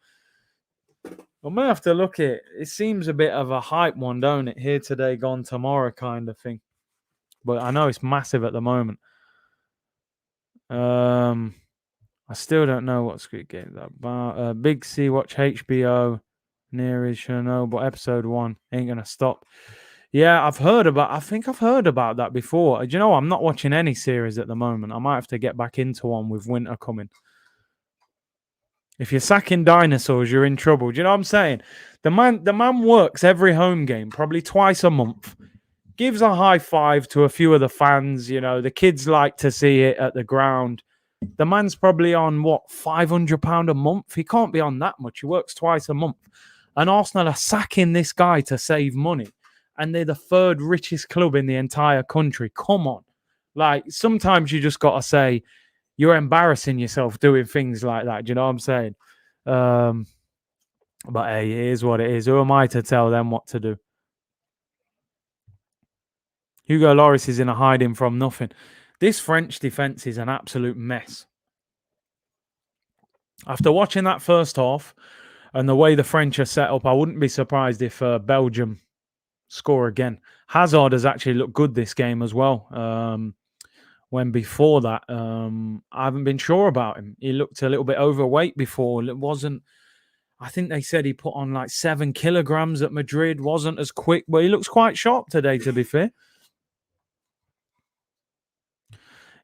I may have to look at it. It seems a bit of a hype one, don't it? Here today, gone tomorrow kind of thing. But I know it's massive at the moment. I still don't know what Squid Game is about. Big C, watch HBO. Near is Chernobyl, episode 1. Ain't going to stop. Yeah, I think I've heard about that before. Do you know, I'm not watching any series at the moment. I might have to get back into one with winter coming. If you're sacking dinosaurs, you're in trouble. Do you know what I'm saying? The man works every home game, probably twice a month. Gives a high five to a few of the fans. The kids like to see it at the ground. The man's probably on, £500 a month? He can't be on that much. He works twice a month. And Arsenal are sacking this guy to save money. And they're the third richest club in the entire country. Come on. Like, sometimes you just got to say, you're embarrassing yourself doing things like that. Do you know what I'm saying? But hey, it is what it is. Who am I to tell them what to do? Hugo Lloris is in a hiding from nothing. This French defence is an absolute mess. After watching that first half and the way the French are set up, I wouldn't be surprised if Belgium score again. Hazard has actually looked good this game as well. When before that, I haven't been sure about him. He looked a little bit overweight before. It wasn't, I think they said he put on like 7 kilograms at Madrid, wasn't as quick, but he looks quite sharp today, to be fair.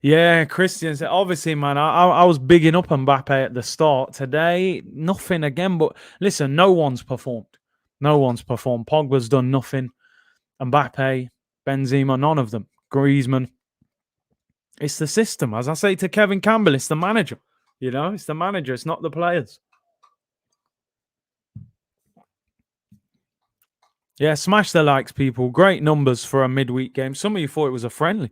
Yeah, Christian said, obviously, man, I was bigging up Mbappe at the start. Today, nothing again. But listen, no one's performed. No one's performed. Pogba's done nothing. Mbappe, Benzema, none of them. Griezmann. It's the system. As I say to Kevin Campbell, it's the manager. It's the manager. It's not the players. Yeah, smash the likes, people. Great numbers for a midweek game. Some of you thought it was a friendly.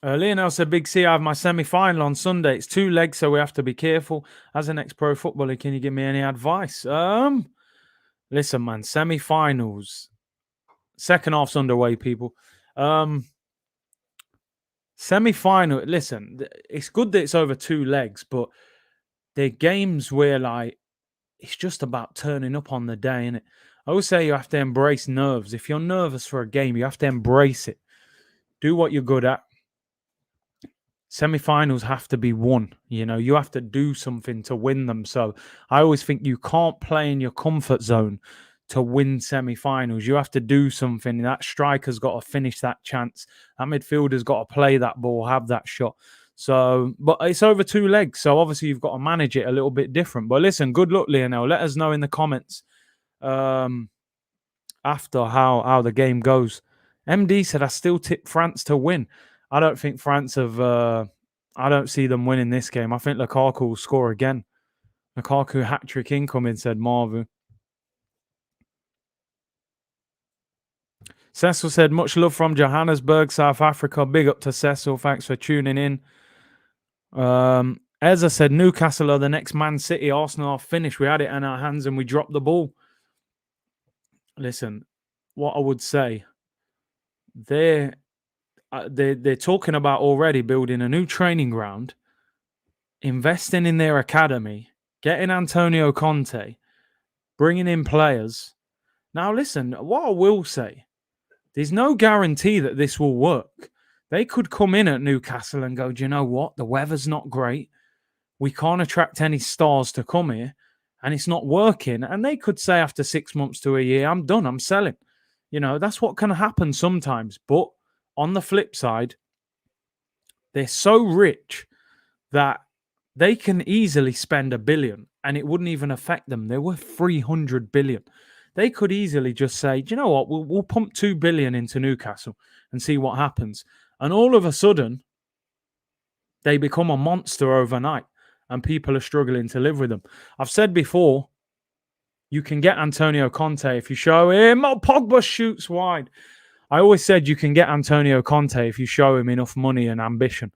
Lionel said, Big C, I have my semi-final on Sunday. It's 2 legs, so we have to be careful. As an ex-pro footballer, can you give me any advice? Listen, man, semi-finals. Second half's underway, people. Semi-final, listen, it's good that it's over 2 legs, but they're games where, like, it's just about turning up on the day, innit? I always say you have to embrace nerves. If you're nervous for a game, you have to embrace it. Do what you're good at. Semi-finals have to be won. You know, you have to do something to win them. So I always think you can't play in your comfort zone to win semi-finals. You have to do something. That striker's got to finish that chance. That midfielder's got to play that ball, have that shot. So, but it's over 2 legs. So obviously you've got to manage it a little bit different. But listen, good luck, Lionel. Let us know in the comments after how the game goes. MD said, I still tip France to win. I don't think France have... I don't see them winning this game. I think Lukaku will score again. Lukaku hat-trick incoming, said Marvu. Cecil said, much love from Johannesburg, South Africa. Big up to Cecil. Thanks for tuning in. Ezra said, Newcastle are the next Man City. Arsenal are finished. We had it in our hands and we dropped the ball. Listen, what I would say, they're talking about already building a new training ground, investing in their academy, getting Antonio Conte, bringing in players. Now, listen, what I will say, there's no guarantee that this will work. They could come in at Newcastle and go, do you know what? The weather's not great. We can't attract any stars to come here, and it's not working. And they could say after 6 months to a year, I'm done, I'm selling. You know, that's what can happen sometimes. But on the flip side, they're so rich that they can easily spend $1 billion and it wouldn't even affect them. They're worth 300 billion. They could easily just say, do you know what? We'll pump 2 billion into Newcastle and see what happens. And all of a sudden, they become a monster overnight and people are struggling to live with them. I've said before, you can get Antonio Conte if you show him. Oh, Pogba shoots wide. I always said you can get Antonio Conte if you show him enough money and ambition.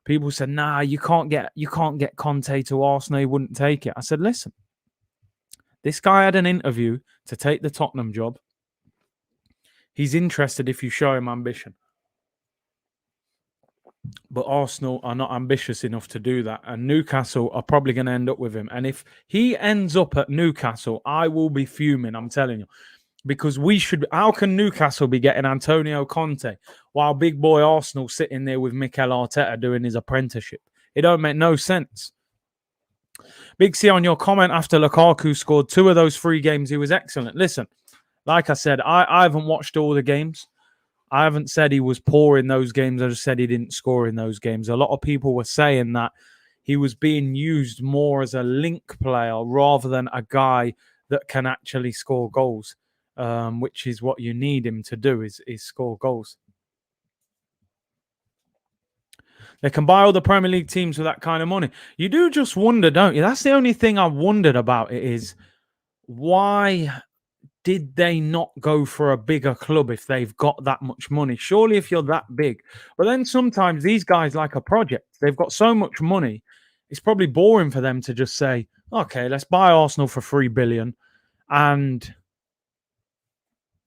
People said, nah, you can't get Conte to Arsenal. He wouldn't take it. I said, listen, this guy had an interview to take the Tottenham job. He's interested if you show him ambition. But Arsenal are not ambitious enough to do that. And Newcastle are probably going to end up with him. And if he ends up at Newcastle, I will be fuming, I'm telling you. Because how can Newcastle be getting Antonio Conte while big boy Arsenal sitting there with Mikel Arteta doing his apprenticeship? It don't make no sense. Big C, on your comment after Lukaku scored 2 of those 3 games, he was excellent. Listen, like I said, I haven't watched all the games. I haven't said he was poor in those games. I just said he didn't score in those games. A lot of people were saying that he was being used more as a link player rather than a guy that can actually score goals, which is what you need him to do, is score goals. They can buy all the Premier League teams with that kind of money. You do just wonder, don't you? That's the only thing I wondered about it is, why did they not go for a bigger club if they've got that much money? Surely if you're that big. But then sometimes these guys like a project. They've got so much money. It's probably boring for them to just say, okay, let's buy Arsenal for 3 billion. And,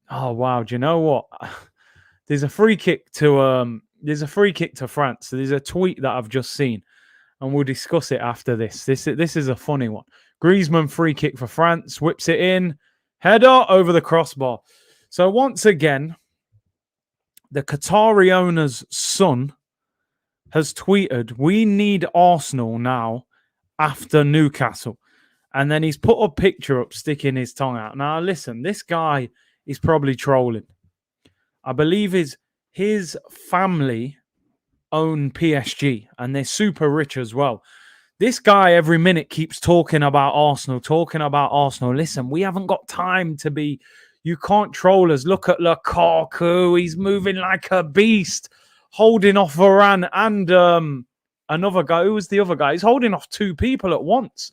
oh, wow, do you know what? There's a free kick to France. There's a tweet that I've just seen, and we'll discuss it after this. This is a funny one. Griezmann free kick for France, whips it in, header over the crossbar. So once again, the Qatari owner's son has tweeted, we need Arsenal now after Newcastle. And then he's put a picture up sticking his tongue out. Now, listen, this guy is probably trolling. I believe his family own PSG, and they're super rich as well. This guy every minute keeps talking about Arsenal. Listen, we haven't got time to be... You can't troll us. Look at Lukaku. He's moving like a beast, holding off Varane and another guy. Who was the other guy? He's holding off 2 people at once.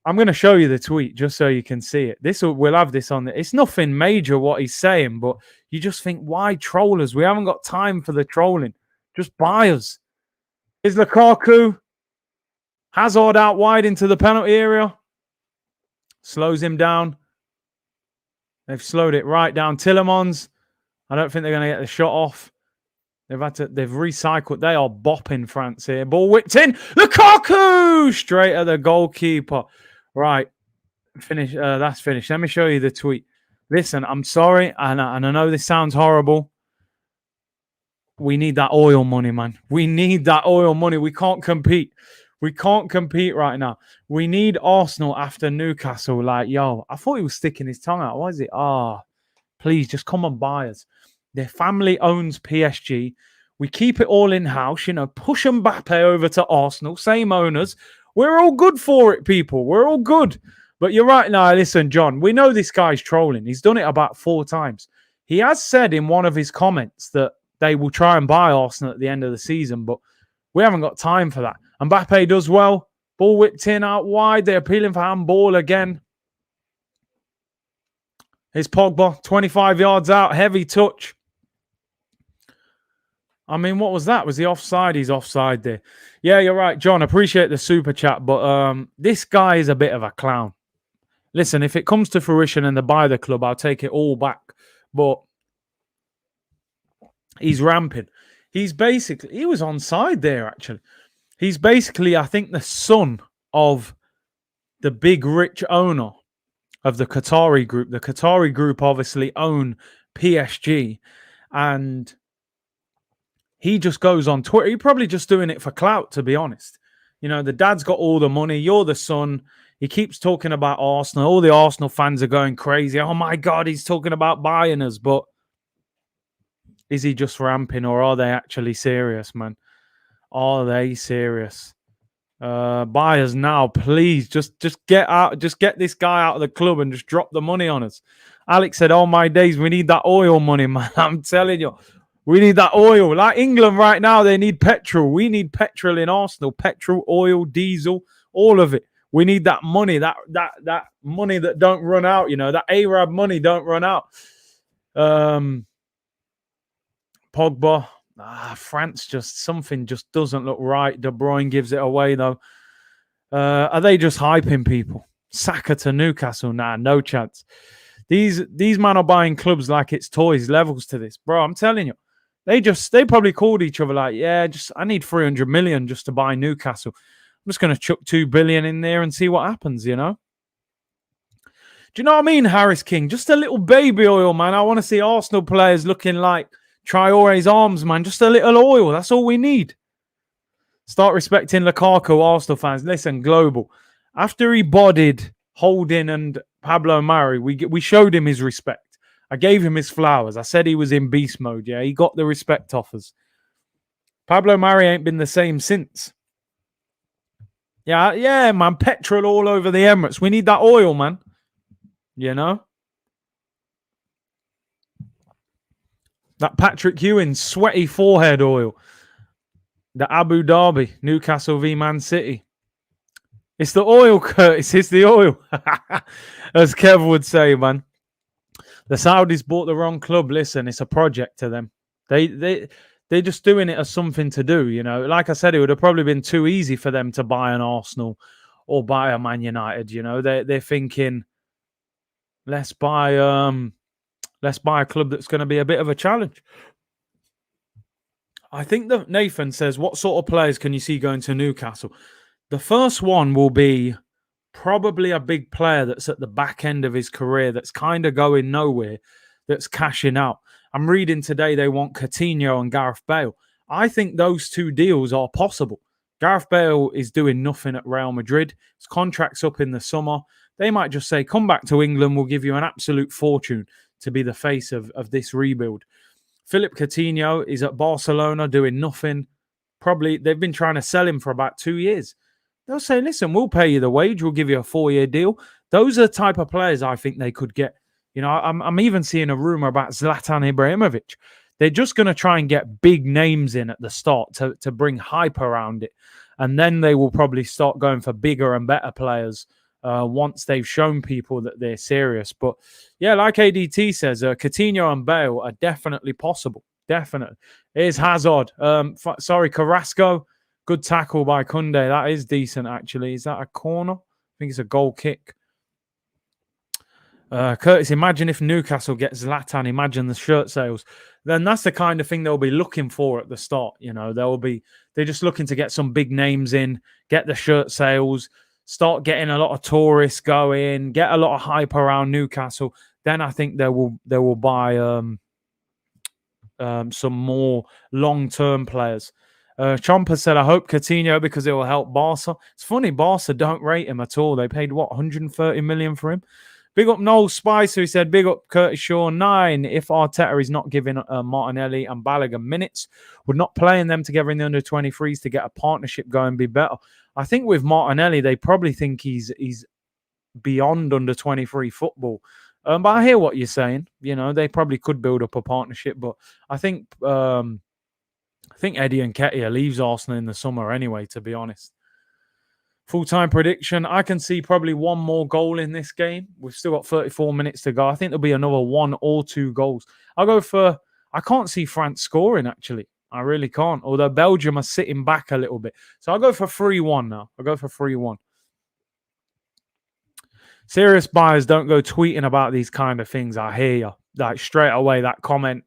I'm going to show you the tweet just so you can see it. We'll have this on. It's nothing major what he's saying, but you just think, why troll us? We haven't got time for the trolling. Just buy us. Is Lukaku. Hazard out wide into the penalty area. Slows him down. They've slowed it right down. Tillemans. I don't think they're going to get the shot off. They've recycled. They are bopping France here. Ball whipped in. Lukaku! Straight at the goalkeeper. Right. Finish. That's finished. Let me show you the tweet. Listen, I'm sorry. And I know this sounds horrible. We need that oil money, man. We need that oil money. We can't compete. We can't compete right now. We need Arsenal after Newcastle. Like, yo, I thought he was sticking his tongue out. Why is it? Please, just come and buy us. Their family owns PSG. We keep it all in-house. Push Mbappe over to Arsenal. Same owners. We're all good for it, people. We're all good. But you're right now. Listen, John, we know this guy's trolling. He's done it about 4 times. He has said in one of his comments that they will try and buy Arsenal at the end of the season, but we haven't got time for that. Mbappe does well. Ball whipped in out wide. They're appealing for handball again. Here's Pogba, 25 yards out. Heavy touch. I mean, what was that? Was he offside? He's offside there. Yeah, you're right, John. Appreciate the super chat, but this guy is a bit of a clown. Listen, if it comes to fruition and they buy the club, I'll take it all back. But he's ramping. He was onside there, actually. He's basically, I think, the son of the big rich owner of the Qatari group. The Qatari group obviously own PSG, and he just goes on Twitter. He's probably just doing it for clout, to be honest. The dad's got all the money. You're the son. He keeps talking about Arsenal. All the Arsenal fans are going crazy. Oh, my God, he's talking about buying us. But is he just ramping, or are they actually serious, man? Are they serious? Buy us now, please. Just get out. Just get this guy out of the club and just drop the money on us. Alex said, "Oh my days, we need that oil money, man." I'm telling you, we need that oil. Like England right now, they need petrol. We need petrol in Arsenal. Petrol, oil, diesel, all of it. We need that money. That money that don't run out. That Arab money don't run out. Pogba. France something just doesn't look right. De Bruyne gives it away though. Are they just hyping people? Saka to Newcastle? Nah, no chance. These men are buying clubs like it's toys. Levels to this, bro. I'm telling you, they probably called each other like, yeah, I need 300 million just to buy Newcastle. I'm just gonna chuck 2 billion in there and see what happens. Do you know what I mean, Harris King? Just a little baby oil, man. I want to see Arsenal players looking like Traore's arms, man. Just a little oil. That's all we need. Start respecting Lukaku, Arsenal fans. Listen, Global. After he bodied Holding and Pablo Mari, we showed him his respect. I gave him his flowers. I said he was in beast mode. Yeah, he got the respect offers. Pablo Mari ain't been the same since. Yeah, man. Petrol all over the Emirates. We need that oil, man. That Patrick Ewing sweaty forehead oil. The Abu Dhabi, Newcastle v Man City. It's the oil, Curtis. It's the oil. As Kev would say, man. The Saudis bought the wrong club. Listen, it's a project to them. They're just doing it as something to do, Like I said, it would have probably been too easy for them to buy an Arsenal or buy a Man United, They're thinking, let's buy a club that's going to be a bit of a challenge. I think that Nathan says, what sort of players can you see going to Newcastle? The first one will be probably a big player that's at the back end of his career, that's kind of going nowhere, that's cashing out. I'm reading today they want Coutinho and Gareth Bale. I think those 2 deals are possible. Gareth Bale is doing nothing at Real Madrid. His contract's up in the summer. They might just say, come back to England. We'll give you an absolute fortune to be the face of this rebuild. Philip Coutinho is at Barcelona doing nothing. Probably they've been trying to sell him for about 2 years. They'll say, listen, we'll pay you the wage. We'll give you a 4-year deal. Those are the type of players I think they could get. I'm even seeing a rumor about Zlatan Ibrahimovic. They're just going to try and get big names in at the start to bring hype around it. And then they will probably start going for bigger and better players once they've shown people that they're serious. But yeah, like ADT says, Coutinho and Bale are definitely possible. Definitely. Here's Hazard. Carrasco. Good tackle by Kunde. That is decent, actually. Is that a corner? I think it's a goal kick. Curtis, imagine if Newcastle gets Zlatan. Imagine the shirt sales. Then that's the kind of thing they'll be looking for at the start. You know, they're just looking to get some big names in, get the shirt sales, start getting a lot of tourists going, get a lot of hype around Newcastle. Then I think they will buy some more long-term players. Chomper said, I hope Coutinho because it will help Barca. It's funny, Barca don't rate him at all. They paid, 130 million for him? Big up Noel Spicer, who said, big up Curtis Shaw, 9. If Arteta is not giving Martinelli and Balogun minutes, would not playing them together in the under-23s to get a partnership going be better? I think with Martinelli, they probably think he's beyond under-23 football. But I hear what you're saying. You know, they probably could build up a partnership, but I think Eddie Nketiah leaves Arsenal in the summer anyway, to be honest. Full-time prediction, I can see probably one more goal in this game. We've still got 34 minutes to go. I think there'll be another 1 or 2 goals. I can't see France scoring, actually. I really can't. Although Belgium are sitting back a little bit. So I'll go for 3-1 now. I'll go for 3-1. Serious buyers don't go tweeting about these kind of things. I hear you. Like straight away, that comment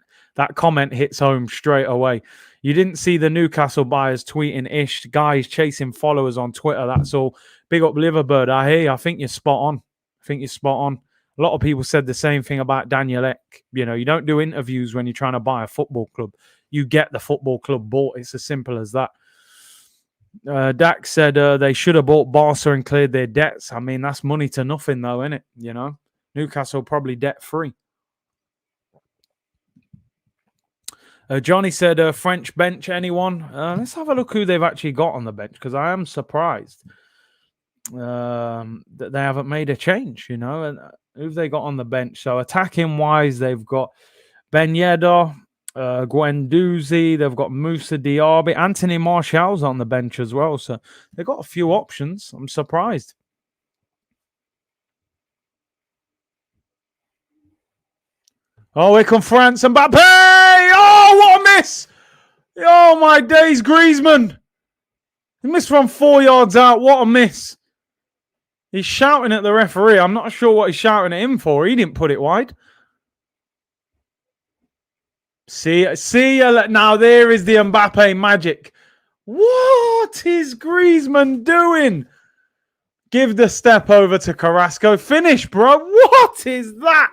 hits home straight away. You didn't see the Newcastle buyers tweeting ish, guys chasing followers on Twitter. That's all. Big up Liverbird. I hear you. I think you're spot on. A lot of people said the same thing about Daniel Ek. You know, you don't do interviews when you're trying to buy a football club. You get the football club bought. It's as simple as that. Dak said they should have bought Barca and cleared their debts. I mean, that's money to nothing, though, isn't it? You know, Newcastle probably debt-free. Johnny said, French bench, anyone? Let's have a look who they've actually got on the bench, because I am surprised that they haven't made a change, you know. And who've they got on the bench? So attacking-wise, they've got Ben Yedder, Guendouzi, they've got Moussa Diaby, Anthony Martial's on the bench as well. So they've got a few options. I'm surprised. Oh, here come France. Mbappe! Oh, what a miss! Oh, my days, Griezmann. He missed from 4 yards out. What a miss. He's shouting at the referee. I'm not sure what he's shouting at him for. He didn't put it wide. See ya. Now there is the Mbappe magic. What is Griezmann doing? Give the step over to Carrasco. Finish, bro. What is that?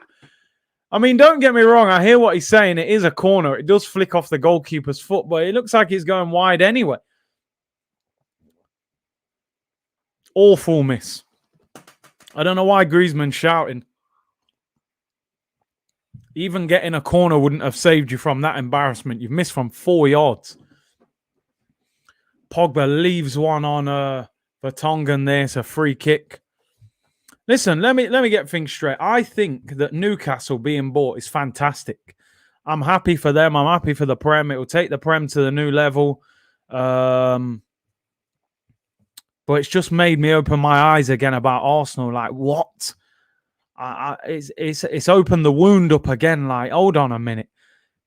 I mean, don't get me wrong. I hear what he's saying. It is a corner. It does flick off the goalkeeper's foot, but it looks like he's going wide anyway. Awful miss. I don't know why Griezmann's shouting. Even getting a corner wouldn't have saved you from that embarrassment. You've missed from 4 yards. Pogba leaves one on Vertonghen there. It's a free kick. Listen, let me get things straight. I think that Newcastle being bought is fantastic. I'm happy for them. I'm happy for the Prem. It will take the Prem to the new level. But it's just made me open my eyes again about Arsenal. Like, what? It's opened the wound up again. Like, hold on a minute.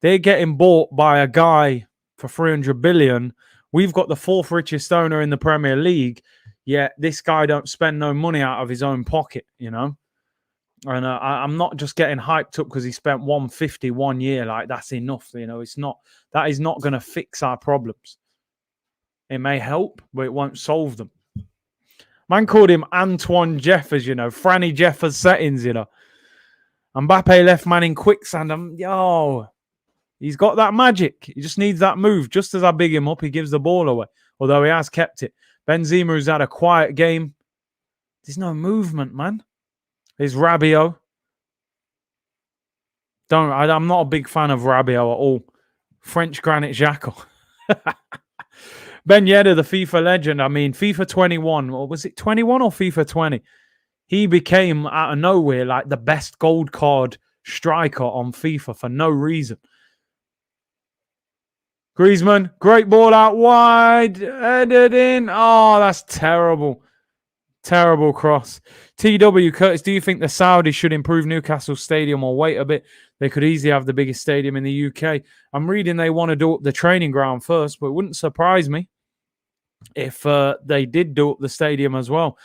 They're getting bought by a guy for 300 billion. We've got the 4th richest owner in the Premier League. Yet this guy don't spend no money out of his own pocket, you know. And I'm not just getting hyped up because he spent 150 1 year. Like, that's enough, you know. That is not going to fix our problems. It may help, but it won't solve them. Man called him Antoine Jeffers, you know, Franny Jeffers settings, you know. Mbappe left man in quicksand. He's got that magic. He just needs that move. Just as I big him up, he gives the ball away. Although he has kept it. Benzema, who's had a quiet game. There's no movement, man. There's Rabiot. I'm not a big fan of Rabiot at all. French Granit Xhaka. Ben Yedder, the FIFA legend. I mean, FIFA 21. Or was it 21 or FIFA 20? He became, out of nowhere, like the best gold card striker on FIFA for no reason. Griezmann, great ball out wide, headed in. Oh, that's terrible. Terrible cross. TW Curtis, do you think the Saudis should improve Newcastle Stadium or wait a bit? They could easily have the biggest stadium in the UK. I'm reading they want to do up the training ground first, but it wouldn't surprise me if they did do up the stadium as well.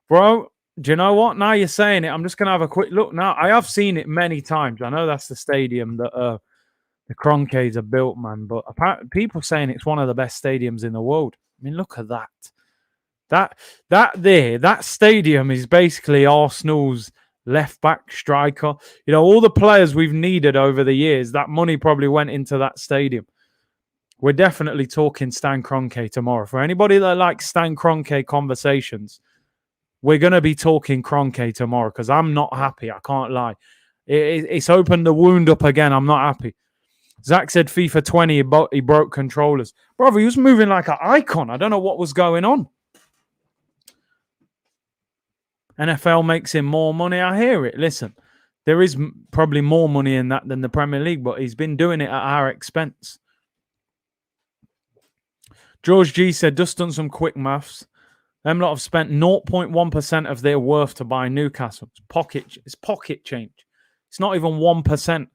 Bro, do you know what? Now you're saying it, I'm just going to have a quick look now. I have seen it many times. I know that's the stadium that the Kroenkes are built, man. But apparently, people saying it's one of the best stadiums in the world. I mean, look at that. That stadium is basically Arsenal's left back striker. You know, all the players we've needed over the years, that money probably went into that stadium. We're definitely talking Stan Kroenke tomorrow. For anybody that likes Stan Kroenke conversations, we're going to be talking Kroenke tomorrow because I'm not happy. I can't lie. It's opened the wound up again. I'm not happy. Zach said FIFA 20, he broke controllers. Brother, he was moving like an icon. I don't know what was going on. NFL makes him more money. I hear it. Listen, there is probably more money in that than the Premier League, but he's been doing it at our expense. George G said, just done some quick maths. Them lot have spent 0.1% of their worth to buy Newcastle. It's pocket change. It's not even 1%.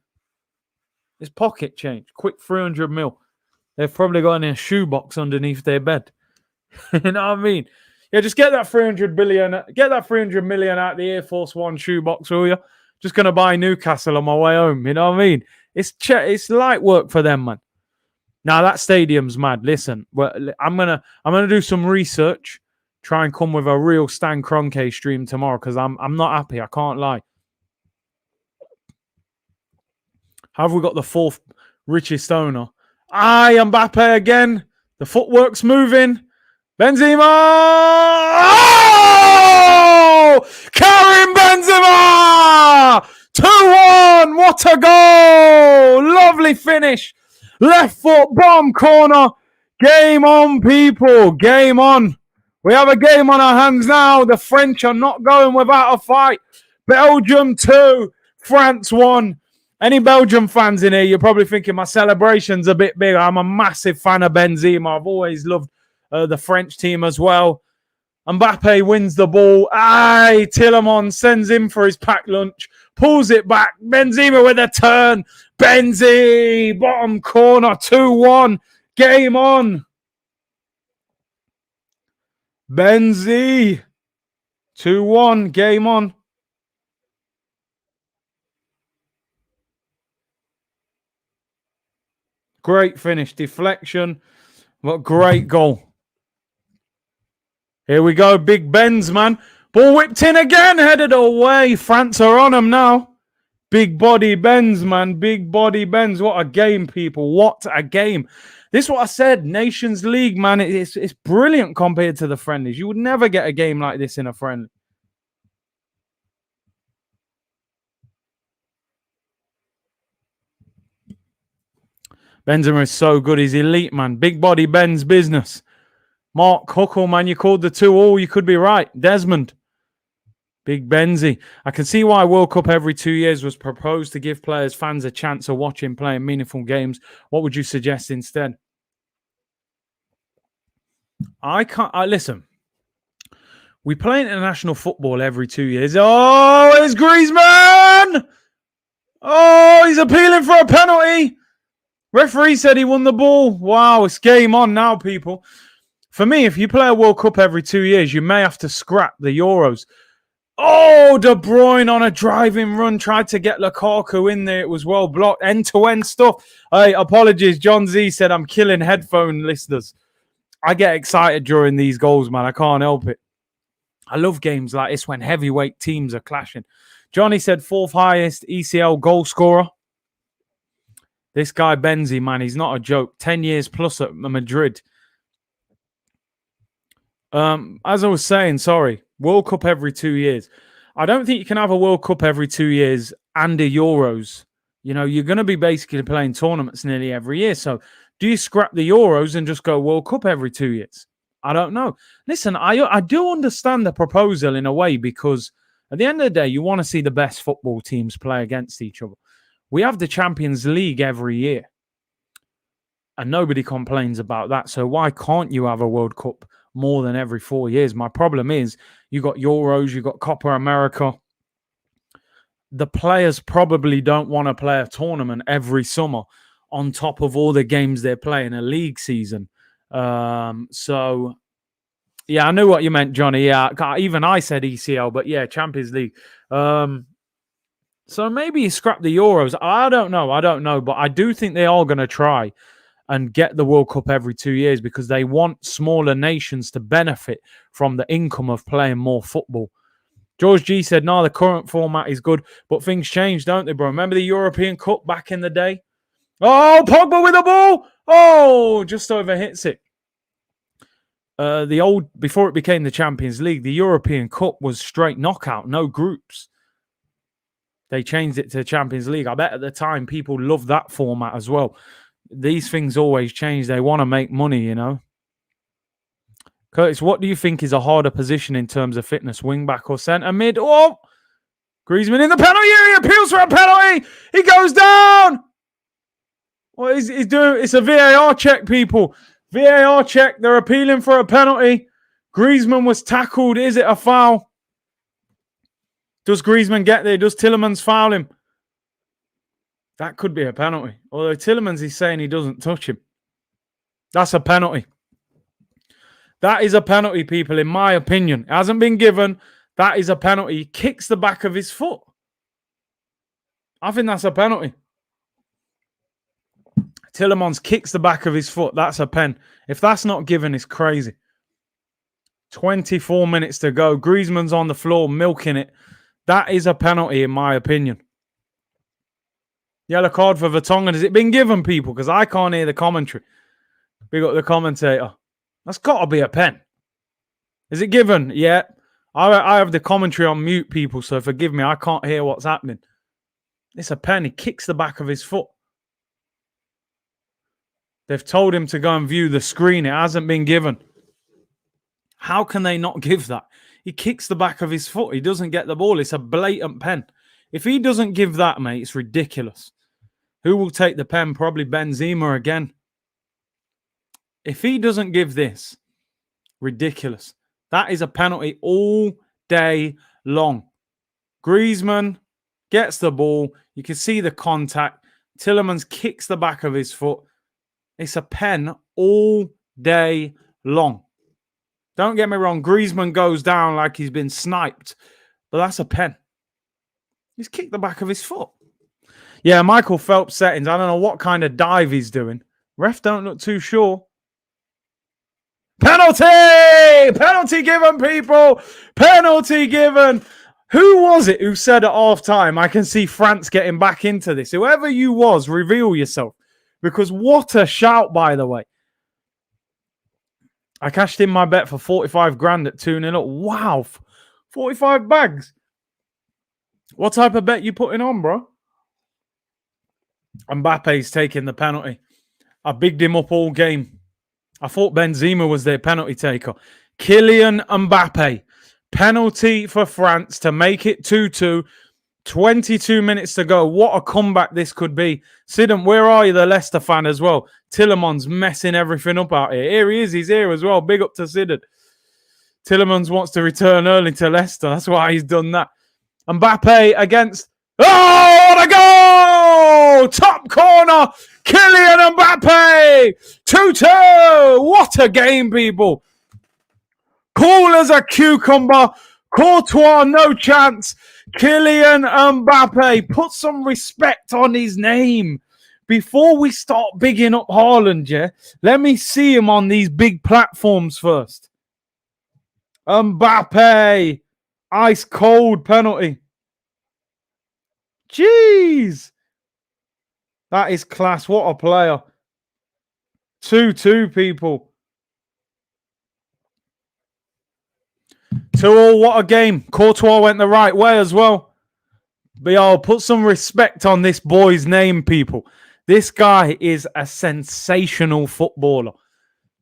It's pocket change. Quick 300 mil. They've probably got in a shoebox underneath their bed. You know what I mean? Yeah, just get that 300 million out of the Air Force One shoebox, will you? Just gonna buy Newcastle on my way home. You know what I mean? It's light work for them, man. Now that stadium's mad. Listen, I'm gonna do some research, try and come with a real Stan Kroenke stream tomorrow because I'm not happy. I can't lie. Have we got the fourth richest owner? Mbappe again. The footwork's moving. Benzema! Oh! Karim Benzema! 2-1! What a goal! Lovely finish. Left foot bomb corner. Game on, people. Game on. We have a game on our hands now. The French are not going without a fight. Belgium 2, France 1. Any Belgium fans in here, you're probably thinking my celebration's a bit big. I'm a massive fan of Benzema. I've always loved the French team as well. Mbappe wins the ball. Tillemans sends him for his packed lunch. Pulls it back. Benzema with a turn. Benzi, bottom corner, 2-1. Game on. Benzi, 2-1. Game on. Great finish. Deflection. What great goal. Here we go. Big Benz, man. Ball whipped in again. Headed away. France are on him now. Big body Benz, man. Big body Benz. What a game, people. What a game. This is what I said. Nations League, man. It's brilliant compared to the friendlies. You would never get a game like this in a friendly. Benzema is so good. He's elite, man. Big body Ben's business. Mark Huckle, man. You called the 2-2. You could be right. Desmond. Big Benzi. I can see why World Cup every 2 years was proposed to give fans a chance of watching playing meaningful games. What would you suggest instead? Listen. We play international football every 2 years. Oh, it's Griezmann! Oh, he's appealing for a penalty. Referee said he won the ball. Wow, it's game on now, people. For me, if you play a World Cup every 2 years, you may have to scrap the Euros. Oh, De Bruyne on a driving run tried to get Lukaku in there. It was well blocked. End-to-end stuff. Hey, apologies. John Z said I'm killing headphone listeners. I get excited during these goals, man. I can't help it. I love games like this when heavyweight teams are clashing. Johnny said fourth highest ECL goal scorer. This guy, Benzi, man, he's not a joke. 10 years plus at Madrid. As I was saying, World Cup every 2 years. I don't think you can have a World Cup every 2 years and a Euros. You know, you're going to be basically playing tournaments nearly every year. So do you scrap the Euros and just go World Cup every 2 years? I don't know. Listen, I do understand the proposal in a way because at the end of the day, you want to see the best football teams play against each other. We have the Champions League every year. And nobody complains about that. So why can't you have a World Cup more than every 4 years? My problem is you got Euros, you got Copa America. The players probably don't want to play a tournament every summer on top of all the games they're playing a league season. So, yeah, I knew what you meant, Johnny. Yeah, even I said ECL, but yeah, Champions League. So maybe you scrap the Euros. I don't know. But I do think they are going to try and get the World Cup every 2 years because they want smaller nations to benefit from the income of playing more football. George G said, no, the current format is good, but things change, don't they, bro? Remember the European Cup back in the day? Oh, Pogba with the ball. Oh, just over hits it. Before it became the Champions League, the European Cup was straight knockout, no groups. They changed it to the Champions League. I bet at the time people loved that format as well. These things always change. They want to make money, you know. Curtis, what do you think is a harder position in terms of fitness, wing back or centre mid? Oh, Griezmann in the penalty area, appeals for a penalty. He goes down. What is he doing? It's a VAR check, people. VAR check. They're appealing for a penalty. Griezmann was tackled. Is it a foul? Does Griezmann get there? Does Tielemans foul him? That could be a penalty. Although Tielemans is saying he doesn't touch him. That's a penalty. That is a penalty, people, in my opinion. It hasn't been given. That is a penalty. He kicks the back of his foot. I think that's a penalty. Tielemans kicks the back of his foot. That's a pen. If that's not given, it's crazy. 24 minutes to go. Griezmann's on the floor milking it. That is a penalty, in my opinion. Yellow card for Vertonghen. Has it been given, people? Because I can't hear the commentary. Big up the commentator. That's got to be a pen. Is it given? Yeah. I have the commentary on mute, people, so forgive me. I can't hear what's happening. It's a pen. He kicks the back of his foot. They've told him to go and view the screen. It hasn't been given. How can they not give that? He kicks the back of his foot. He doesn't get the ball. It's a blatant pen. If he doesn't give that, mate, it's ridiculous. Who will take the pen? Probably Benzema again. If he doesn't give this, ridiculous. That is a penalty all day long. Griezmann gets the ball. You can see the contact. Tielemans kicks the back of his foot. It's a pen all day long. Don't get me wrong. Griezmann goes down like he's been sniped. But that's a pen. He's kicked the back of his foot. Yeah, Michael Phelps settings. I don't know what kind of dive he's doing. Ref don't look too sure. Penalty! Penalty given, people! Penalty given! Who was it who said at half-time, I can see France getting back into this? Whoever you was, reveal yourself. Because what a shout, by the way. I cashed in my bet for 45 grand at 2-0 up. Wow. 45 bags. What type of bet you putting on, bro? Mbappe's taking the penalty. I bigged him up all game. I thought Benzema was their penalty taker. Kylian Mbappe. Penalty for France to make it 2-2. 22 minutes to go. What a comeback this could be. Sidham, where are you, the Leicester fan as well? Tielemans messing everything up out here. Here he is. He's here as well. Big up to Sidham. Tielemans wants to return early to Leicester. That's why he's done that. Mbappe against... Oh, what a goal! Top corner. Kylian Mbappe. 2-2. What a game, people. Cool as a cucumber. Courtois, no chance. Kylian Mbappe. Put some respect on his name. Before we start bigging up Haaland, yeah? Let me see him on these big platforms first. Mbappe. Ice cold penalty. Jeez. That is class. What a player. 2-2, people. 2-2, what a game. Courtois went the right way as well. But y'all, put some respect on this boy's name, people. This guy is a sensational footballer.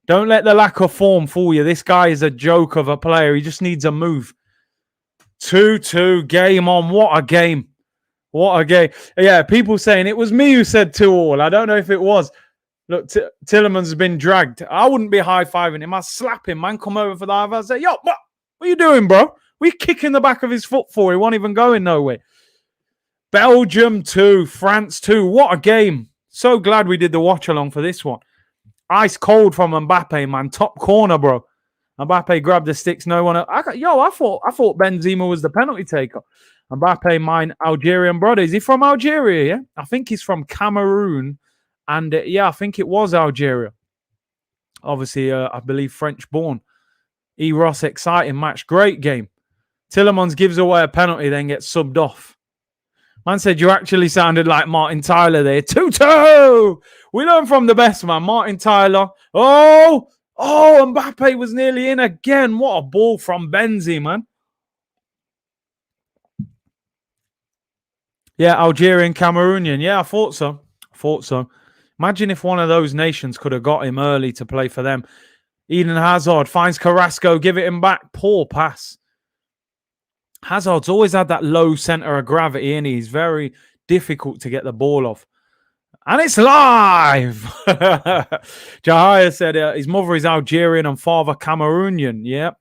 Don't let the lack of form fool you. This guy is a joke of a player. He just needs a move. 2-2, game on. What a game. What a game. Yeah, people saying it was me who said 2-2. I don't know if it was. Look, Tillemans has been dragged. I wouldn't be high-fiving him. I'd slap him, man. Come over for the high five. I'd say, yo, what are you doing, bro? What are you kicking the back of his foot for? He won't even going nowhere. Belgium 2, France 2. What a game. So glad we did the watch-along for this one. Ice cold from Mbappe, man. Top corner, bro. Mbappe grabbed the sticks. No one. I thought Benzema was the penalty taker. Mbappe, mine Algerian brother. Is he from Algeria? Yeah, I think he's from Cameroon, and I think it was Algeria. Obviously, I believe French born. Ross, exciting match, great game. Tillemans gives away a penalty, then gets subbed off. Man said you actually sounded like Martin Tyler there. 2-2. We learn from the best, man. Martin Tyler. Oh, Mbappe was nearly in again. What a ball from Benzi, man. Yeah, Algerian, Cameroonian. Yeah, I thought so. Imagine if one of those nations could have got him early to play for them. Eden Hazard finds Carrasco. Give it him back. Poor pass. Hazard's always had that low centre of gravity, and he's very difficult to get the ball off. And it's live! Jahaya said his mother is Algerian and father Cameroonian. Yep.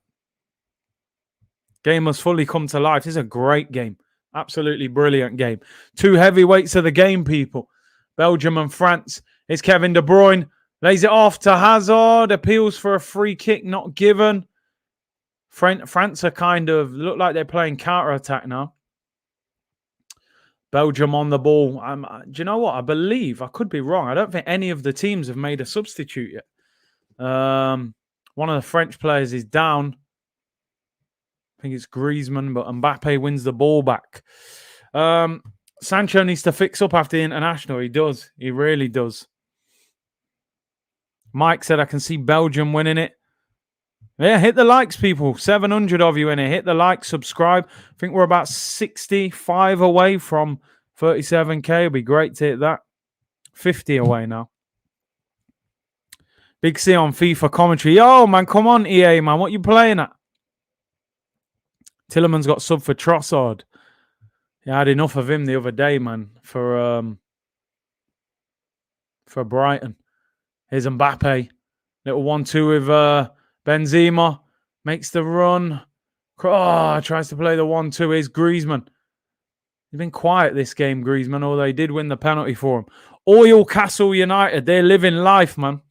Game has fully come to life. This is a great game. Absolutely brilliant game. Two heavyweights of the game, people. Belgium and France. It's Kevin De Bruyne. Lays it off to Hazard. Appeals for a free kick not given. France are kind of look like they're playing counter-attack now. Belgium on the ball. Do you know what? I believe, I could be wrong. I don't think any of the teams have made a substitute yet. One of the French players is down. I think it's Griezmann, but Mbappe wins the ball back. Sancho needs to fix up after the international. He does. He really does. Mike said, I can see Belgium winning it. Yeah, hit the likes, people. 700 of you in it. Hit the like, subscribe. I think we're about 65 away from 37K. It'd be great to hit that. 50 away now. Big C on FIFA commentary. Yo, man, come on, EA, man. What you playing at? Tillemans got sub for Trossard. Yeah, I had enough of him the other day, man, for Brighton. Here's Mbappe. Little 1-2 with Benzema. Makes the run. Tries to play the 1-2. Here's Griezmann. He's been quiet this game, Griezmann, although they did win the penalty for him. Oil Castle United. They're living life, man.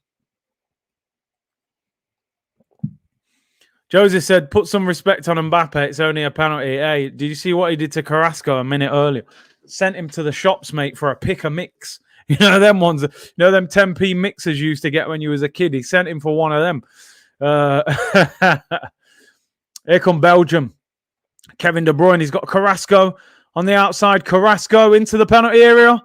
Joseph said, put some respect on Mbappe. It's only a penalty. Hey, did you see what he did to Carrasco a minute earlier? Sent him to the shops, mate, for a pick a mix. You know, them ones, them 10p mixers you used to get when you was a kid. He sent him for one of them. Here come Belgium. Kevin De Bruyne, he's got Carrasco on the outside. Carrasco into the penalty area.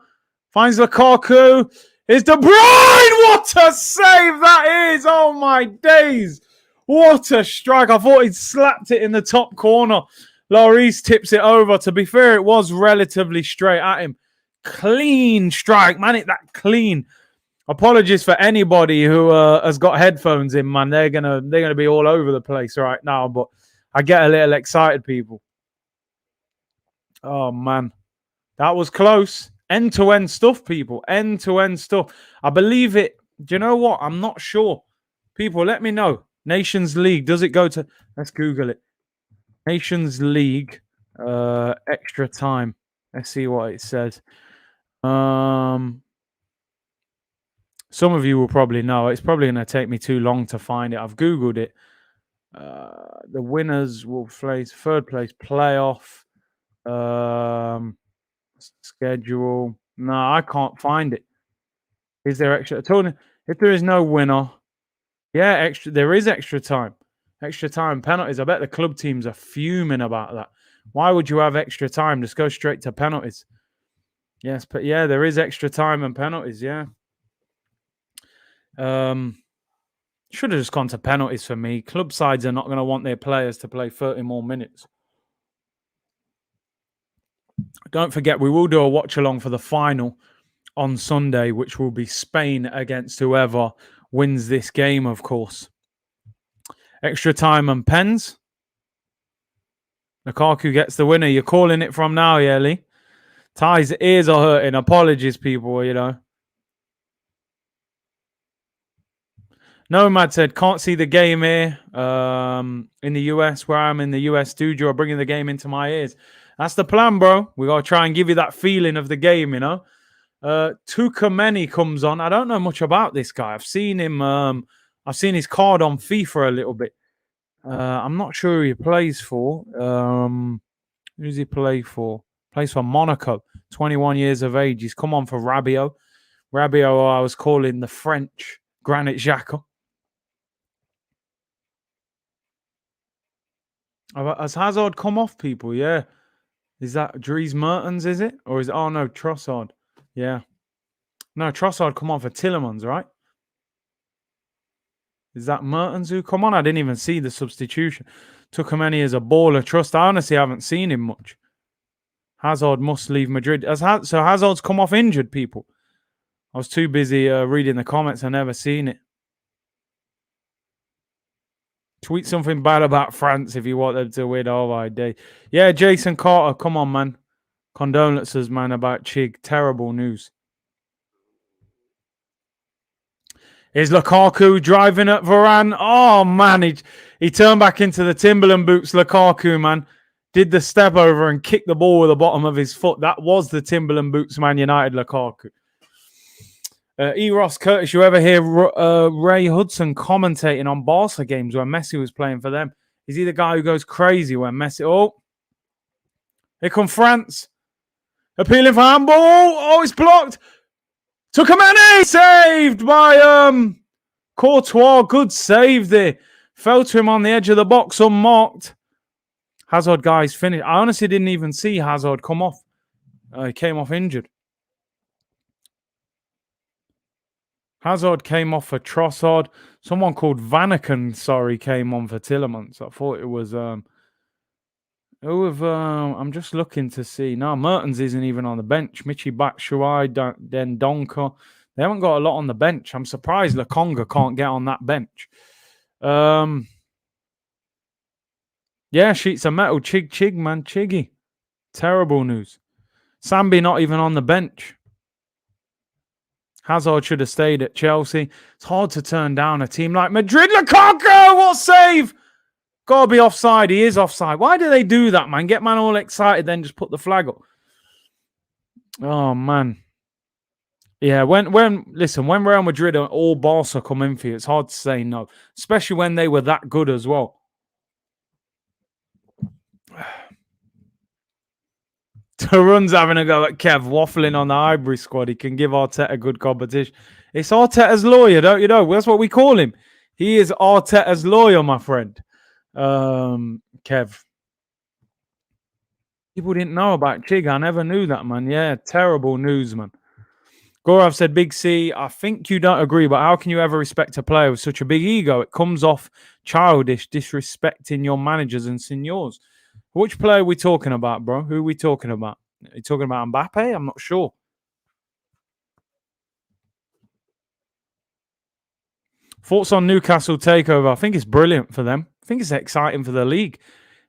Finds Lukaku. It's De Bruyne! What a save that is! Oh, my days. What a strike. I thought he'd slapped it in the top corner. Lloris tips it over. To be fair, it was relatively straight at him. Clean strike, man. It that clean. Apologies for anybody who has got headphones in, man. They're gonna be all over the place right now. But I get a little excited, people. Oh man, that was close. End-to-end stuff, people. End-to-end stuff. I believe it. Do you know what? I'm not sure. People, let me know. Nations League. Does it go to? Let's Google it. Nations League. Extra time. Let's see what it says. Some of you will probably know. It's probably going to take me too long to find it. I've Googled it. The winners will face third place playoff. Schedule. No, I can't find it. Is there extra? I told you, if there is no winner, yeah, extra. There is extra time. Extra time penalties. I bet the club teams are fuming about that. Why would you have extra time? Just go straight to penalties. Yes, but yeah, there is extra time and penalties. Yeah. Should have just gone to penalties for me. Club sides are not going to want their players to play 30 more minutes. Don't forget, we will do a watch along for the final on Sunday, which will be Spain against whoever wins this game, of course. Extra time and pens. Lukaku gets the winner. You're calling it from now, yeah, Lee? Ty's ears are hurting. Apologies, people, you know. Nomad said, can't see the game here in the US, where I'm in the US studio, bringing the game into my ears. That's the plan, bro. We got to try and give you that feeling of the game, you know. Tukameni comes on. I don't know much about this guy. I've seen him. I've seen his card on FIFA a little bit. I'm not sure who he plays for. Who does he play for? Plays for Monaco. 21 years of age. He's come on for Rabiot. Rabiot, I was calling the French Granit Xhaka. Has Hazard come off, people? Yeah. Is that Dries Mertens, is it? Or is it? Oh, no, Trossard. Yeah. No, Trossard come on for Tillemans, right? Is that Mertens who come on? I didn't even see the substitution. Took him any as a baller. Trust, I honestly haven't seen him much. Hazard must leave Madrid. So Hazard's come off injured, people. I was too busy reading the comments. I never seen it. Tweet something bad about France if you want them to win. Oh, my day. Yeah, Jason Carter, come on, man. Condolences, man, about Chig. Terrible news. Is Lukaku driving at Varane? Oh, man. He turned back into the Timberland boots, Lukaku, man. Did the step over and kicked the ball with the bottom of his foot. That was the Timberland boots, Man United, Lukaku. Ross Curtis, you ever hear Ray Hudson commentating on Barca games when Messi was playing for them? Is he the guy who goes crazy when Messi... Oh, here come France. Appealing for handball. Oh, it's blocked. Tukameni saved by Courtois. Good save there. Fell to him on the edge of the box unmarked. Hazard, guys, finished. I honestly didn't even see Hazard come off. He came off injured. Hazard came off for Trossard. Someone called Vanaken, came on for Tillemans. I thought it was... I'm just looking to see. No, Mertens isn't even on the bench. Michi Batshuayi, then Donker. They haven't got a lot on the bench. I'm surprised Lokonga can't get on that bench. Yeah, sheets of metal. Chig, man. Chiggy. Terrible news. Sambi not even on the bench. Hazard should have stayed at Chelsea. It's hard to turn down a team like Madrid. Lukaku, what save! Gotta be offside. He is offside. Why do they do that, man? Get man all excited, then just put the flag up. Oh, man. Yeah, when Real Madrid or all Barca come in for you, it's hard to say no. Especially when they were that good as well. Tarun's having a go at Kev, waffling on the Highbury squad. He can give Arteta good competition. It's Arteta's lawyer, don't you know? That's what we call him. He is Arteta's lawyer, my friend. Kev. People didn't know about Chig. I never knew that, man. Yeah, terrible news, man. Gorav said, Big C, I think you don't agree, but how can you ever respect a player with such a big ego? It comes off childish, disrespecting your managers and seniors. Which player are we talking about, bro? Who are we talking about? Are you talking about Mbappe? I'm not sure. Thoughts on Newcastle takeover? I think it's brilliant for them. I think it's exciting for the league.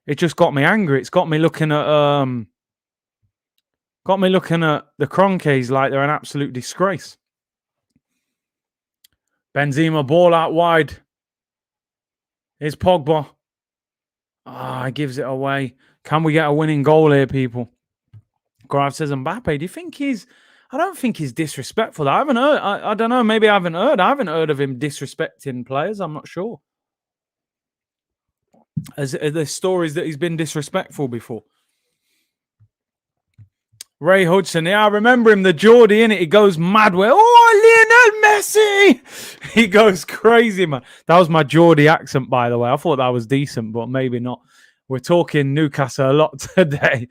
It just got me angry. It's got me looking at the Kroenkes like they're an absolute disgrace. Benzema ball out wide. Here's Pogba. He gives it away. Can we get a winning goal here, people? Grav says Mbappe. Do you think he's... I don't think he's disrespectful. I haven't heard... I don't know. Maybe I haven't heard. I haven't heard of him disrespecting players. I'm not sure. Are there stories that he's been disrespectful before? Ray Hudson. Yeah, I remember him. The Geordie, innit? He goes mad with, Lionel Messi! He goes crazy, man. That was my Geordie accent, by the way. I thought that was decent, but maybe not. We're talking Newcastle a lot today.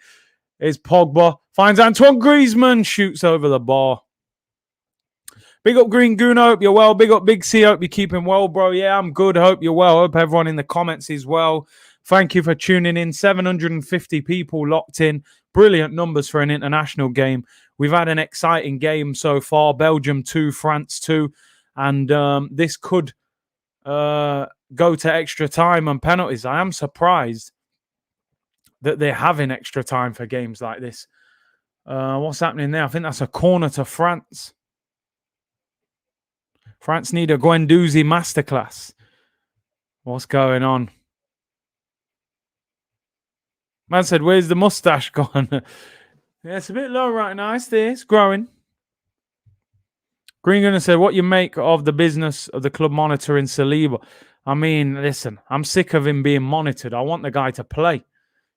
It's Pogba. Finds Antoine Griezmann. Shoots over the bar. Big up Green Goon. Hope you're well. Big up Big C. Hope you're keeping well, bro. Yeah, I'm good. Hope you're well. Hope everyone in the comments is well. Thank you for tuning in. 750 people locked in. Brilliant numbers for an international game. We've had an exciting game so far. Belgium 2, France 2. And this could go to extra time and penalties. I am surprised that they're having extra time for games like this. What's happening there? I think that's a corner to France. France need a Guendouzi masterclass. What's going on? Man said, where's the mustache gone? Yeah, it's a bit low right now. It's growing. Green Gunner said, what you make of the business of the club monitoring Saliba? I mean, listen, I'm sick of him being monitored. I want the guy to play.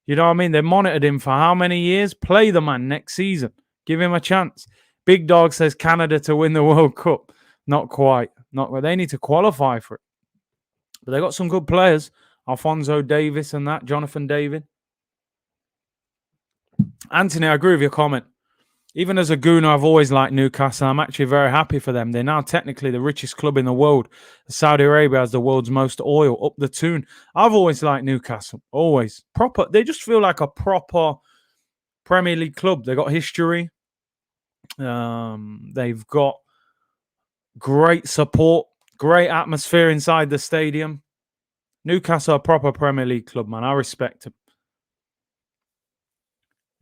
You know what I mean? They monitored him for how many years? Play the man next season. Give him a chance. Big Dog says Canada to win the World Cup. Not quite. They need to qualify for it. But they got some good players. Alphonso Davis and that. Jonathan David. Anthony, I agree with your comment. Even as a gooner, I've always liked Newcastle. I'm actually very happy for them. They're now technically the richest club in the world. Saudi Arabia has the world's most oil, up the tune. I've always liked Newcastle. Always. Proper. They just feel like a proper Premier League club. They've got history. They've got great support, great atmosphere inside the stadium. Newcastle, a proper Premier League club, man. I respect him.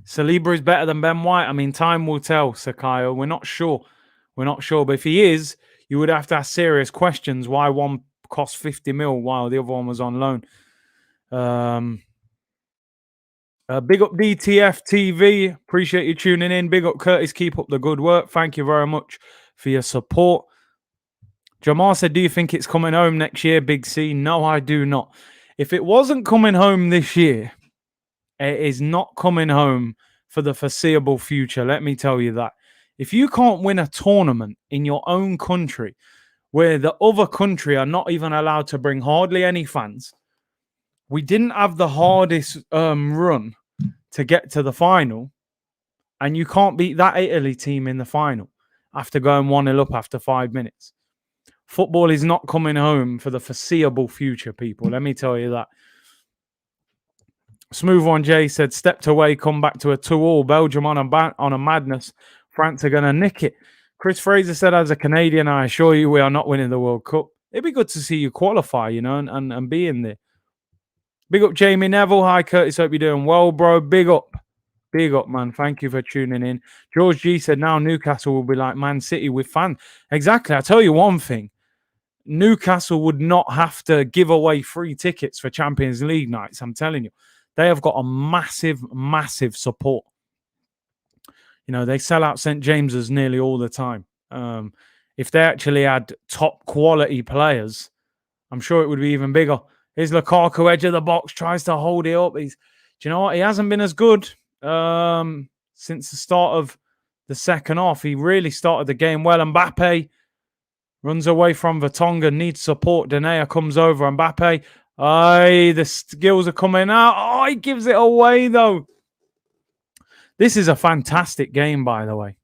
Saliba is better than Ben White. I mean, time will tell, Sakayo. We're not sure. But if he is, you would have to ask serious questions why one cost 50 mil while the other one was on loan. Big up DTF TV. Appreciate you tuning in. Big up Curtis. Keep up the good work. Thank you very much for your support. Jamar said, do you think it's coming home next year, Big C? No, I do not. If it wasn't coming home this year, it is not coming home for the foreseeable future. Let me tell you that. If you can't win a tournament in your own country where the other country are not even allowed to bring hardly any fans, we didn't have the hardest run to get to the final, and you can't beat that Italy team in the final after going 1-0 up after 5 minutes. Football is not coming home for the foreseeable future, people. Let me tell you that. Smooth One J said, stepped away, come back to a 2-2. Belgium on a madness. France are going to nick it. Chris Fraser said, as a Canadian, I assure you we are not winning the World Cup. It'd be good to see you qualify, you know, and be in there. Big up Jamie Neville. Hi, Curtis. Hope you're doing well, bro. Big up. Big up, man. Thank you for tuning in. George G said, now Newcastle will be like Man City with fans. Exactly. I'll tell you one thing. Newcastle would not have to give away free tickets for Champions League nights. I'm telling you. They have got a massive, massive support. You know, they sell out St. James's nearly all the time. If they actually had top quality players, I'm sure it would be even bigger. Here's Lukaku, edge of the box, tries to hold it up. Do you know what? He hasn't been as good since the start of the second half. He really started the game well. Mbappe runs away from Vertonghen, needs support. Denea comes over. Mbappe. The skills are coming out. Oh, he gives it away, though. This is a fantastic game, by the way.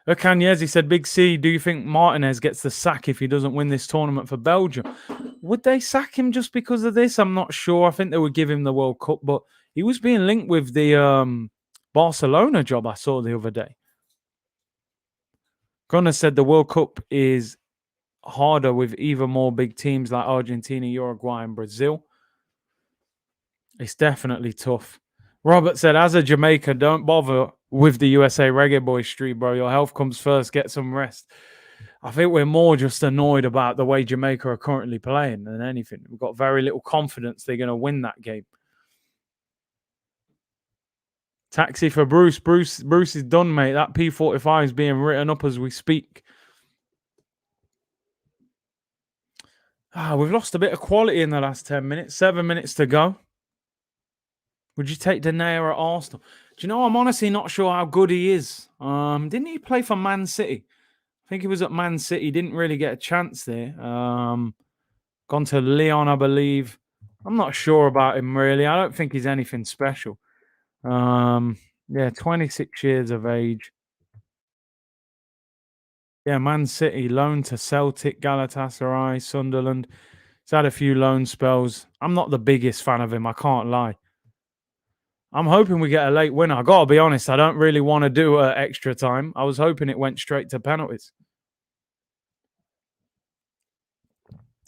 Kanyezi said, Big C, do you think Martinez gets the sack if he doesn't win this tournament for Belgium? Would they sack him just because of this? I'm not sure. I think they would give him the World Cup, but he was being linked with the Barcelona job I saw the other day. Gunnar said the World Cup is harder with even more big teams like Argentina, Uruguay, and Brazil. It's definitely tough. Robert said, as a Jamaican, don't bother with the USA Reggae Boy street, bro. Your health comes first. Get some rest. I think we're more just annoyed about the way Jamaica are currently playing than anything. We've got very little confidence they're going to win that game. Taxi for Bruce. Bruce is done, mate. That P45 is being written up as we speak. We've lost a bit of quality in the last 10 minutes. 7 minutes to go. Would you take Denea at Arsenal? Do you know, I'm honestly not sure how good he is. Didn't he play for Man City? I think he was at Man City. Didn't really get a chance there. Gone to Lyon, I believe. I'm not sure about him, really. I don't think he's anything special. 26 years of age. Yeah, Man City, loan to Celtic, Galatasaray, Sunderland. He's had a few loan spells. I'm not the biggest fan of him, I can't lie. I'm hoping we get a late winner. I got to be honest, I don't really want to do extra time. I was hoping it went straight to penalties.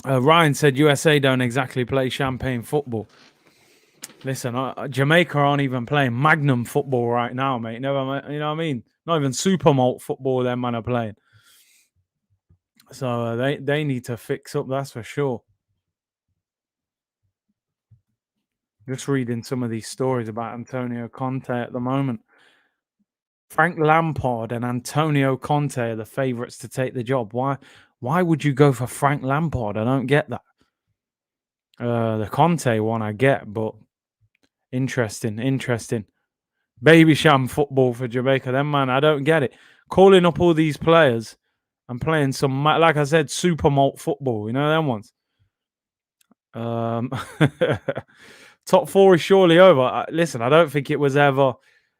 Ryan said USA don't exactly play champagne football. Listen, Jamaica aren't even playing Magnum football right now, mate. Never, you know what I mean? Not even super malt football them man are playing. So they need to fix up, that's for sure. Just reading some of these stories about Antonio Conte at the moment. Frank Lampard and Antonio Conte are the favourites to take the job. Why would you go for Frank Lampard? I don't get that. The Conte one I get, but interesting. Baby sham football for Jamaica. Then, man, I don't get it. Calling up all these players and playing some, like I said, super malt football. You know them ones. Top four is surely over. Listen, I don't think it was ever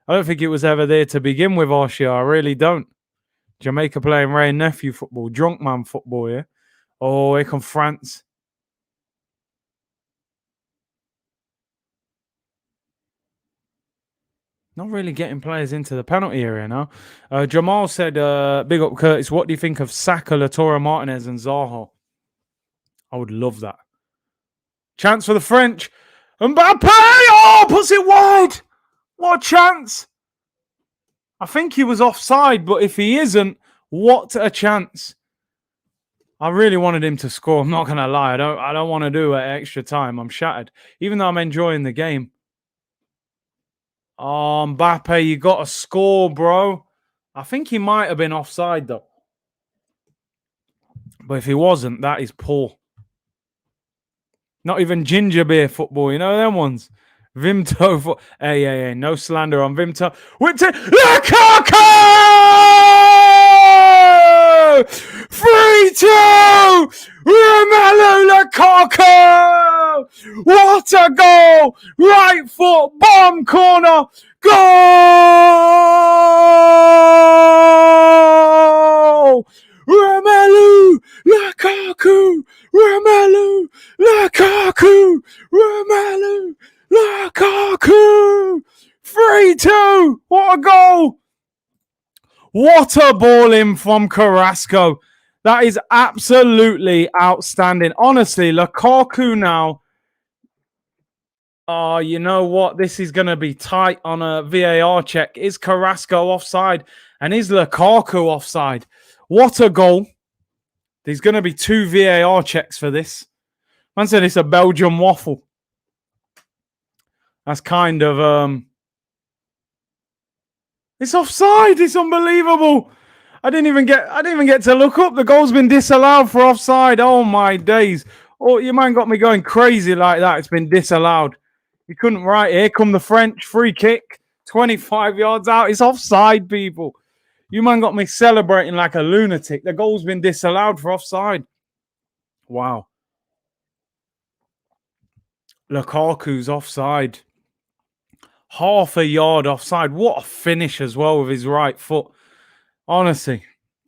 there to begin with, Arshia. I really don't. Jamaica playing Ray and nephew football, drunk man football, yeah. Oh, here come France. Not really getting players into the penalty area now. Jamal said, big up Curtis, what do you think of Saka, Latora Martinez and Zaha? I would love that. Chance for the French. Mbappe! Oh, puts it wide. What a chance. I think he was offside, but if he isn't, what a chance. I really wanted him to score. I'm not going to lie. I don't want to do it extra time. I'm shattered. Even though I'm enjoying the game. Oh, Mbappe, you got to score, bro. I think he might have been offside, though. But if he wasn't, that is poor. Not even ginger beer football, you know them ones. Vimto. Hey, no slander on Vimto. Whipped it. Lukaku! 3-2! Romelu Lukaku! What a goal! Right foot, bottom corner. Goal! Romelu Lukaku! Romelu Lukaku! Romelu Lukaku! 3-2! What a goal! What a ball in from Carrasco. That is absolutely outstanding. Honestly, Lukaku now. Oh, you know what? This is going to be tight on a VAR check. Is Carrasco offside? And is Lukaku offside? What a goal. There's going to be 2 VAR checks for this. Man said it's a Belgium waffle. That's kind of... It's offside. It's unbelievable. I didn't even get to look up. The goal's been disallowed for offside. Oh, my days. Oh, your man got me going crazy like that. It's been disallowed. You couldn't write. Here come the French. Free kick. 25 yards out. It's offside, people. You man got me celebrating like a lunatic. The goal's been disallowed for offside. Wow. Lukaku's offside. Half a yard offside. What a finish as well with his right foot. Honestly,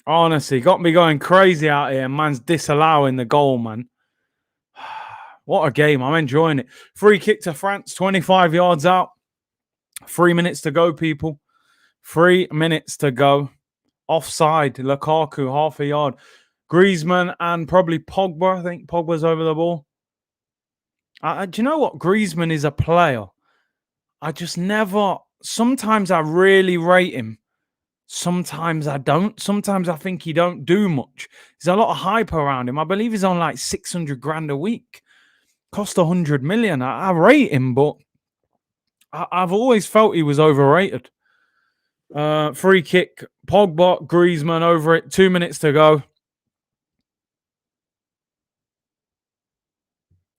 got me going crazy out here. Man's disallowing the goal, man. What a game. I'm enjoying it. Free kick to France, 25 yards out. 3 minutes to go, people. 3 minutes to go. Offside. Lukaku, half a yard. Griezmann and probably Pogba. I think Pogba's over the ball. Do you know what? Griezmann is a player. I just never... Sometimes I really rate him. Sometimes I don't. Sometimes I think he don't do much. There's a lot of hype around him. I believe he's on like 600 grand a week. Cost 100 million. I rate him, but I've always felt he was overrated. Free kick. Pogba, Griezmann over it. 2 minutes to go.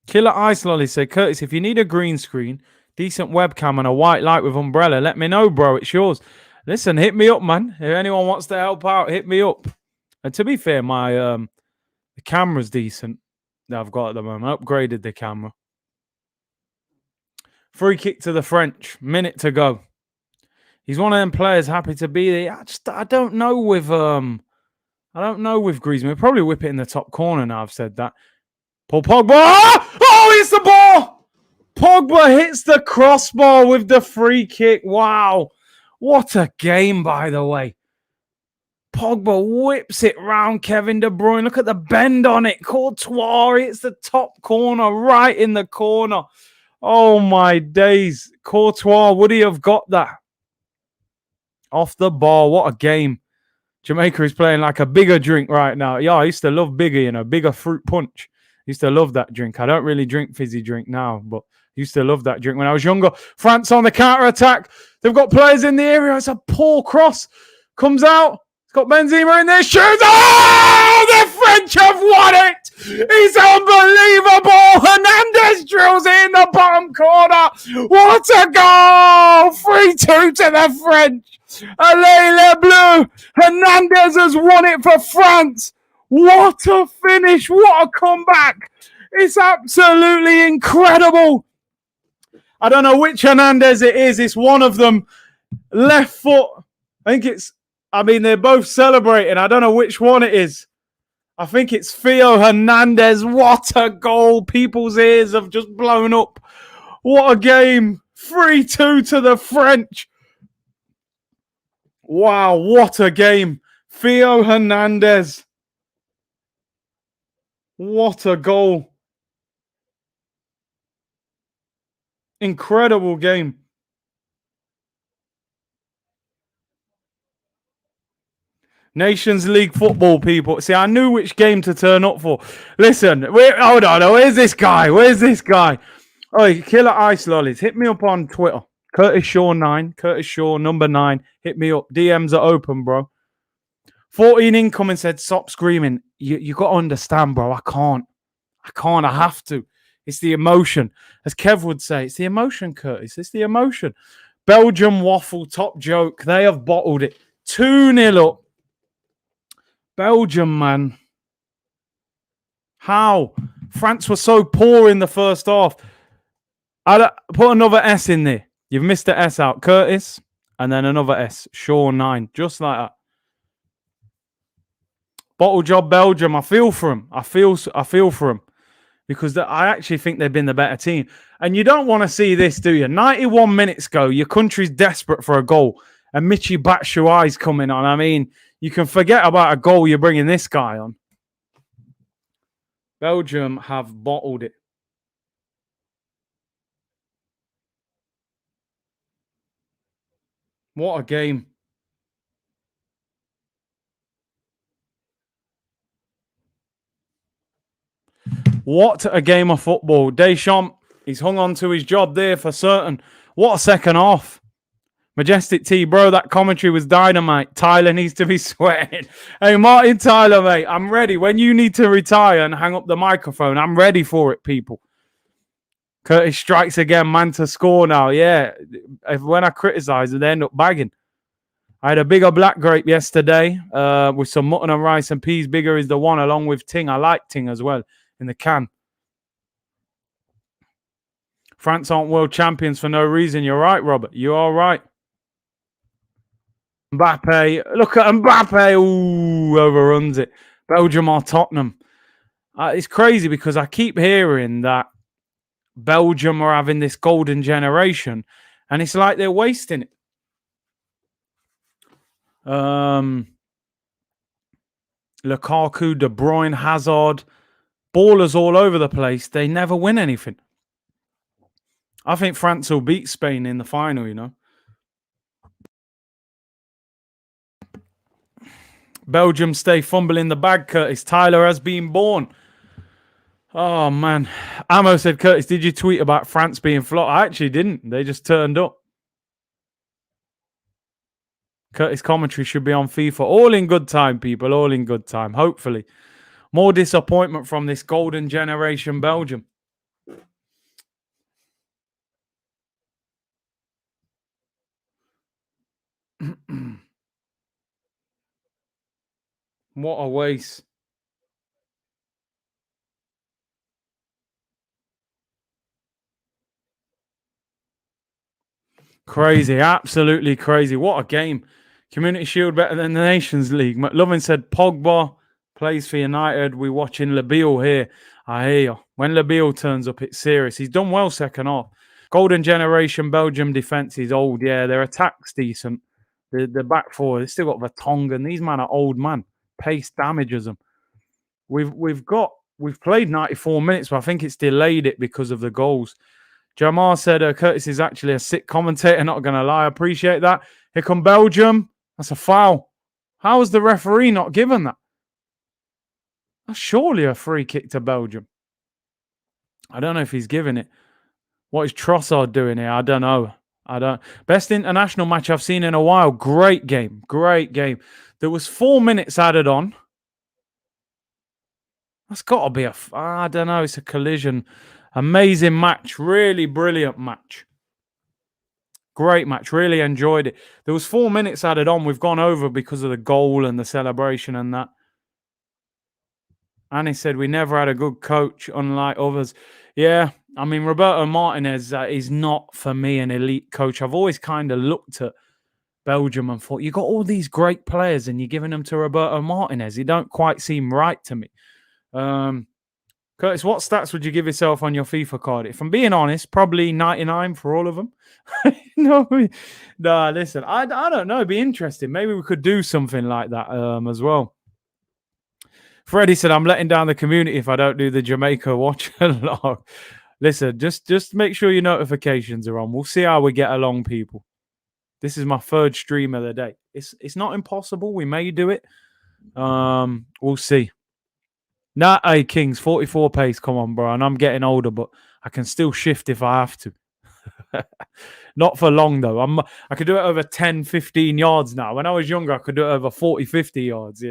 Killer Ice Lolly said, Curtis, if you need a green screen, decent webcam and a white light with umbrella, let me know, bro. It's yours. Listen, hit me up, man. If anyone wants to help out, hit me up. And to be fair, my the camera's decent that I've got at the moment. I upgraded the camera. Free kick to the French. Minute to go. He's one of them players happy to be there. I don't know with Griezmann. He'll probably whip it in the top corner now. I've said that. Paul Pogba. Oh, it's the ball. Pogba hits the crossbar with the free kick. Wow. What a game, by the way. Pogba whips it round Kevin De Bruyne. Look at the bend on it. Courtois hits the top corner, right in the corner. Oh, my days. Courtois, would he have got that? Off the ball. What a game. Jamaica is playing like a bigger drink right now. Yeah, I used to love bigger, bigger fruit punch. I used to love that drink. I don't really drink fizzy drink now, but I used to love that drink when I was younger. France on the counter-attack. They've got players in the area. It's a poor cross. Comes out. It's got Benzema in there. Shoots. Oh, the French have won it. It's unbelievable. Hernandez drills it in the bottom corner. What a goal. 3-2 to the French. Allez les Bleus! Hernandez has won it for France. What a finish. What a comeback. It's absolutely incredible. I don't know which Hernandez it is. It's one of them. Left foot. They're both celebrating. I don't know which one it is. I think it's Theo Hernandez. What a goal. People's ears have just blown up. What a game. 3-2 to the French. Wow, what a game. Theo Hernandez. What a goal. Incredible game. Nations League football, people. See, I knew which game to turn up for. Listen, hold on. Where's this guy? Oh, Killer Ice Lollies. Hit me up on Twitter. Curtis Shaw 9. Curtis Shaw number 9. Hit me up. DMs are open, bro. 14 incoming said, stop screaming. You got to understand, bro. I can't. I have to. It's the emotion. As Kev would say, it's the emotion, Curtis. It's the emotion. Belgium waffle, top joke. They have bottled it. 2-0 up. Belgium, man. How? France was so poor in the first half. I'd put another S in there. You've missed the S out. Curtis. And then another S. Shaw 9. Just like that. Bottle job Belgium. I feel for them. I feel for them. Because I actually think they've been the better team. And you don't want to see this, do you? 91 minutes ago, your country's desperate for a goal. And Michy Batshuayi's coming on. I mean, you can forget about a goal you're bringing this guy on. Belgium have bottled it. What a game. What a game of football. Deschamps, he's hung on to his job there for certain. What a second half. Majestic T, bro, that commentary was dynamite. Tyler needs to be sweating. Hey, Martin Tyler, mate, I'm ready. When you need to retire and hang up the microphone, I'm ready for it, people. Curtis strikes again, man to score now. Yeah, when I criticise, they end up bagging. I had a bigger black grape yesterday with some mutton and rice and peas. Bigger is the one along with Ting. I like Ting as well in the can. France aren't world champions for no reason. You're right, Robert. You are right. Mbappe. Look at Mbappe. Ooh, overruns it. Belgium are Tottenham. It's crazy because I keep hearing that Belgium are having this golden generation and it's like they're wasting it. Lukaku, De Bruyne, Hazard, ballers all over the place. They never win anything. I think France will beat Spain in the final, you know. Belgium stay fumbling the bag, Curtis. Tyler has been born. Oh, man. Amo said, Curtis, did you tweet about France being flopped? I actually didn't. They just turned up. Curtis commentary should be on FIFA. All in good time, people. All in good time. Hopefully. More disappointment from this golden generation Belgium. What a waste. Crazy. Absolutely crazy. What a game. Community Shield better than the Nations League. McLovin said Pogba plays for United. We're watching Labille here. I hear you. When Labille turns up, it's serious. He's done well second half. Golden generation Belgium defense is old. Yeah, their attack's decent. The back four, they still got Vertonghen. These men are old man. Pace damages them. We've played 94 minutes, but I think it's delayed it because of the goals. Jamar said Curtis is actually a sick commentator. Not going to lie. I appreciate that. Here come Belgium. That's a foul. How is the referee not given that? That's surely a free kick to Belgium. I don't know if he's giving it. What is Trossard doing here? I don't know. Best international match I've seen in a while. Great game. Great game. There was 4 minutes added on. That's got to be I don't know. It's a collision. Amazing match. Really brilliant match. Great match. Really enjoyed it. There was 4 minutes added on. We've gone over because of the goal and the celebration and that. And he said we never had a good coach, unlike others. Yeah, I mean, Roberto Martinez is not, for me, an elite coach. I've always kind of looked at Belgium and thought, you got all these great players and you're giving them to Roberto Martinez. He don't quite seem right to me. Curtis, what stats would you give yourself on your FIFA card? If I'm being honest, probably 99 for all of them. No, listen, I don't know. It'd be interesting. Maybe we could do something like that as well. Freddie said, I'm letting down the community if I don't do the Jamaica watch along. Listen, just make sure your notifications are on. We'll see how we get along, people. This is my third stream of the day. It's not impossible. We may do it. We'll see. Nah, hey, Kings, 44 pace. Come on, bro. And I'm getting older, but I can still shift if I have to. Not for long, though. I could do it over 10, 15 yards now. When I was younger, I could do it over 40, 50 yards,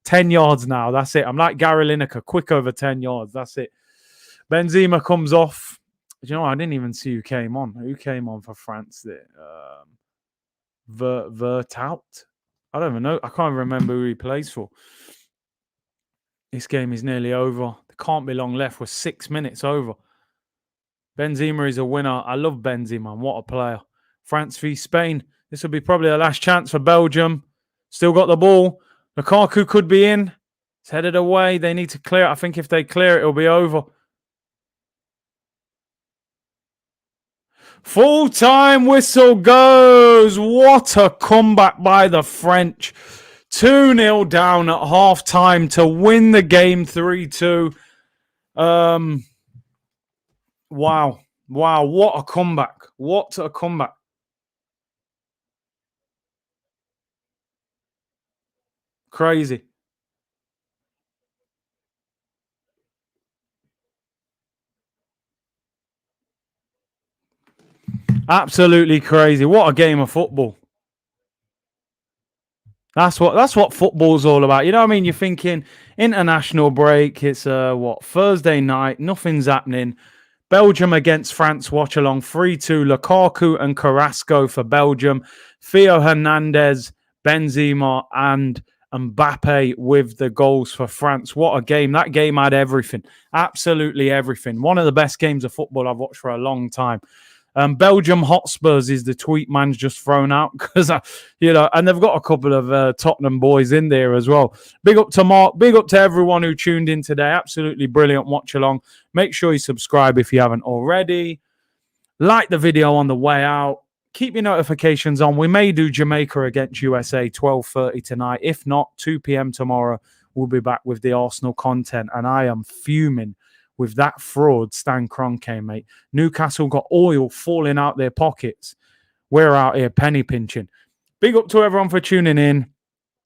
10 yards now. That's it. I'm like Gary Lineker, quick over 10 yards. That's it. Benzema comes off. I didn't even see who came on. Who came on for France there? Vertout? I don't even know. I can't remember who he plays for. This game is nearly over. There can't be long left. We're 6 minutes over. Benzema is a winner. I love Benzema. What a player. France v Spain. This will be probably the last chance for Belgium. Still got the ball. Lukaku could be in. It's headed away. They need to clear it. I think if they clear it, it'll be over. Full-time whistle goes. What a comeback by the French. 2-0 down at half-time to win the game 3-2. Wow. What a comeback. What a comeback. Crazy. Absolutely crazy. What a game of football. That's what football's all about. You know what I mean? You're thinking international break. It's Thursday night. Nothing's happening. Belgium against France, Watchalong 3-2. Lukaku and Carrasco for Belgium. Theo Hernandez, Benzema, and Mbappe with the goals for France. What a game. That game had everything. Absolutely everything. One of the best games of football I've watched for a long time. Belgium Hotspurs is the tweet man's just thrown out because, and they've got a couple of Tottenham boys in there as well. Big up to Mark. Big up to everyone who tuned in today. Absolutely brilliant watch along. Make sure you subscribe if you haven't already. Like the video on the way out. Keep your notifications on. We may do Jamaica against USA 12:30 tonight. If not, 2 p.m. tomorrow. We'll be back with the Arsenal content. And I am fuming with that fraud Stan Kroenke, mate. Newcastle got oil falling out their pockets. We're out here penny pinching. Big up to everyone for tuning in.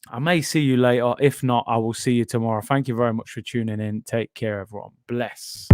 I may see you later. If not, I will see you tomorrow. Thank you very much for tuning in. Take care, everyone. Bless.